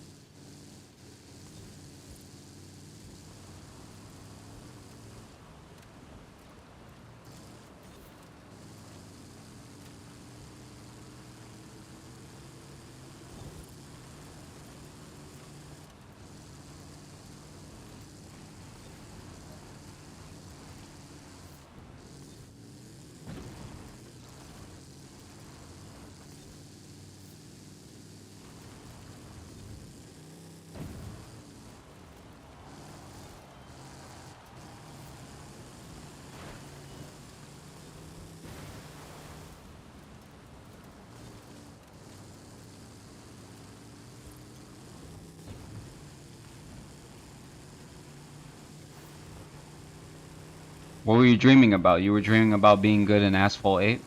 What were you dreaming about? You were dreaming about being good in Asphalt 8?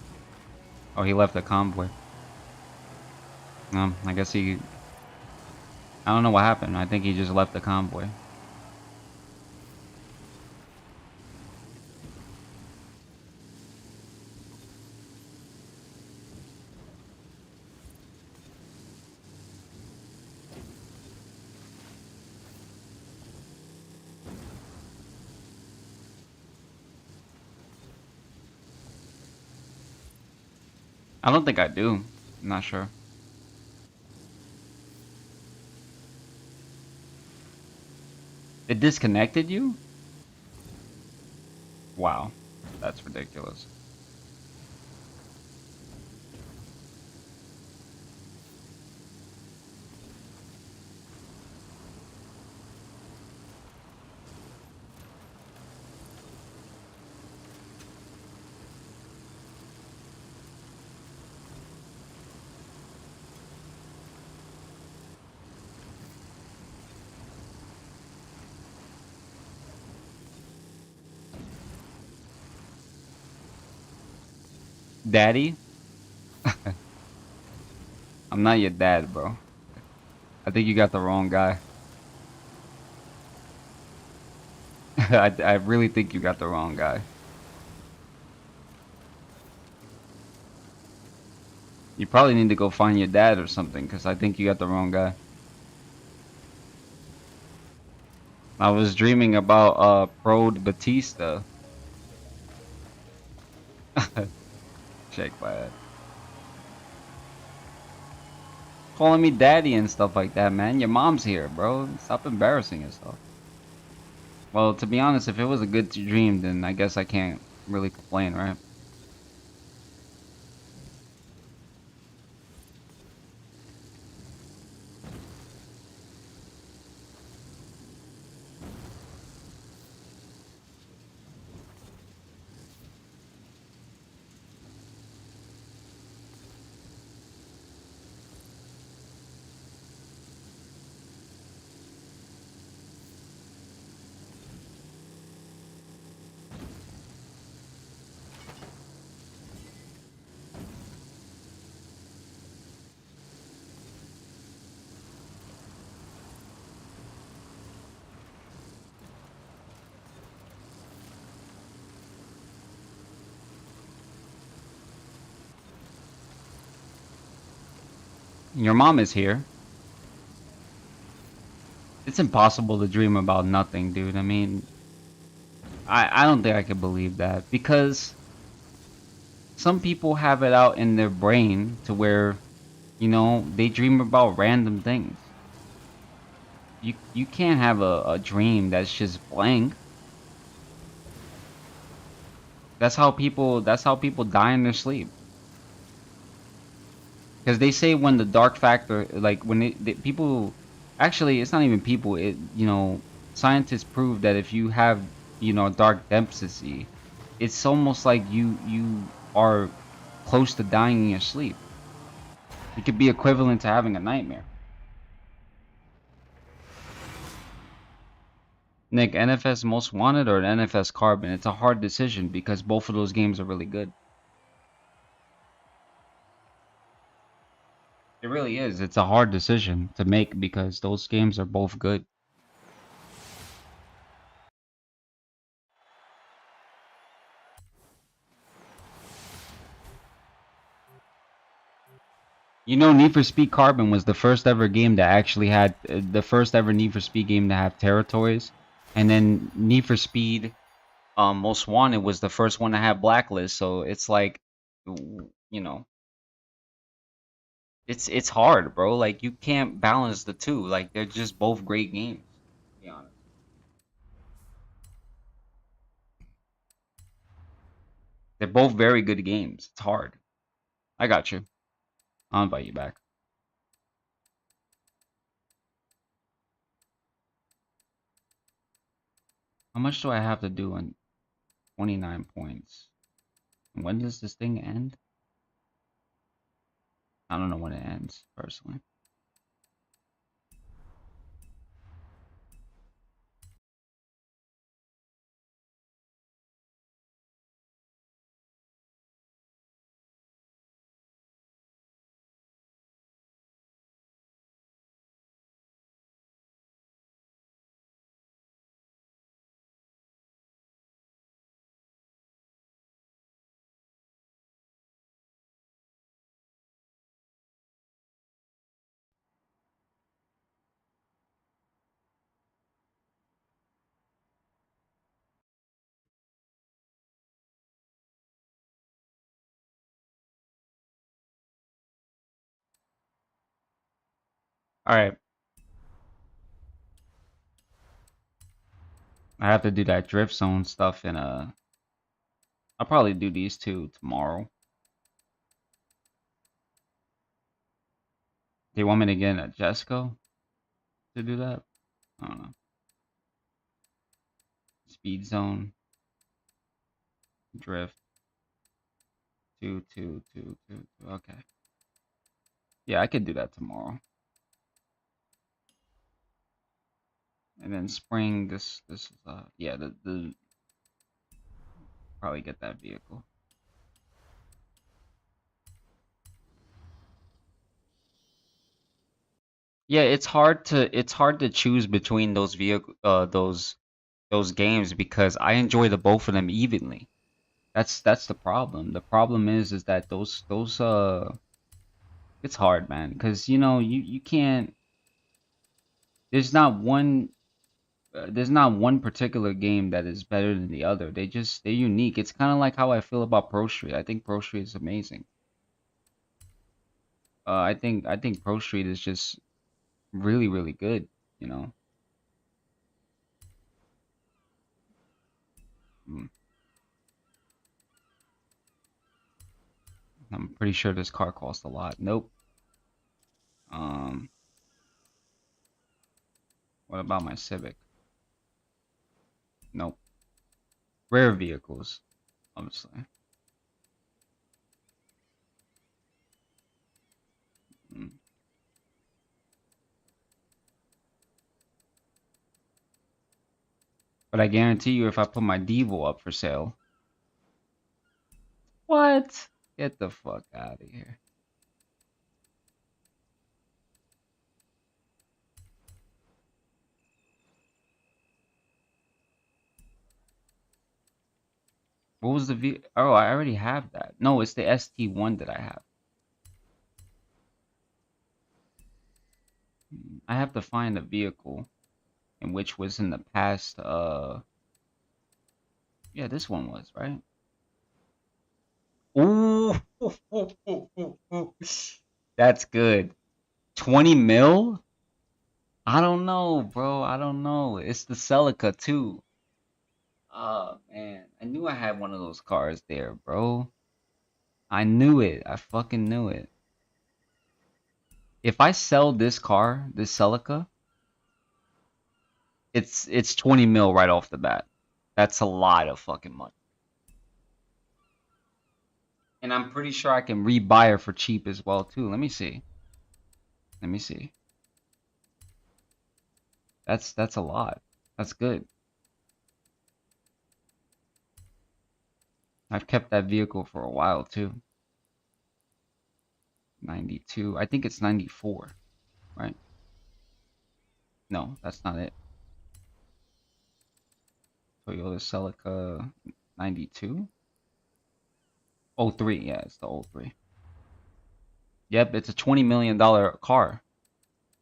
Oh, he left the convoy. I guess he... I don't know what happened. I think he just left the convoy. I don't think I do. I'm not sure. It disconnected you? Wow. That's ridiculous. Daddy? I'm not your dad, bro. I think you got the wrong guy. I really think you got the wrong guy. You probably need to go find your dad or something, because I think you got the wrong guy. I was dreaming about Prode Batista. Shake my head. Calling me daddy and stuff like that, man. Your mom's here, bro. Stop embarrassing yourself. Well, to be honest, if it was a good dream, then I guess I can't really complain, right? Your mom is here. It's impossible to dream about nothing, dude. I mean, I don't think I could believe that because some people have it out in their brain to where, they dream about random things. You can't have a dream that's just blank. That's how people die in their sleep. Because they say when the dark factor, like when people, actually, it's not even people. Scientists prove that if you have, dark density, it's almost like you are close to dying in your sleep. It could be equivalent to having a nightmare. Nick, NFS Most Wanted or NFS Carbon? It's a hard decision because both of those games are really good. It really is. It's a hard decision to make because those games are both good. Need for Speed Carbon was the first ever game that actually had the first ever Need for Speed game to have territories, and then Need for Speed Most Wanted was the first one to have Blacklist. So it's like, you know, it's hard, bro. Like you can't balance the two. Like they're just both great games. To be honest, they're both very good games. It's hard. I got you. I'll invite you back. How much do I have to do on 29 points? When does this thing end? I don't know when it ends, personally. Alright. I have to do that drift zone stuff in I'll probably do these two tomorrow. Do you want me to get a Jesco to do that? I don't know. Speed zone. Drift. Two. Okay. Yeah, I could do that tomorrow. And then spring, this is yeah, the probably get that vehicle. Yeah, it's hard to choose between those vehicle those games because I enjoy the both of them evenly. That's the problem. The problem is that those it's hard, man, because you know you can't. There's not one there's not one particular game that is better than the other. They're unique. It's kind of like how I feel about Pro Street. I think Pro Street is amazing. I think Pro Street is just really good. You know. Mm. I'm pretty sure this car costs a lot. Nope. Um, what about my Civic? Nope. Rare vehicles, obviously. Mm. But I guarantee you, if I put my Devo up for sale, what? Get the fuck out of here. What was the V? Oh, I already have that. No, it's the ST1 that I have. I have to find a vehicle in which was in the past. Yeah, this one was, right? Ooh, that's good. 20 mil? I don't know, bro. I don't know. It's the Celica too. Oh man, I knew I had one of those cars there, bro. I knew it. I fucking knew it. If I sell this car, this Celica, it's 20 mil right off the bat. That's a lot of fucking money. And I'm pretty sure I can rebuy her for cheap as well too. Let me see. Let me see. That's a lot. That's good. I've kept that vehicle for a while too. 92. I think it's 94, right? No, that's not it. Toyota Celica 92? 03, yeah, it's the 03. Yep, it's a $20 million car.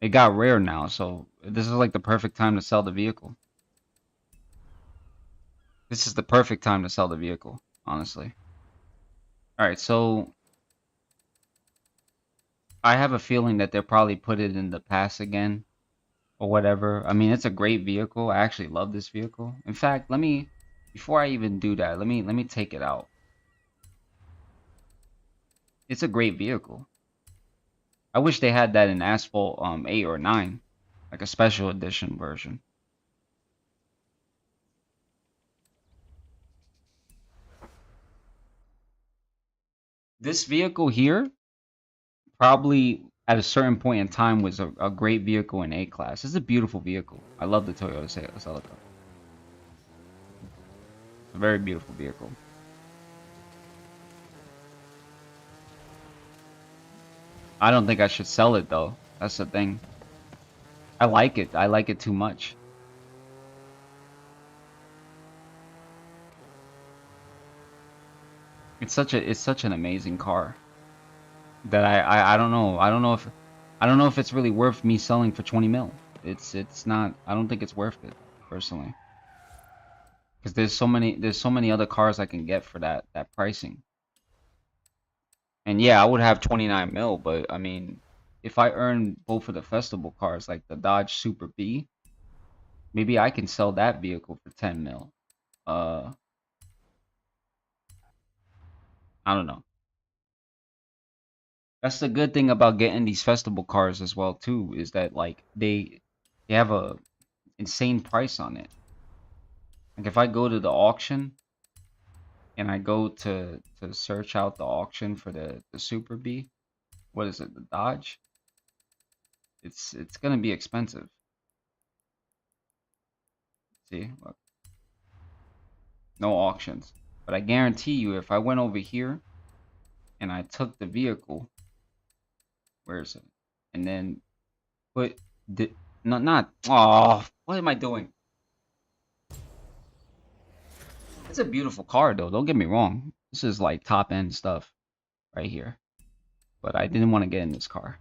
It got rare now, so this is like the perfect time to sell the vehicle. This is the perfect time to sell the vehicle, honestly. Alright, so I have a feeling that they'll probably put it in the past again or whatever. I mean, it's a great vehicle. I actually love this vehicle. In fact, before I even do that, let me take it out. It's a great vehicle. I wish they had that in Asphalt 8 or 9, like a special edition version. This vehicle here probably at a certain point in time was a great vehicle in A class. It's a beautiful vehicle. I love the Toyota Celica. It's a very beautiful vehicle. I don't think I should sell it though. That's the thing. I like it. I like it too much. It's such an amazing car that I don't know. I don't know if it's really worth me selling for 20 mil. It's not. I don't think it's worth it personally. Because there's so many other cars I can get for that pricing. And yeah, I would have 29 mil, but I mean, if I earn both of the festival cars, like the Dodge Super B, maybe I can sell that vehicle for 10 mil. I don't know. That's the good thing about getting these festival cars as well too, is that like they have a insane price on it. Like if I go to the auction and I go to search out the auction for the Super B, what is it, the Dodge? It's gonna be expensive. See, look, no auctions. But I guarantee you, if I went over here and I took the vehicle, where is it? And then put the not oh, what am I doing? It's a beautiful car though. Don't get me wrong. This is like top end stuff right here. But I didn't want to get in this car.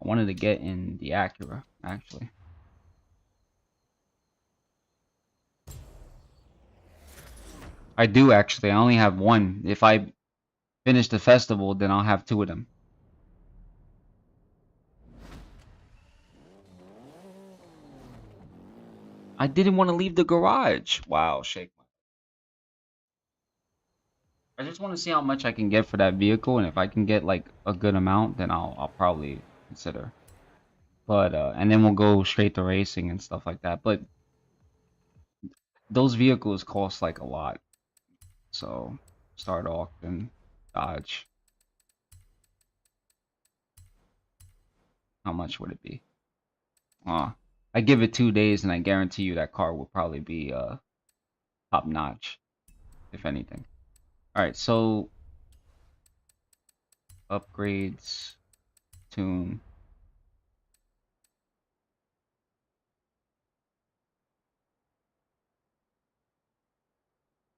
I wanted to get in the Acura actually. I do actually. I only have one. If I finish the festival, then I'll have two of them. I didn't want to leave the garage. Wow, shake. I just want to see how much I can get for that vehicle, and if I can get like a good amount, then I'll probably consider. But and then we'll go straight to racing and stuff like that. But those vehicles cost like a lot. So start auction, Dodge. How much would it be? I give it 2 days, and I guarantee you that car will probably be top notch, if anything. All right, so upgrades, tune.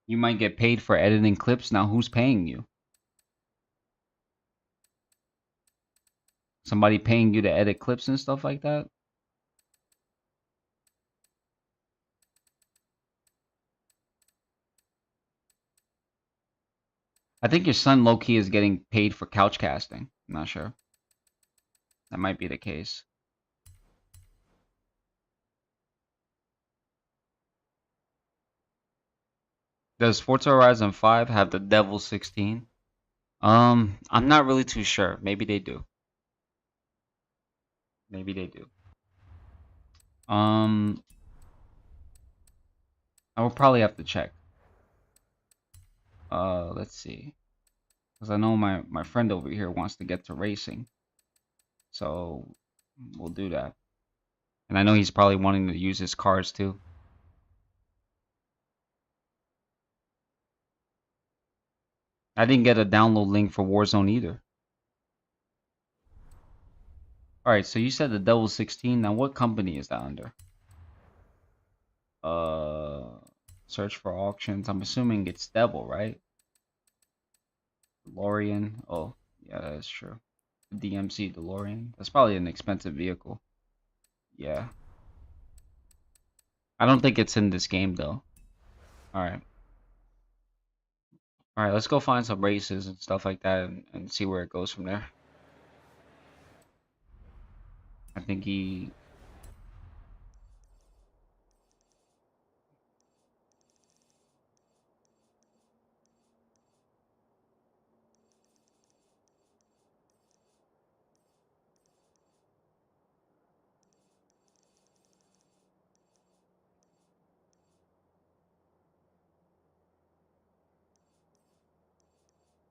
You might get paid for editing clips. Now, who's paying you? Somebody paying you to edit clips and stuff like that? I think your son low-key is getting paid for couch casting. I'm not sure. That might be the case. Does Forza Horizon 5 have the Devil 16? I'm not really too sure. Maybe they do. Maybe they do. I will probably have to check. Let's see. Because I know my friend over here wants to get to racing. So we'll do that. And I know he's probably wanting to use his cars too. I didn't get a download link for Warzone either. Alright, so you said the Devil 16. Now what company is that under? Search for auctions. I'm assuming it's Devil, right? DeLorean. Oh, yeah, that's true. DMC DeLorean. That's probably an expensive vehicle. Yeah. I don't think it's in this game though. Alright. Alright, let's go find some races and stuff like that and see where it goes from there. I think he...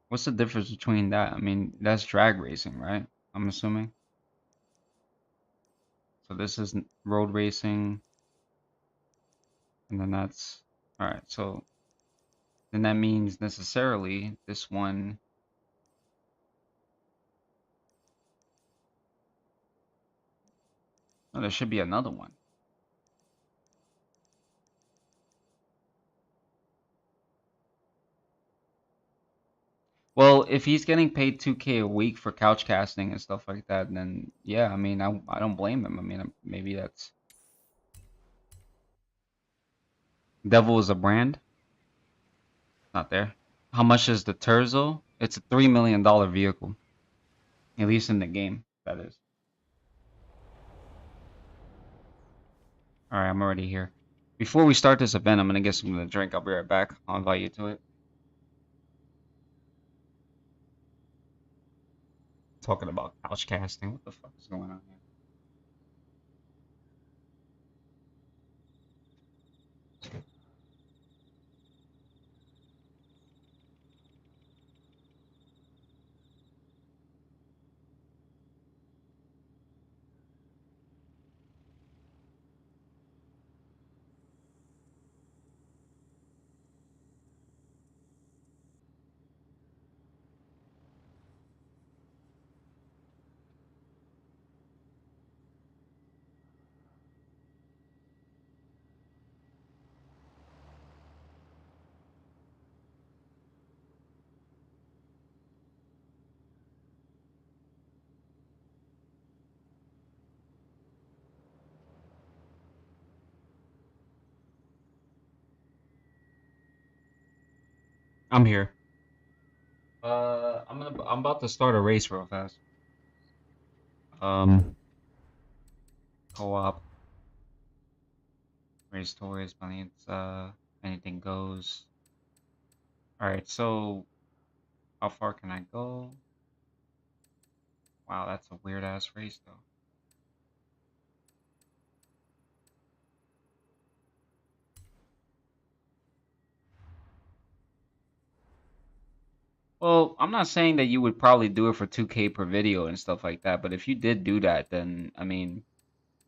What's the difference between that? I mean, that's drag racing, right? I'm assuming. So this is road racing. And then that's... Alright, so... Then that means necessarily this one... Oh, there should be another one. Well, if he's getting paid 2K a week for couch casting and stuff like that, then yeah, I mean, I don't blame him. I mean, maybe that's... Devil is a brand? Not there. How much is the Terzo? It's a $3 million vehicle. At least in the game, that is. Alright, I'm already here. Before we start this event, I'm gonna get something to drink. I'll be right back. I'll invite you to it. Talking about couch casting. What the fuck is going on here? I'm here. I'm about to start a race real fast. Co-op. Race toys, money, anything goes. Alright, so how far can I go? Wow, that's a weird ass race though. Well, I'm not saying that you would probably do it for 2K per video and stuff like that, but if you did do that, then I mean,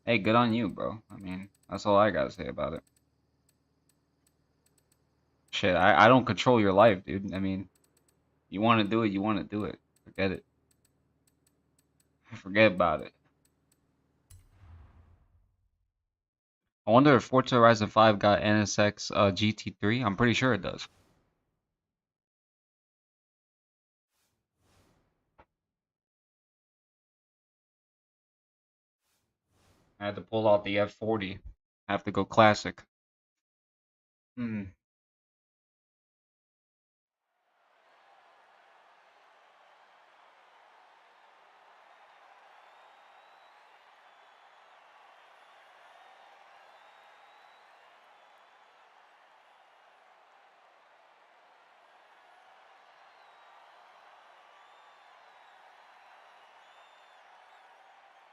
hey, good on you, bro. I mean, that's all I gotta say about it. Shit, I don't control your life, dude. I mean, you want to do it, you want to do it. Forget it. Forget about it. I wonder if Forza Horizon 5 got NSX GT3. I'm pretty sure it does. I had to pull out the F40. I have to go classic. Hmm.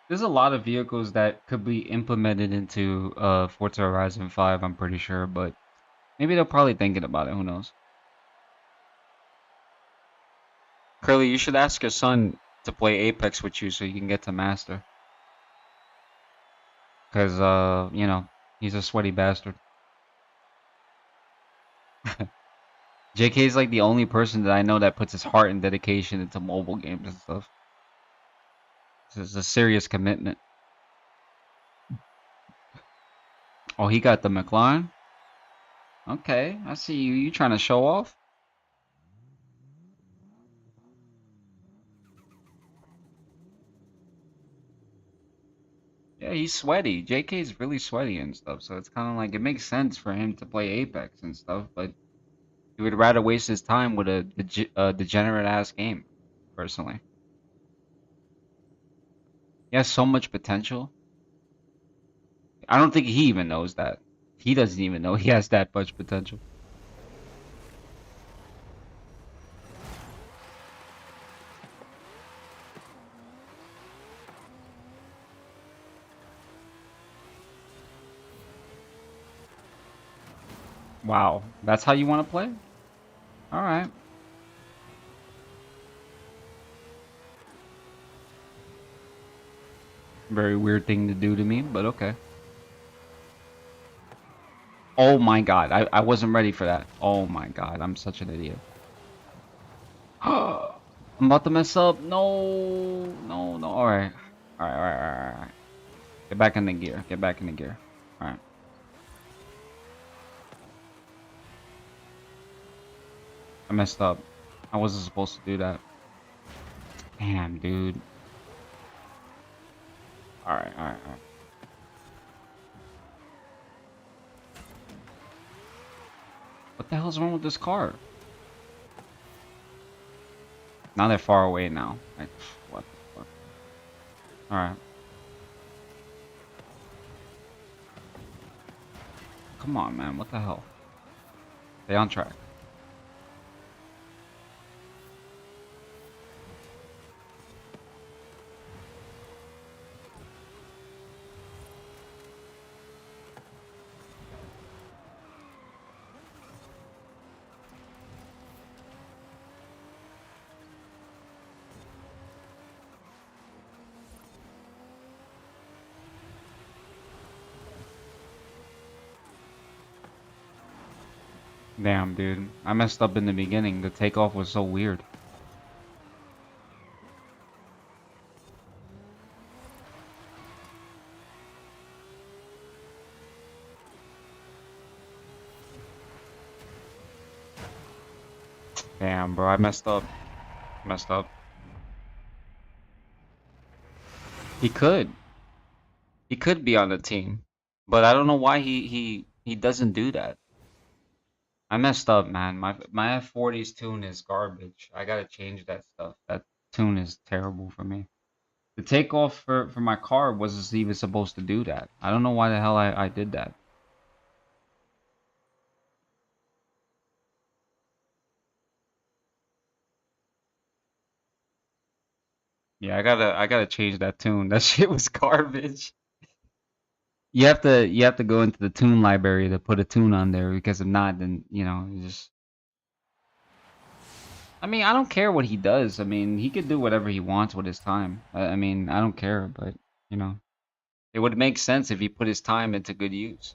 There's a lot of vehicles that could be implemented into Forza Horizon 5, I'm pretty sure, but maybe they're probably thinking about it, who knows. Curly, you should ask your son to play Apex with you so you can get to Master. Because, you know, he's a sweaty bastard. JK is like the only person that I know that puts his heart and dedication into mobile games and stuff. This is a serious commitment. Oh, he got the McLaren? Okay, I see you. You trying to show off? Yeah, he's sweaty. JK is really sweaty and stuff, so it's kind of like it makes sense for him to play Apex and stuff, but he would rather waste his time with a degenerate ass game, personally. He has so much potential. I don't think he even knows that. He doesn't even know he has that much potential. Wow, that's how you want to play? All right. Very weird thing to do to me, but okay. Oh my god, I wasn't ready for that. Oh my god, I'm such an idiot. I'm about to mess up. No, no, no. All right, all right, all right, all right, all right. Get back in the gear. Get back in the gear. All right. I messed up. I wasn't supposed to do that. Damn, dude. All right, all right, all right. What the hell's wrong with this car? Now they're far away now. Like, what the fuck? All right. come on, man. What the hell? Stay on track. Damn, dude. I messed up in the beginning. The takeoff was so weird. Damn, bro. I messed up. Messed up. He could. He could be on the team. But I don't know why he doesn't do that. I messed up, man. My F40's tune is garbage. I gotta change that stuff. That tune is terrible for me. The takeoff for my car wasn't even supposed to do that. I don't know why the hell I did that. Yeah, I gotta change that tune. That shit was garbage. You have to go into the tune library to put a tune on there because if not, then you just. I mean, I don't care what he does. I mean, he could do whatever he wants with his time. I mean, I don't care, but you know, it would make sense if he put his time into good use.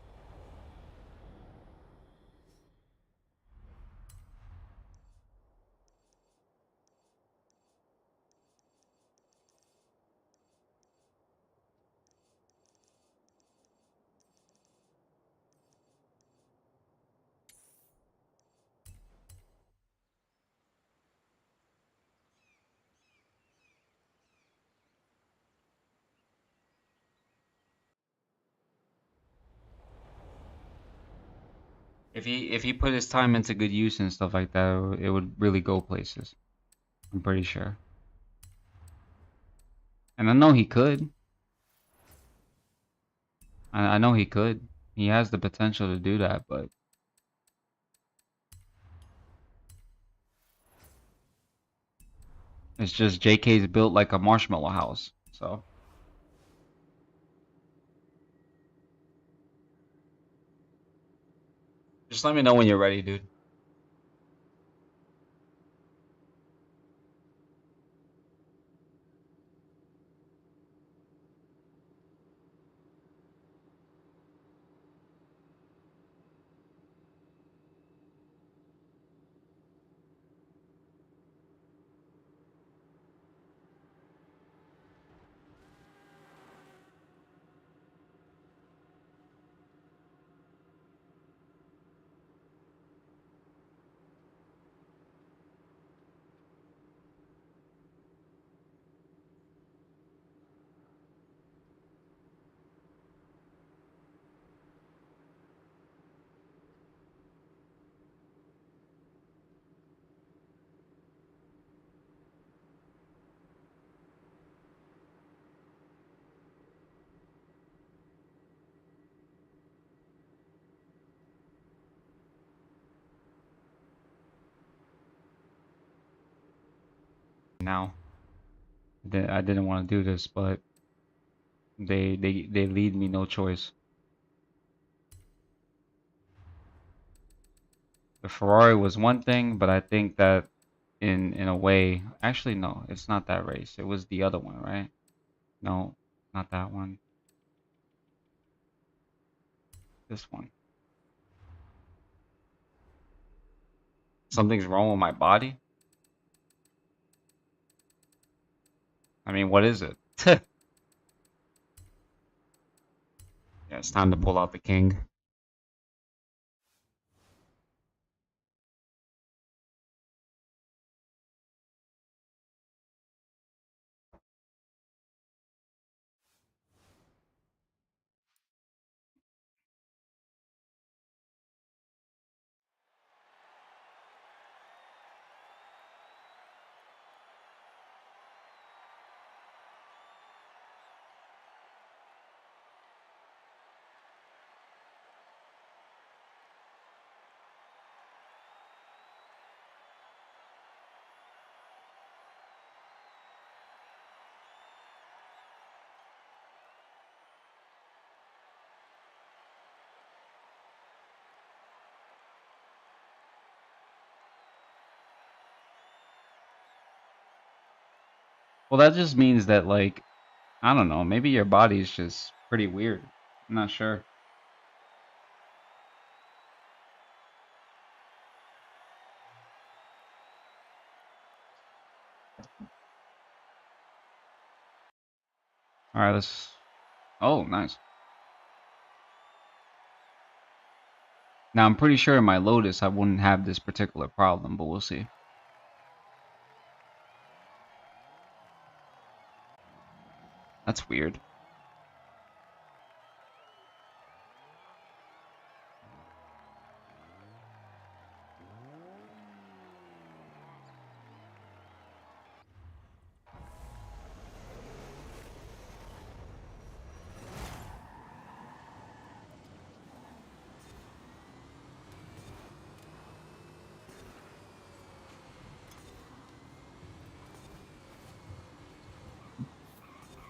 If he put his time into good use and stuff like that, it would really go places. I'm pretty sure. And I know he could. I know he could. He has the potential to do that, but it's just JK's built like a marshmallow house. So just let me know when you're ready, dude. Now, I didn't want to do this, but they lead me no choice. The Ferrari was one thing, but I think that in a way, actually no, it's not that race. It was the other one, right? No, not that one. This one. Something's wrong with my body? I mean, what is it? Yeah, it's time to pull out the king. Well, that just means that, like, I don't know, maybe your body's just pretty weird. I'm not sure. Alright, let's... Oh, nice. Now, I'm pretty sure in my Lotus I wouldn't have this particular problem, but we'll see. That's weird.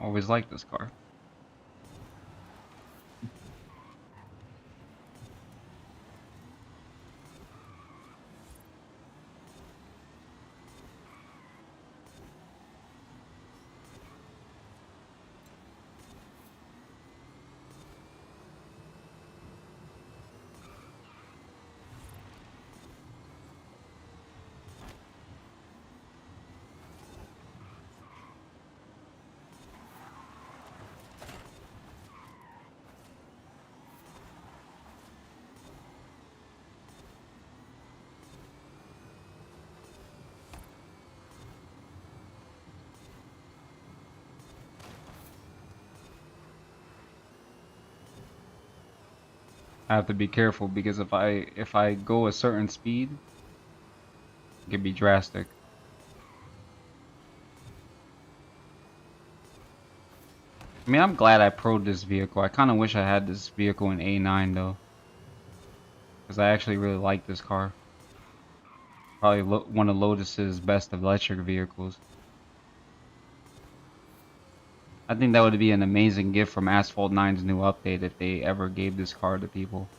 Always liked this car. I have to be careful because if I go a certain speed, it could be drastic. I mean, I'm glad I pro'd this vehicle. I kind of wish I had this vehicle in A9 though, because I actually really like this car. Probably one of Lotus's best electric vehicles. I think that would be an amazing gift from Asphalt 9's new update if they ever gave this car to people.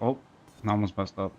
Oh, I almost messed up.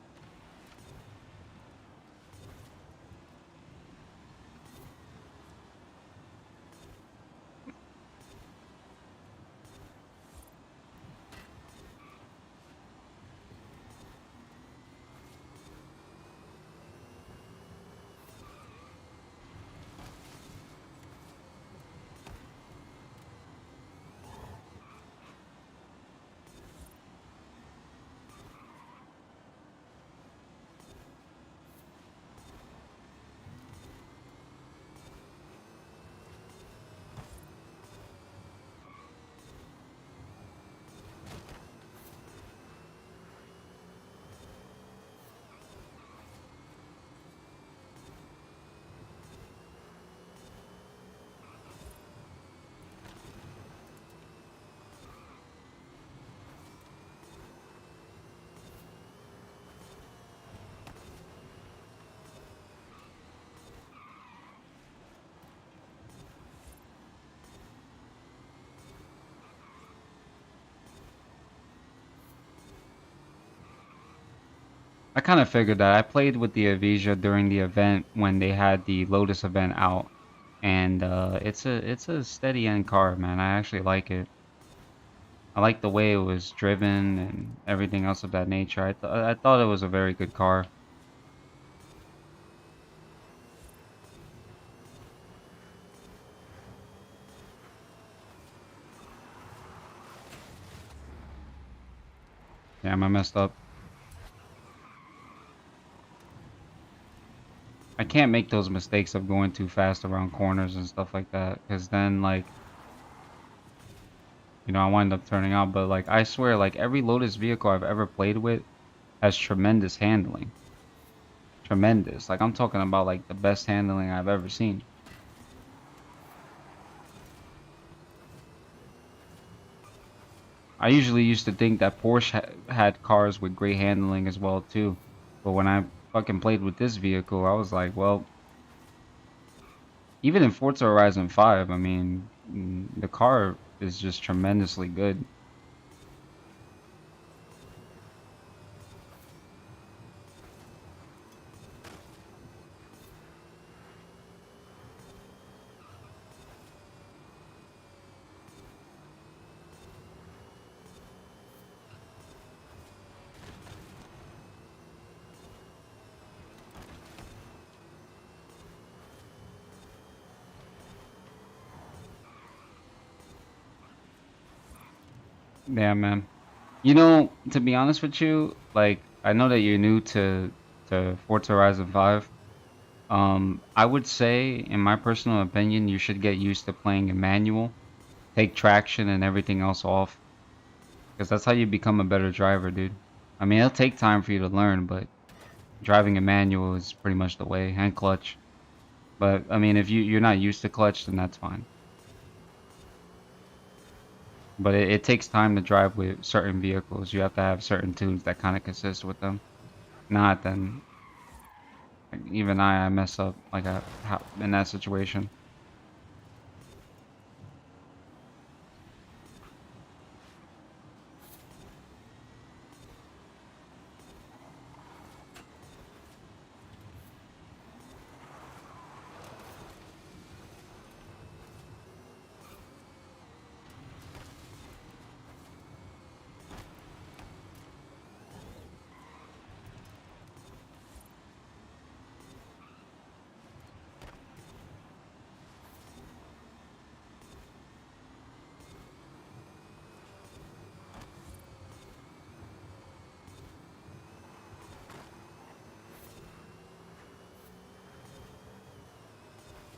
I kind of figured that. I played with the Avisia during the event when they had the Lotus event out, and it's a steady end car, man. I actually like it. I like the way it was driven and everything else of that nature. I thought it was a very good car. Damn, I messed up. I can't make those mistakes of going too fast around corners and stuff like that, because then, like, I wind up turning out. But, like, I swear, like, every Lotus vehicle I've ever played with has tremendous handling. Tremendous. Like, I'm talking about, like, the best handling I've ever seen. I usually used to think that Porsche had cars with great handling as well too, but when I fucking played with this vehicle, I was like, well, even in Forza Horizon 5, I mean, the car is just tremendously good. Yeah, man. You know, to be honest with you, like I know that you're new to Forza Horizon 5. I would say, in my personal opinion, you should get used to playing in manual, take traction and everything else off, because that's how you become a better driver, dude. I mean, it'll take time for you to learn, but driving a manual is pretty much the way, and clutch. But I mean, if you're not used to clutch, then that's fine. But it takes time to drive with certain vehicles. You have to have certain tunes that kind of consist with them. Not then, like, even I mess up like in that situation.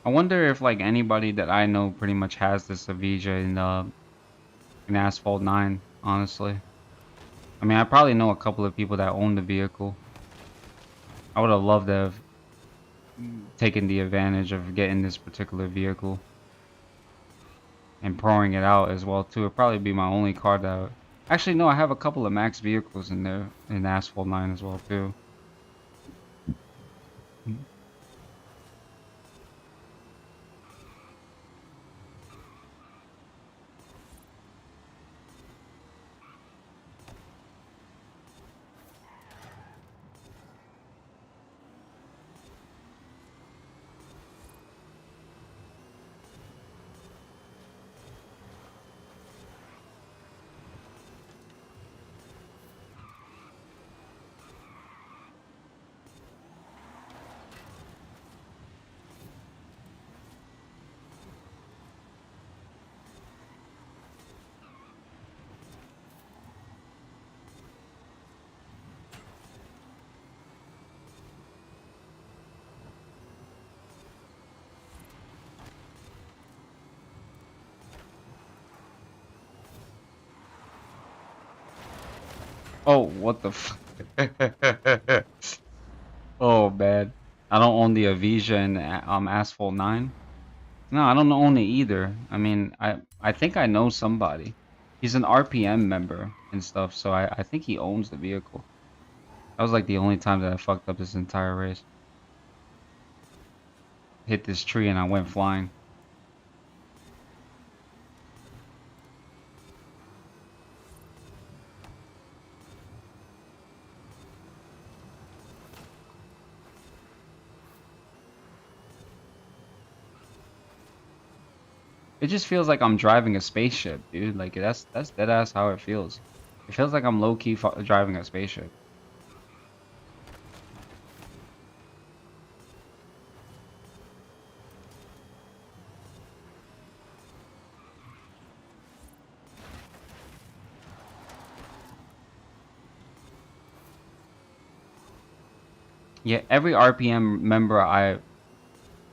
I wonder if like anybody that I know pretty much has this Avija in Asphalt 9, honestly. I mean, I probably know a couple of people that own the vehicle. I would have loved to have taken the advantage of getting this particular vehicle and pouring it out as well too. It'd probably be my only car that actually no, I have a couple of max vehicles in there in Asphalt 9 as well too. Oh, what the Oh man. I don't own the Avija in Asphalt 9. No, I don't own it either. I mean, I think I know somebody. He's an RPM member and stuff, so I think he owns the vehicle. That was like the only time that I fucked up this entire race. Hit this tree and I went flying. It just feels like I'm driving a spaceship, dude. Like that's dead ass how it feels. It feels like I'm low key driving a spaceship. Yeah, every RPM member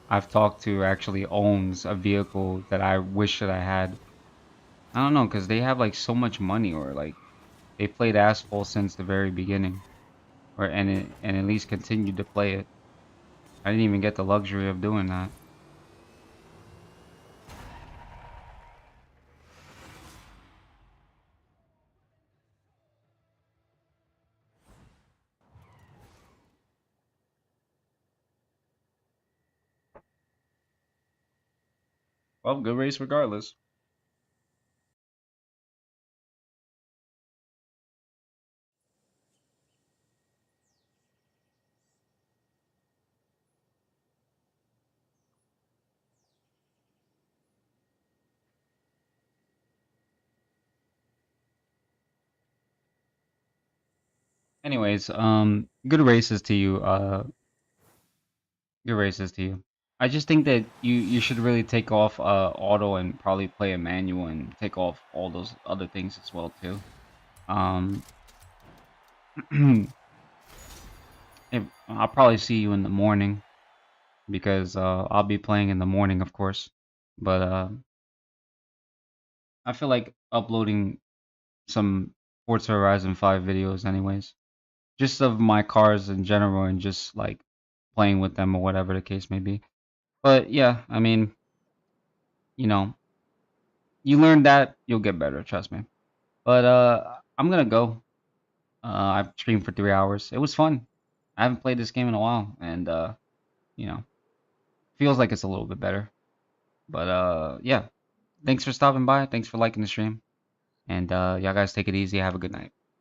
I've talked to actually owns a vehicle that I wish that I had. I don't know, cause they have like so much money, or like they played Asphalt since the very beginning, or and at least continued to play it. I didn't even get the luxury of doing that. Well, good race regardless. Anyways, good races to you. Good races to you. I just think that you should really take off auto and probably play a manual and take off all those other things as well too. Um, I'll probably see you in the morning because I'll be playing in the morning, of course. But I feel like uploading some Forza Horizon 5 videos anyways. Just of my cars in general and just like playing with them or whatever the case may be. But yeah, I mean, you know, you learn that, you'll get better, trust me. But I'm gonna go. I've streamed for 3 hours. It was fun. I haven't played this game in a while, and you know, feels like it's a little bit better. But yeah, thanks for stopping by. Thanks for liking the stream, and y'all guys take it easy. Have a good night.